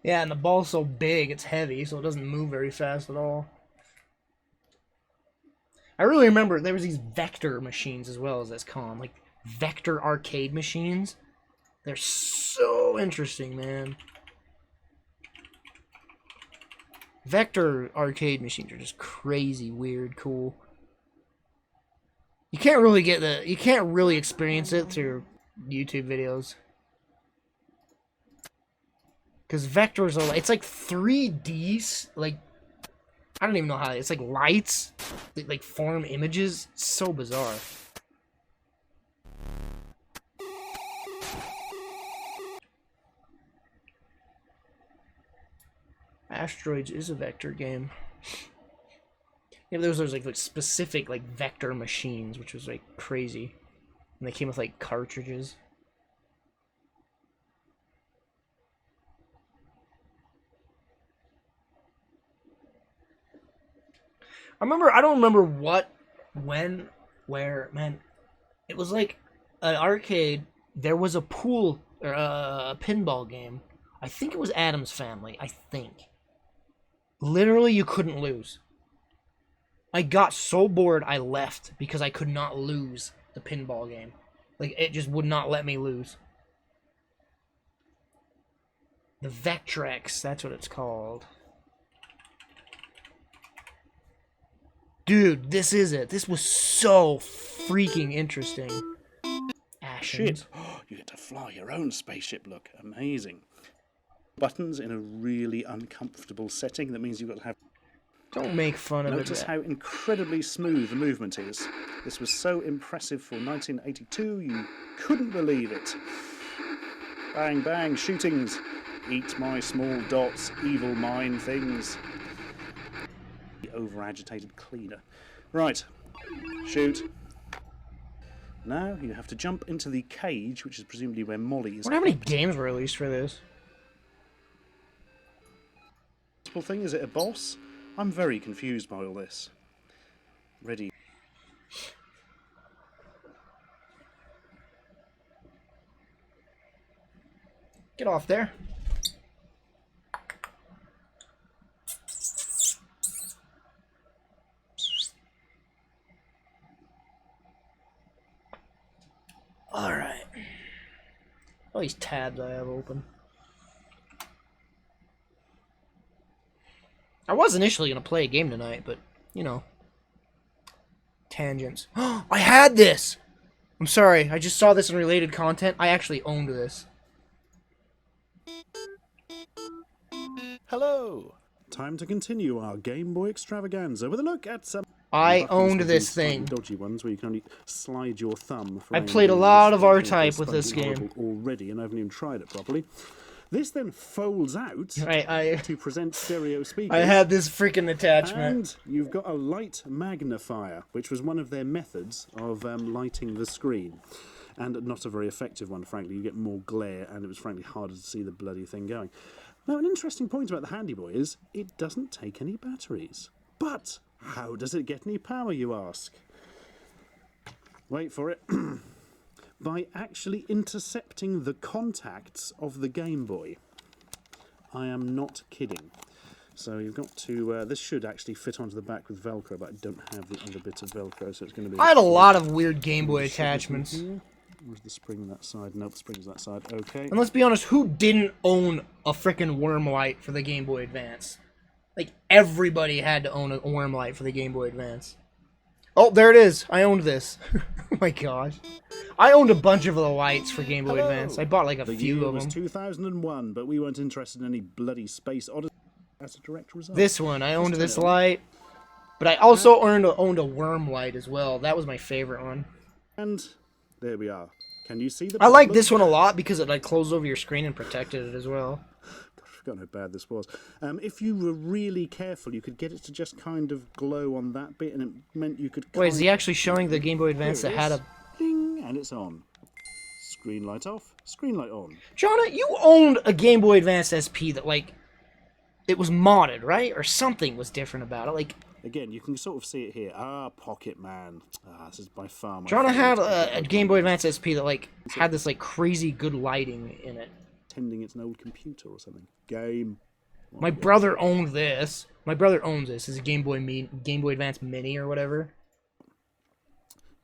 Yeah, and the ball's so big, it's heavy, so it doesn't move very fast at all. I really remember there was these vector machines as well as that's called, like vector arcade machines. They're so interesting, man. Vector arcade machines are just crazy, weird, cool. You can't really experience it through YouTube videos. Because vectors are it's like 3D, like I don't even know how it's like lights that like form images. It's so bizarre. Asteroids is a vector game. Yeah, there was like specific like vector machines, which was like crazy, and they came with like cartridges. I don't remember what, when, where, man. It was like an arcade. There was a pool, or a pinball game. I think it was Addams Family, I think. Literally, you couldn't lose. I got so bored I left because I could not lose the pinball game. Like, it just would not let me lose. The Vectrex, that's what it's called. Dude, this is it. This was so freaking interesting. Shit. You get to fly your own spaceship, look. Amazing. Buttons in a really uncomfortable setting. That means you've got to have... Don't make fun of it. Notice how incredibly smooth the movement is. This was so impressive for 1982, you couldn't believe it. Bang, bang, shootings. Eat my small dots, evil mind things. The over-agitated cleaner. Right, shoot. Now you have to jump into the cage, which is presumably where Molly is. I wonder how many games were released for this. Thing, is it a boss? I'm very confused by all this. Ready. Get off there. Alright. All these tabs I have open. I was initially going to play a game tonight, but, you know. Tangents. I had this! I'm sorry, I just saw this in related content. I actually owned this. Hello! Time to continue our Game Boy extravaganza with a look at some... I owned this thing. Dodgy ones where you can only slide your thumb. I played a lot of R-Type with this game. Already, and I haven't even tried it properly. This then folds out to present stereo speakers. I had this freaking attachment. And you've got a light magnifier, which was one of their methods of lighting the screen. And not a very effective one, frankly. You get more glare, and it was frankly harder to see the bloody thing going. Now, an interesting point about the Handy Boy is it doesn't take any batteries. But how does it get any power, you ask? Wait for it. By actually intercepting the contacts of the Game Boy. I am not kidding. So you've got to... this should actually fit onto the back with Velcro, but I don't have the other bit of Velcro, so it's going to be... I had a lot of weird Game Boy attachments. Where's the spring that side? Nope, the spring's that side. Okay. And let's be honest, who didn't own a frickin' worm light for the Game Boy Advance? Like, everybody had to own a worm light for the Game Boy Advance. Oh, there it is. I owned this. Oh my gosh. I owned a bunch of the lights for Game Boy Advance. I bought like a few of them. The year was 2001, but we weren't interested in any bloody Space Odyssey as a direct result. This one, I owned this light. But I also owned a worm light as well. That was my favorite one. And there we are. Can you see the I like this one a lot because it like closed over your screen and protected it as well. God, I forgot how bad this was. If you were really careful, you could get it to just kind of glow on that bit, and it meant you could... Wait, is he actually showing the Game Boy Advance that had a... Ding, and it's on. Screen light off, screen light on. Jonna, you owned a Game Boy Advance SP that, like, it was modded, right? Or something was different about it, like... Again, you can sort of see it here. Ah, Pocket Man. Ah, this is by far my Jonna had favourite. a Game Boy Advance SP that, like, had this, like, crazy good lighting in it. Pretending it's an old computer or something. Game. My brother owned this. My brother owns this. It's a Game Boy Advance Mini or whatever.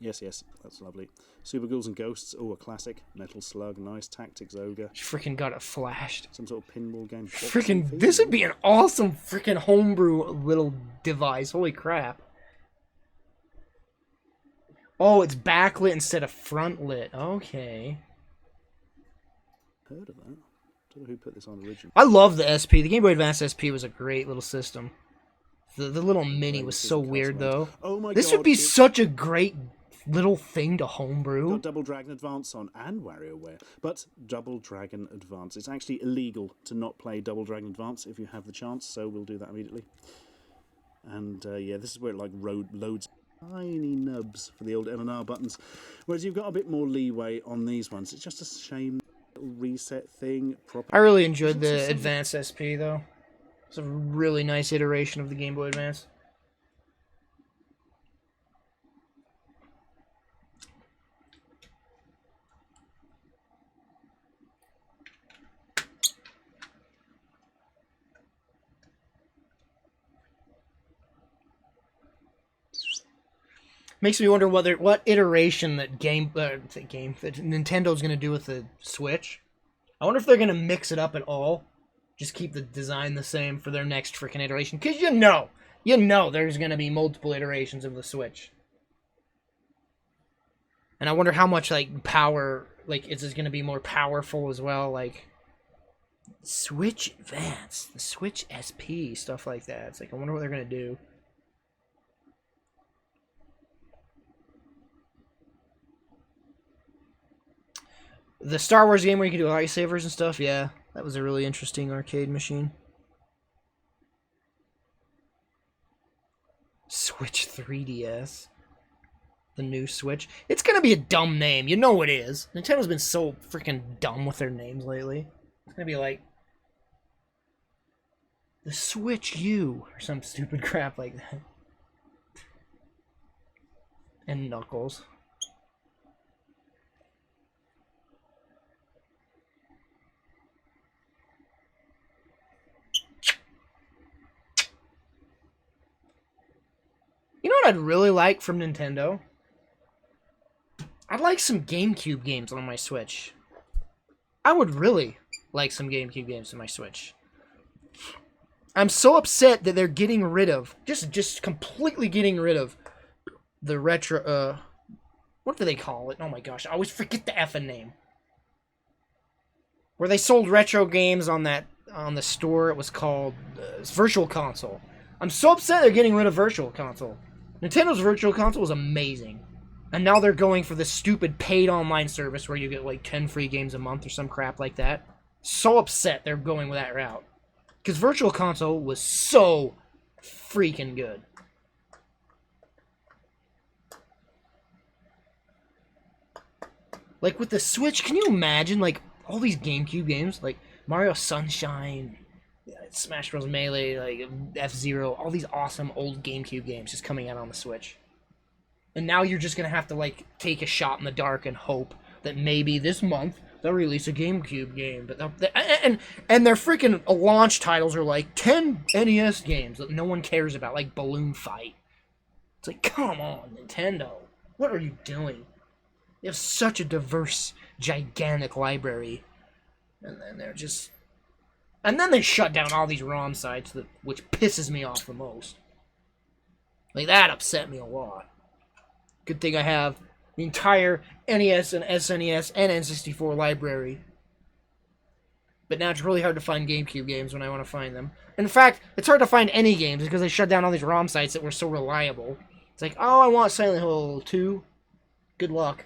Yes, yes, that's lovely. Super Ghouls and Ghosts, oh, a classic. Metal Slug, nice. Tactics Ogre. You freaking got it flashed. Some sort of pinball game. Freaking, this would be an awesome freaking homebrew little device. Holy crap. Oh, it's backlit instead of front lit. Okay. Heard of that. Don't know who put this on originally. I love the SP. The Game Boy Advance SP was a great little system. The little mini was so weird, though. Oh my this God, would be such a great little thing to homebrew. Got Double Dragon Advance on and WarioWare, but Double Dragon Advance. It's actually illegal to not play Double Dragon Advance if you have the chance, so we'll do that immediately. And yeah, this is where it like loads tiny nubs for the old L&R buttons, whereas you've got a bit more leeway on these ones. It's just a shame. Reset thing. I really enjoyed the Advance SP though. It's a really nice iteration of the Game Boy Advance. Makes me wonder what iteration that Nintendo's gonna do with the Switch. I wonder if they're gonna mix it up at all. Just keep the design the same for their next freaking iteration. Cause you know there's gonna be multiple iterations of the Switch. And I wonder how much like power, like is this gonna be more powerful as well? Like, Switch Advance, the Switch SP, stuff like that. It's like, I wonder what they're gonna do. The Star Wars game where you can do lightsabers and stuff, yeah. That was a really interesting arcade machine. Switch 3DS. The new Switch. It's gonna be a dumb name, you know it is. Nintendo's been so freaking dumb with their names lately. It's gonna be like the Switch U or some stupid crap like that. And Knuckles. You know what I'd really like from Nintendo? I'd like some GameCube games on my Switch. I would really like some GameCube games on my Switch. I'm so upset that they're getting rid of, just completely getting rid of the retro, what do they call it? Oh my gosh, I always forget the effing name. Where they sold retro games on the store, it was called Virtual Console. I'm so upset they're getting rid of Virtual Console. Nintendo's Virtual Console was amazing. And now they're going for this stupid paid online service where you get like 10 free games a month or some crap like that. So upset they're going with that route. Because Virtual Console was so freaking good. Like with the Switch, can you imagine like all these GameCube games? Like Mario Sunshine, Smash Bros. Melee, like F-Zero, all these awesome old GameCube games just coming out on the Switch. And now you're just going to have to, like, take a shot in the dark and hope that maybe this month they'll release a GameCube game. But and their freaking launch titles are like 10 NES games that no one cares about, like Balloon Fight. It's like, come on, Nintendo. What are you doing? You have such a diverse, gigantic library. And then they're just... And then they shut down all these ROM sites, which pisses me off the most. Like, that upset me a lot. Good thing I have the entire NES and SNES and N64 library. But now it's really hard to find GameCube games when I want to find them. In fact, it's hard to find any games because they shut down all these ROM sites that were so reliable. It's like, oh, I want Silent Hill 2. Good luck.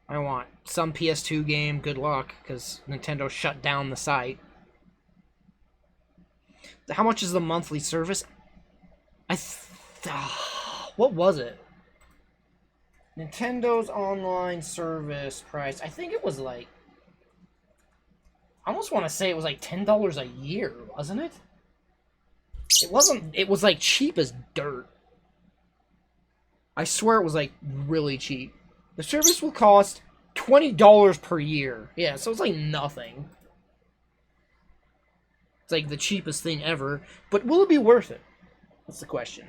I want some PS2 game. Good luck, because Nintendo shut down the site. How much is the monthly service? What was it? Nintendo's online service price. I think it was like... I almost want to say it was like $10 a year, wasn't it? It wasn't... It was like cheap as dirt. I swear it was like really cheap. The service will cost $20 per year. Yeah, so it's like nothing. It's like the cheapest thing ever. But will it be worth it? That's the question.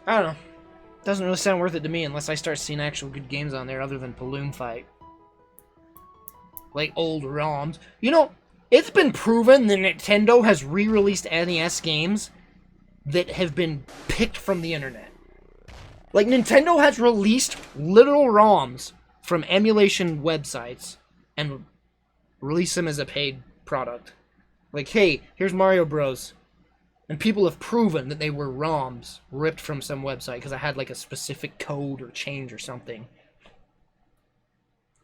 I don't know. Doesn't really sound worth it to me unless I start seeing actual good games on there other than Balloon Fight. Like old ROMs. You know, it's been proven that Nintendo has re-released NES games that have been picked from the internet. Like, Nintendo has released literal ROMs from emulation websites and released them as a paid product. Like, hey, here's Mario Bros. And people have proven that they were ROMs ripped from some website because I had like a specific code or change or something.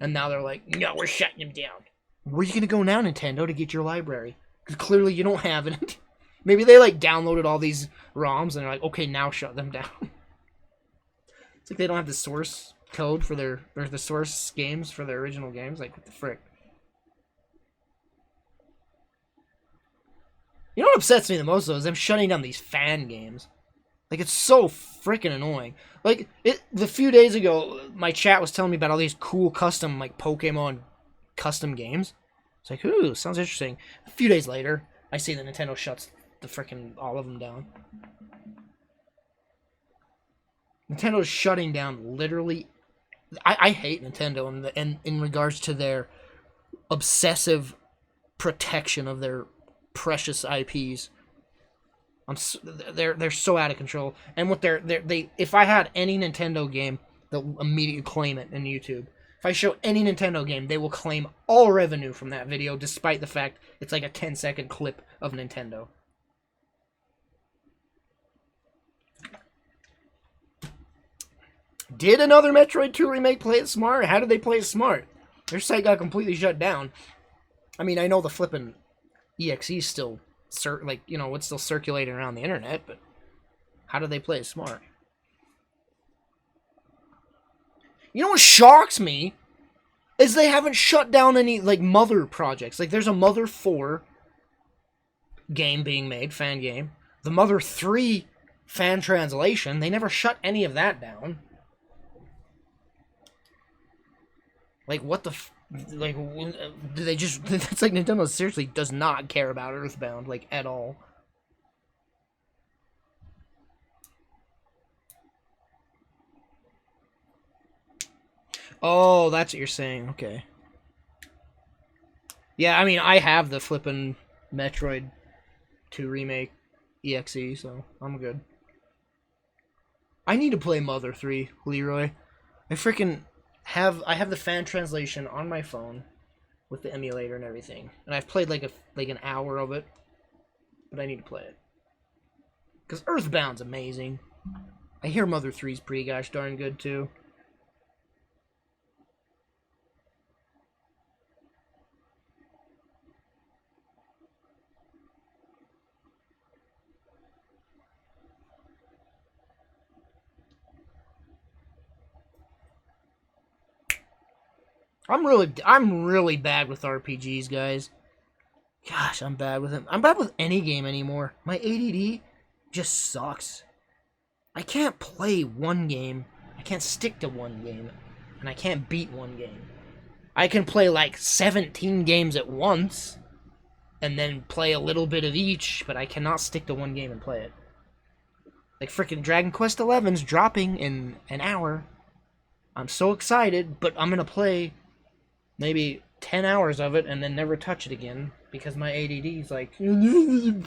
And now they're like, no, we're shutting them down. Where are you going to go now, Nintendo, to get your library? Because clearly you don't have it. Maybe they like downloaded all these ROMs and they're like, okay, now shut them down. It's like they don't have the source code for their, or the source games for their original games. Like, what the frick? You know what upsets me the most, though, is them shutting down these fan games. Like, it's so freaking annoying. Like, the few days ago, my chat was telling me about all these cool custom, like, Pokemon custom games. It's like, ooh, sounds interesting. A few days later, I see that Nintendo shuts the freaking all of them down. Nintendo's shutting down literally. I hate Nintendo in regards to their obsessive protection of their precious IPs. They're so out of control. And what they if I had any Nintendo game, they'll immediately claim it in YouTube. If I show any Nintendo game, they will claim all revenue from that video, despite the fact it's like a 10-second clip of Nintendo. Did another Metroid 2 remake play it smart? How did they play it smart? Their site got completely shut down. I mean, I know the flippin' EXE still, it's still circulating around the internet, but how did they play it smart? You know what shocks me? Is they haven't shut down any, Mother projects. Like, there's a Mother 4 game being made, fan game. The Mother 3 fan translation. They never shut any of that down. Like, what the do they just... It's like Nintendo seriously does not care about Earthbound, at all. Oh, that's what you're saying. Okay. Yeah, I mean, I have the flippin' Metroid 2 Remake EXE, so I'm good. I need to play Mother 3, Leroy. I have the fan translation on my phone with the emulator and everything. And I've played an hour of it. But I need to play it. Because Earthbound's amazing. I hear Mother 3's pretty gosh darn good too. I'm really bad with RPGs, guys. Gosh, I'm bad with them. I'm bad with any game anymore. My ADD just sucks. I can't play one game. I can't stick to one game. And I can't beat one game. I can play 17 games at once. And then play a little bit of each. But I cannot stick to one game and play it. Like frickin' Dragon Quest XI's dropping in an hour. I'm so excited. But I'm gonna play maybe 10 hours of it and then never touch it again because my ADD is like... It's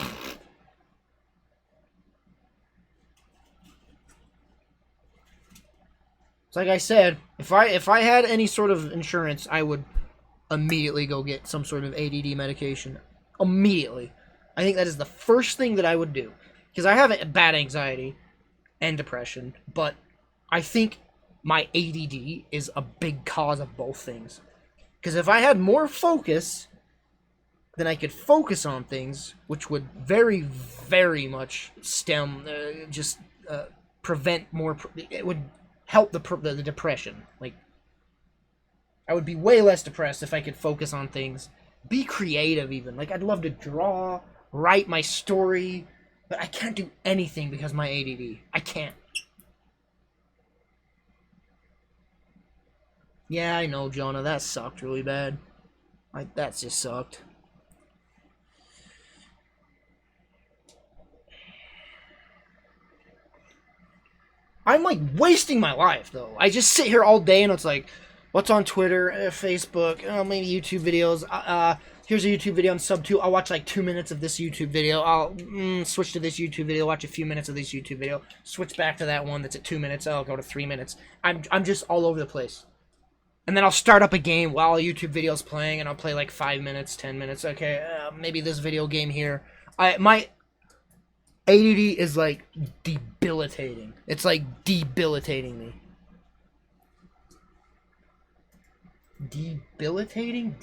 like I said, if I had any sort of insurance, I would immediately go get some sort of ADD medication. Immediately. I think that is the first thing that I would do. Because I have bad anxiety and depression, but I think my ADD is a big cause of both things. Because if I had more focus, then I could focus on things, which would very, very much prevent more... It would help the depression. I would be way less depressed if I could focus on things. Be creative, even. I'd love to draw, write my story, but I can't do anything because of my ADD. I can't. Yeah, I know, Jonah. That sucked really bad. That just sucked. I'm wasting my life though. I just sit here all day and it's what's on Twitter, Facebook, maybe YouTube videos. Here's a YouTube video I'm sub to. I'll watch 2 minutes of this YouTube video. I'll switch to this YouTube video, watch a few minutes of this YouTube video, switch back to that one that's at 2 minutes. I'll go to 3 minutes. I'm just all over the place. And then I'll start up a game while a YouTube video's playing, and I'll play 5 minutes, 10 minutes. Okay, maybe this video game here. My ADD is debilitating. It's debilitating me. Debilitating?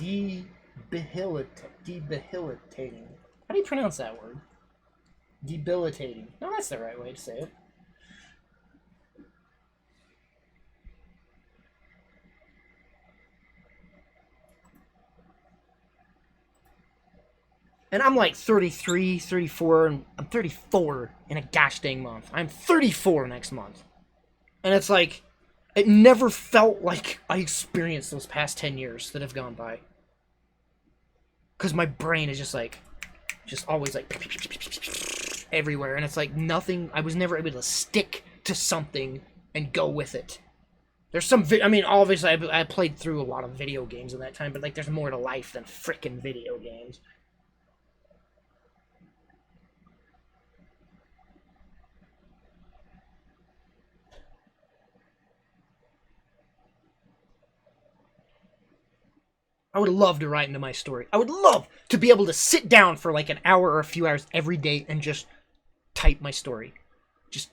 Debilitating. How do you pronounce that word? Debilitating. No, that's the right way to say it. And I'm 33, 34, and I'm 34 in a gosh dang month. I'm 34 next month. And it's it never felt like I experienced those past 10 years that have gone by. Because my brain is just always everywhere. And it's nothing, I was never able to stick to something and go with it. There's some, I mean, obviously I played through a lot of video games in that time, but like there's more to life than frickin' video games. I would love to write into my story. I would love to be able to sit down for like an hour or a few hours every day and just type my story. Just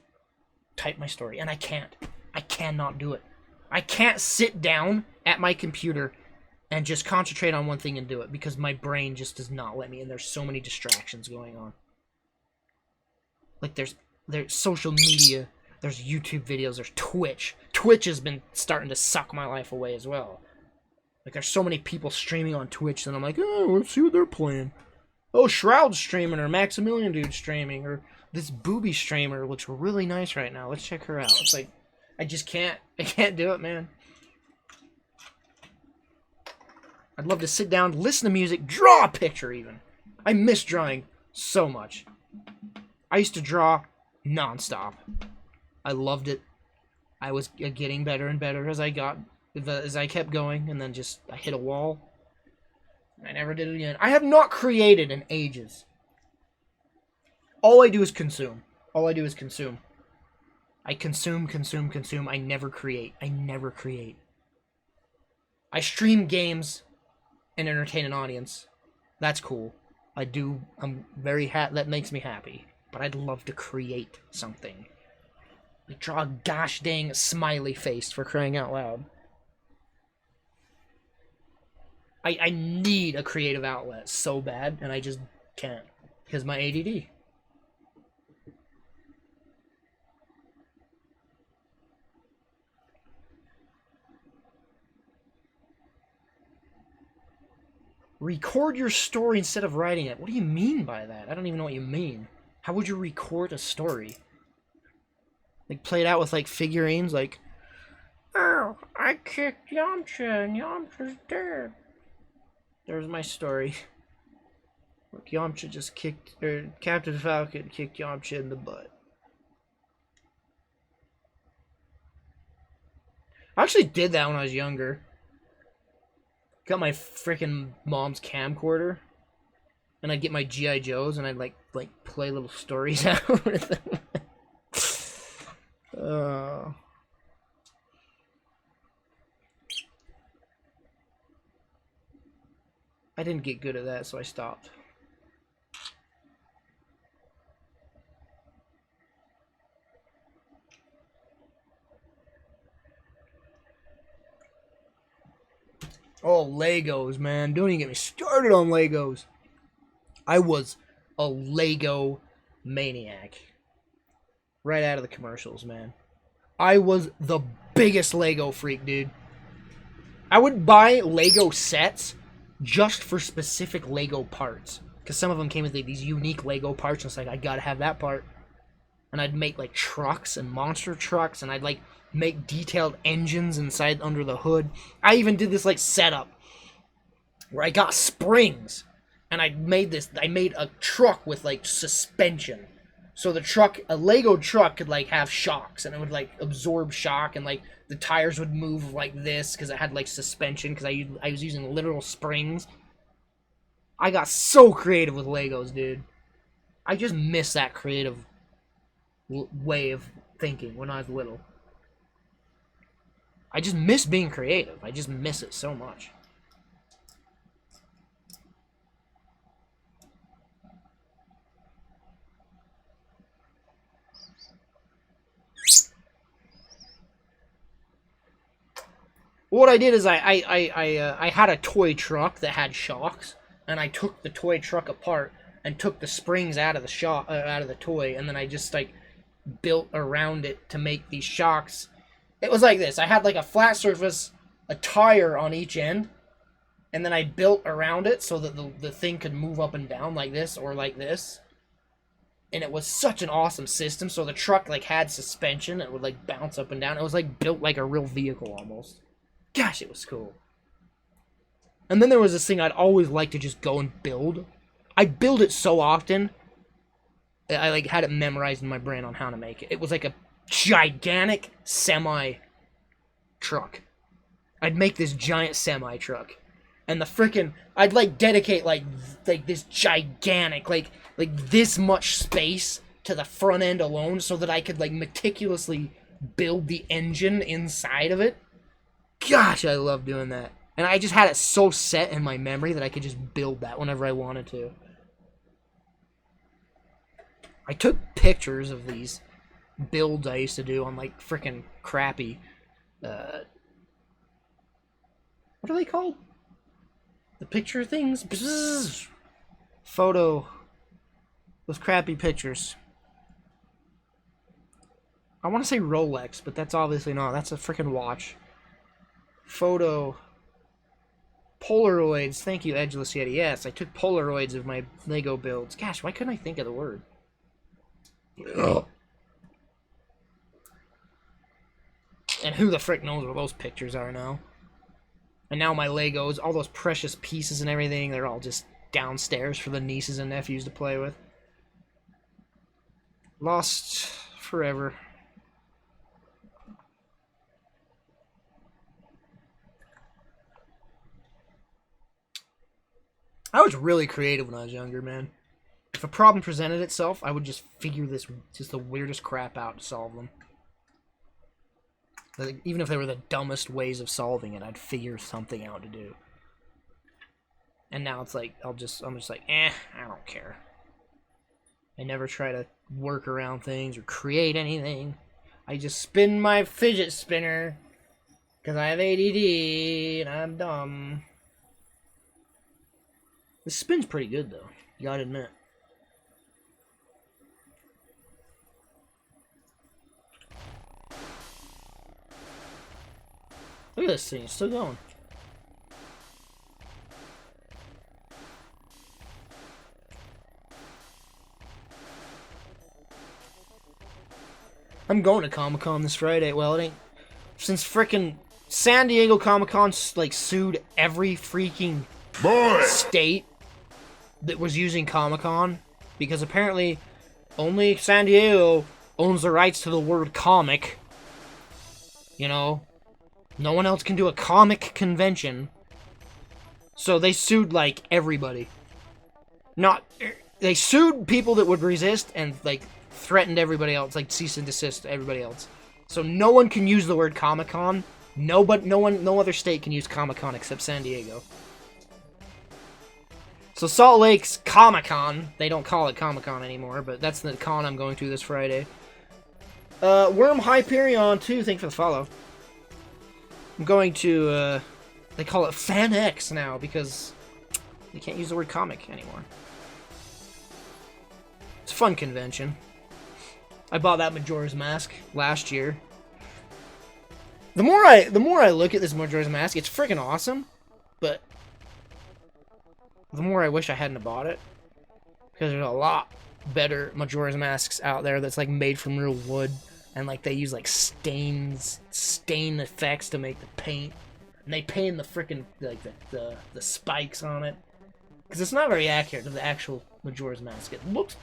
type my story. And I can't. I cannot do it. I can't sit down at my computer and just concentrate on one thing and do it because my brain just does not let me, and there's so many distractions going on. Like there's social media, there's YouTube videos, there's Twitch. Twitch has been starting to suck my life away as well. Like, there's so many people streaming on Twitch that I'm like, oh, let's see what they're playing. Oh, Shroud's streaming, or Maximilian Dude's streaming, or this booby streamer looks really nice right now. Let's check her out. It's like, I can't do it, man. I'd love to sit down, listen to music, draw a picture even. I miss drawing so much. I used to draw nonstop. I loved it. I was getting better and better as I kept going, and then just I hit a wall. I never did it again. I have not created in ages. All I do is consume. All I do is consume. I consume. I never create. I stream games and entertain an audience. That's cool. I'm very that makes me happy. But I'd love to create something. Like draw a gosh dang smiley face, for crying out loud. I need a creative outlet so bad, and I just can't, because my ADD. Record your story instead of writing it. What do you mean by that? I don't even know what you mean. How would you record a story? Like, play it out with, like, figurines, like, oh, I kicked Yamcha, and Yamcha's dead. There's my story. Look, Yamcha just kicked, or Captain Falcon kicked Yamcha in the butt. I actually did that when I was younger. Got my freaking mom's camcorder, and I'd get my G.I. Joes, and I'd like play little stories out with them. I didn't get good at that, so I stopped. Oh, Legos, man. Don't even get me started on Legos. I was a Lego maniac. Right out of the commercials, man. I was the biggest Lego freak, dude. I would buy Lego sets just for specific Lego parts. Because some of them came with these unique Lego parts, and it's like, I gotta have that part. And I'd make, like, trucks and monster trucks, and I'd, like, make detailed engines inside under the hood. I even did this, like, setup where I got springs, and I made a truck with, like, suspension. So the truck, a Lego truck could, like, have shocks, and it would, like, absorb shock, and, like, the tires would move like this because it had, like, suspension, because I was using literal springs. I got so creative with Legos, dude. I just miss that creative way of thinking when I was little. I just miss being creative. I just miss it so much. What I did is I had a toy truck that had shocks, and I took the toy truck apart and took the springs out of the out of the toy, and then I just like built around it to make these shocks. It was like this. I had like a flat surface, a tire on each end, and then I built around it so that the thing could move up and down like this or like this. And it was such an awesome system. So the truck like had suspension. It would like bounce up and down. It was like built like a real vehicle almost. Gosh, it was cool. And then there was this thing I'd always like to just go and build. I build it so often that I like had it memorized in my brain on how to make it. It was like gigantic semi truck. I'd make this giant semi truck. And the frickin' I'd like dedicate like this gigantic like this much space to the front end alone so that I could like meticulously build the engine inside of it. Gosh, I love doing that. And I just had it so set in my memory that I could just build that whenever I wanted to. I took pictures of these builds I used to do on like frickin' crappy what are they called? The picture things? Bzzz. Photo. Those crappy pictures. I want to say Rolex, but that's obviously not. That's a freaking watch. Photo. Polaroids. Thank you, Edgeless Yeti. Yes, I took Polaroids of my Lego builds. Gosh, why couldn't I think of the word? Ugh. And who the frick knows where those pictures are now? And now my Legos, all those precious pieces and everything, they're all just downstairs for the nieces and nephews to play with. Lost forever. I was really creative when I was younger, man. If a problem presented itself, I would just figure just the weirdest crap out to solve them. Like, even if they were the dumbest ways of solving it, I'd figure something out to do. And now it's like, I'm just like, I don't care. I never try to work around things or create anything. I just spin my fidget spinner. Because I have ADD and I'm dumb. This spin's pretty good, though. You gotta admit. Look at this thing, it's still going. I'm going to Comic-Con this Friday. Well, it ain't... Since frickin' San Diego Comic-Con, like, sued every freaking state that was using Comic-Con. Because apparently, only San Diego owns the rights to the word comic. You know? No one else can do a comic convention. So they sued, like, everybody. They sued people that would resist and, like, threatened everybody else, like, cease and desist to everybody else. So no one can use the word Comic-Con. No other state can use Comic-Con except San Diego. So Salt Lake's Comic-Con, they don't call it Comic-Con anymore, but that's the con I'm going to this Friday. Worm Hyperion 2, thanks for the follow. I'm going to, they call it Fan X now because they can't use the word comic anymore. It's a fun convention. I bought that Majora's Mask last year. The more I look at this Majora's Mask, it's freaking awesome, but the more I wish I hadn't bought it, because there's a lot better Majora's Masks out there that's like made from real wood. And, like, they use, like, stain effects to make the paint. And they paint the frickin', like, the spikes on it. Because it's not very accurate to the actual Majora's Mask.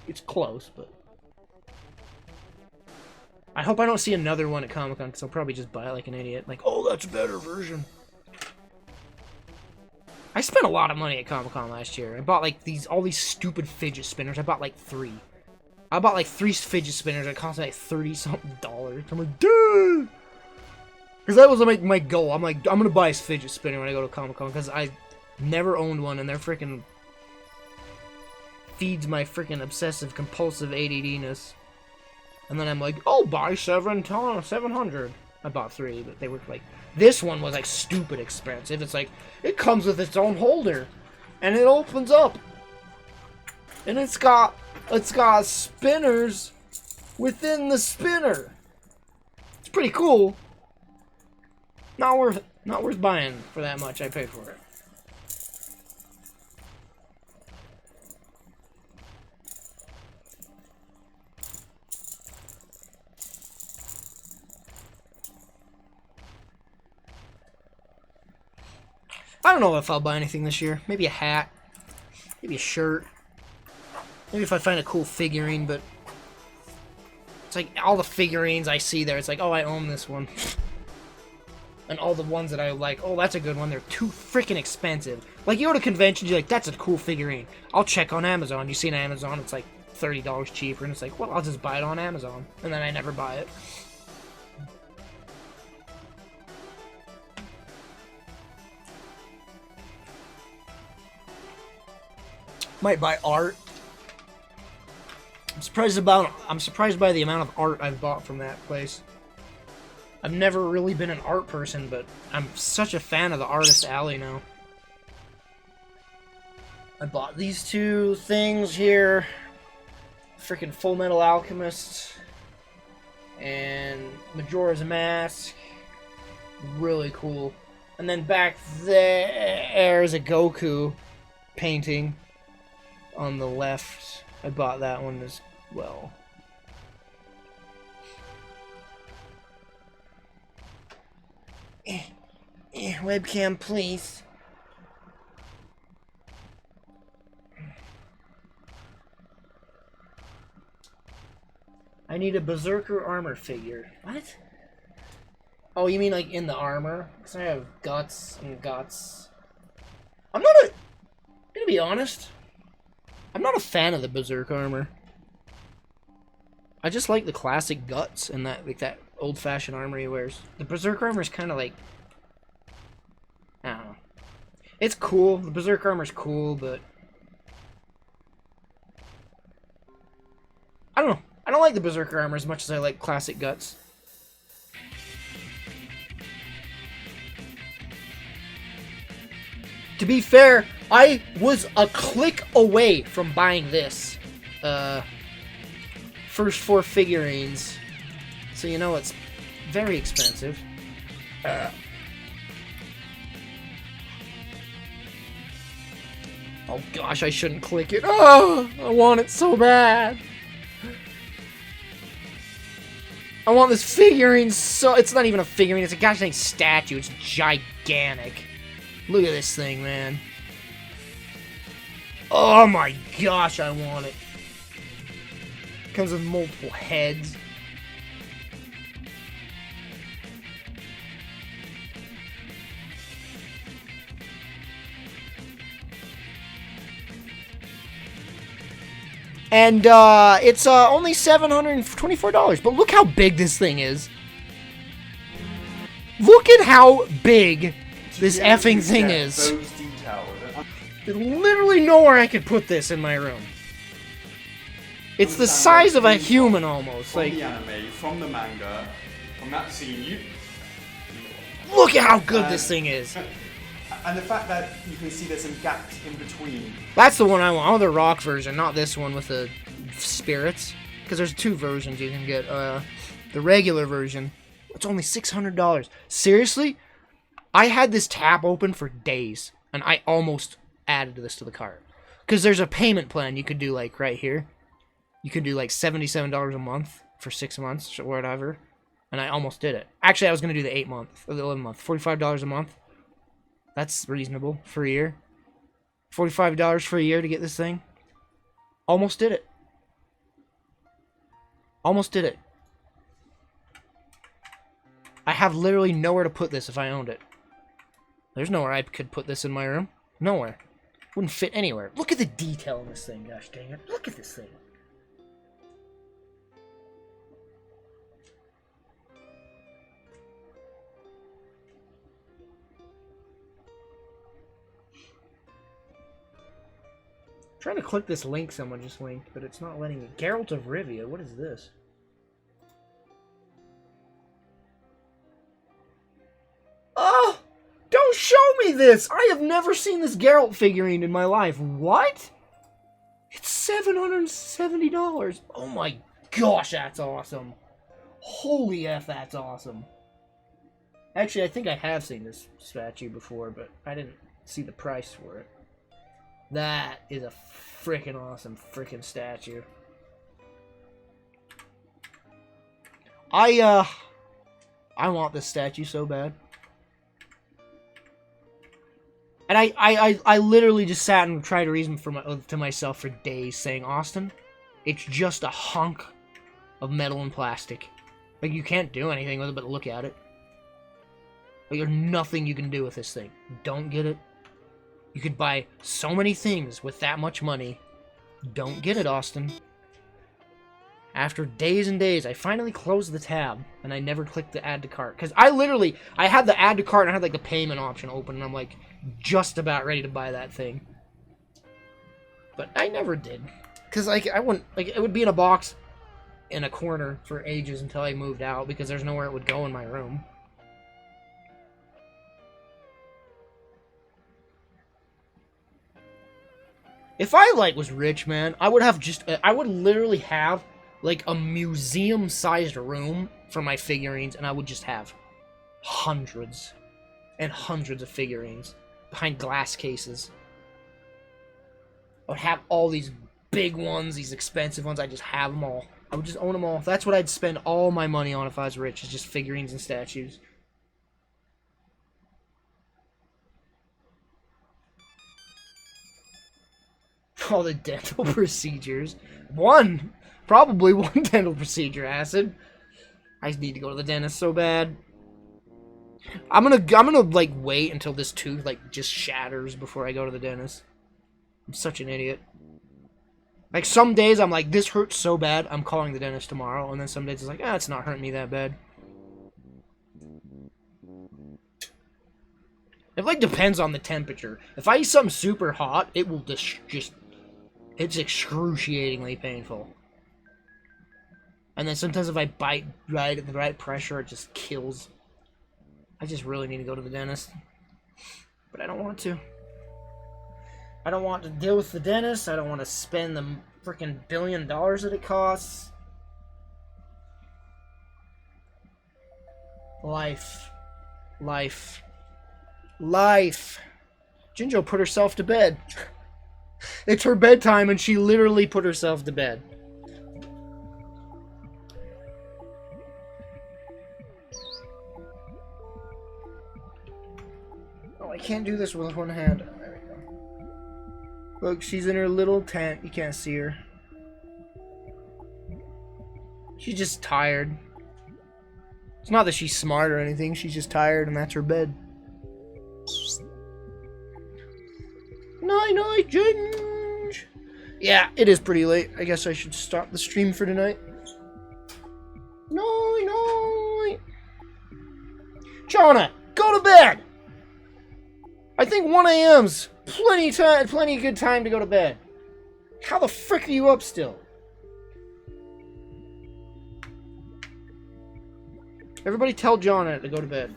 It's close, but... I hope I don't see another one at Comic-Con, because I'll probably just buy it like an idiot. Like, oh, that's a better version. I spent a lot of money at Comic-Con last year. I bought, like, all these stupid fidget spinners. I bought, like, 3. I bought like 3 fidget spinners that cost me like $30-something. I'm like, dude! Because that was like my goal. I'm like, I'm gonna buy a fidget spinner when I go to Comic-Con because I never owned one and they're freaking feeds my freaking obsessive compulsive ADD-ness. And then I'm like, oh, buy 700. I bought 3, but they were like, this one was like stupid expensive. It's like, it comes with its own holder and it opens up and it's got spinners within the spinner. It's pretty cool. Not worth buying for that much. I paid for it. I don't know if I'll buy anything this year. Maybe a hat. Maybe a shirt. Maybe if I find a cool figurine, but It's like all the figurines I see there, it's like, oh, I own this one. And all the ones that I like, oh, that's a good one, they're too freaking expensive. Like, you go to conventions, you're like, that's a cool figurine. I'll check on Amazon. You see an Amazon, it's like $30 cheaper, and it's like, well, I'll just buy it on Amazon. And then I never buy it. Might buy art. I'm surprised by the amount of art I've bought from that place. I've never really been an art person, but I'm such a fan of the Artist Alley now. I bought these two things here. Freaking Full Metal Alchemist and Majora's Mask. Really cool. And then back there's a Goku painting on the left. I bought that one as well. Webcam, please. I need a Berserker armor figure. What? Oh, you mean like in the armor? Because I have guts and guts. I'm gonna be honest. I'm not a fan of the Berserk armor. I just like the classic guts and that, like, that old-fashioned armor he wears. The Berserk armor is kind of like, I don't know. It's cool. The Berserk armor's cool, but I don't know. I don't like the Berserker armor as much as I like classic guts. To be fair, I was a click away from buying this. First 4 figurines. So you know it's very expensive. Oh gosh, I shouldn't click it. Oh, I want it so bad. I want this figurine so... It's not even a figurine, it's a gosh dang statue. It's gigantic. Look at this thing, man. Oh my gosh, I want it. Comes with multiple heads. And it's only $724. But look how big this thing is. Look at how big this effing thing is. There's literally nowhere I could put this in my room. It's the size of a human almost. From Like, the anime, from the manga, from that scene, look at how good this thing is. And the fact that you can see there's some gaps in between. That's the one I want. I want the rock version, not this one with the spirits. Because there's 2 versions you can get. The regular version, it's only $600. Seriously? I had this tab open for days, and I almost added this to the cart. Because there's a payment plan you could do, like, right here. You could do, like, $77 a month for 6 months or whatever. And I almost did it. Actually, I was going to do the 8-month, or the 11-month. $45 a month. That's reasonable for a year. $45 for a year to get this thing. Almost did it. Almost did it. I have literally nowhere to put this if I owned it. There's nowhere I could put this in my room. Nowhere. Wouldn't fit anywhere. Look at the detail in this thing, gosh dang it. Look at this thing. Trying to click this link someone just linked, but it's not letting me. Geralt of Rivia, what is this? Oh! Don't show me this! I have never seen this Geralt figurine in my life. What? It's $770. Oh my gosh, that's awesome. Holy F, that's awesome. Actually, I think I have seen this statue before, but I didn't see the price for it. That is a freaking awesome freaking statue. I want this statue so bad. And I literally just sat and tried to reason to myself for days saying, Austin, it's just a hunk of metal and plastic. Like, you can't do anything with it but look at it. Like, there's nothing you can do with this thing. Don't get it. You could buy so many things with that much money. Don't get it, Austin. After days and days, I finally closed the tab, and I never clicked the add to cart. Because I had the add to cart, and I had, like, the payment option open, and I'm, like, just about ready to buy that thing. But I never did. Because, like, I wouldn't, like, it would be in a box in a corner for ages until I moved out, because there's nowhere it would go in my room. If I, like, was rich, man, I would literally have, like, a museum-sized room for my figurines, and I would just have hundreds and hundreds of figurines behind glass cases. I would have all these big ones, these expensive ones. I just have them all. I would just own them all. That's what I'd spend all my money on if I was rich, is just figurines and statues. All the dental procedures. Probably one dental procedure, Acid. I just need to go to the dentist so bad. I'm gonna like wait until this tooth like just shatters before I go to the dentist. I'm such an idiot. Like, some days I'm like, this hurts so bad, I'm calling the dentist tomorrow, and then some days it's like, it's not hurting me that bad. It like depends on the temperature. If I eat something super hot, it will just it's excruciatingly painful. And then sometimes if I bite right at the right pressure, it just kills. I just really need to go to the dentist. But I don't want to. I don't want to deal with the dentist. I don't want to spend the freaking $1 billion that it costs. Life. Jinjo put herself to bed. It's her bedtime and she literally put herself to bed. Oh, I can't do this with one hand. There we go. Look, she's in her little tent. You can't see her. She's just tired. It's not that she's smart or anything. She's just tired and that's her bed. Night, Ginge. Yeah, it is pretty late. I guess I should stop the stream for tonight. Night. Jonah, go to bed. I think 1 a.m.'s plenty good time to go to bed. How the frick are you up still? Everybody tell Jonah to go to bed.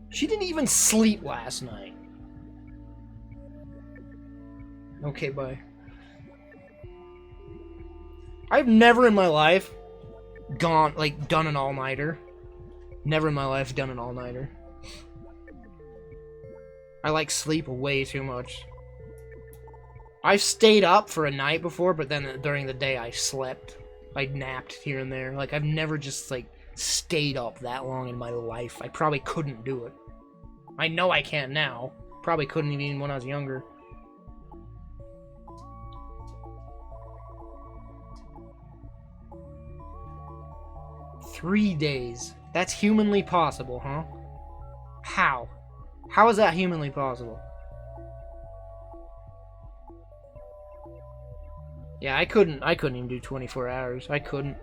She didn't even sleep last night. Okay, bye. I've never in my life done an all-nighter. Never in my life done an all-nighter. I sleep way too much. I've stayed up for a night before, but then during the day I slept. I napped here and there. I've never just stayed up that long in my life. I probably couldn't do it. I know I can't now. Probably couldn't even when I was younger. Three days. That's humanly possible, huh? How? How is that humanly possible? Yeah, I couldn't even do 24 hours. I couldn't.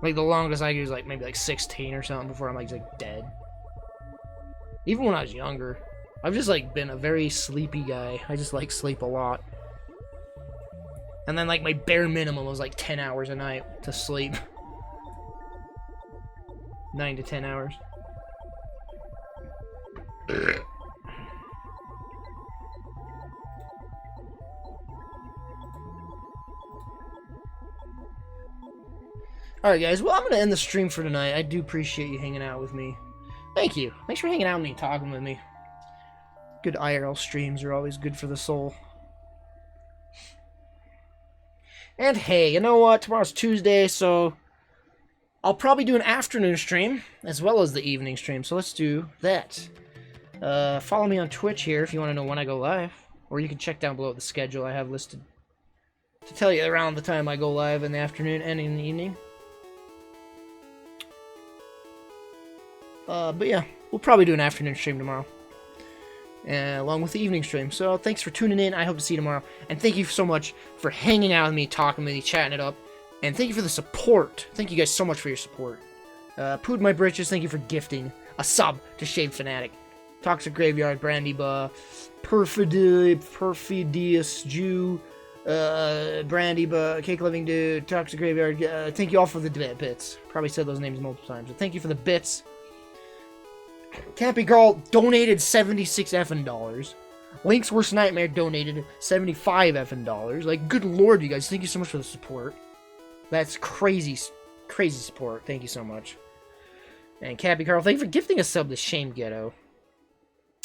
The longest I could was maybe 16 or something before I'm just dead. Even when I was younger, I've just been a very sleepy guy. I just sleep a lot. And then my bare minimum was 10 hours a night to sleep. 9 to 10 hours. Alright guys, well I'm going to end the stream for tonight. I do appreciate you hanging out with me. Thank you. Thanks for hanging out with me and talking with me. Good IRL streams are always good for the soul. And hey, you know what? Tomorrow's Tuesday, so I'll probably do an afternoon stream as well as the evening stream, so let's do that. Follow me on Twitch here if you want to know when I go live, or you can check down below the schedule I have listed. to tell you around the time I go live in the afternoon and in the evening. But yeah, we'll probably do an afternoon stream tomorrow, along with the evening stream. So thanks for tuning in. I hope to see you tomorrow. And thank you so much for hanging out with me, talking with me, chatting it up. And thank you for the support. Thank you guys so much for your support. Pood My Britches, thank you for gifting a sub to Shade Fanatic. Toxic Graveyard, Brandyba, Perfidious Jew, Brandyba, Cake Living Dude, Toxic Graveyard. Thank you all for the bits. Probably said those names multiple times. But thank you for the bits. Campy Girl donated $76 effing dollars. Link's Worst Nightmare donated $75 effing dollars. Like, good lord, you guys. Thank you so much for the support. That's crazy, crazy support. Thank you so much. And Cappy Carl, thank you for gifting a sub to Shame Ghetto.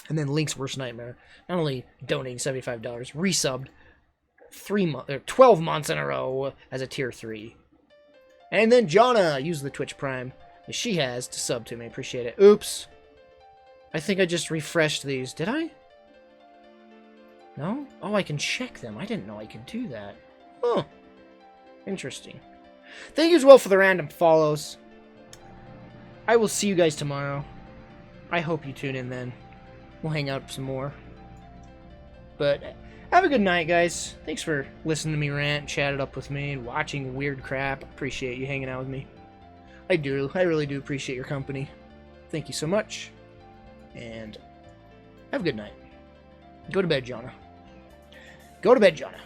And then Link's Worst Nightmare, not only donating $75, resubbed 12 months in a row as a tier 3. And then Jonna used the Twitch Prime that she has to sub to me. Appreciate it. Oops. I think I just refreshed these. Did I? No? Oh, I can check them. I didn't know I could do that. Huh. Interesting. Thank you as well for the random follows. I will see you guys tomorrow. I hope you tune in then. We'll hang out some more. But have a good night, guys. Thanks for listening to me rant, chat it up with me, and watching weird crap. Appreciate you hanging out with me. I do. I really do appreciate your company. Thank you so much. And have a good night. Go to bed, Jonah. Go to bed, Jonah.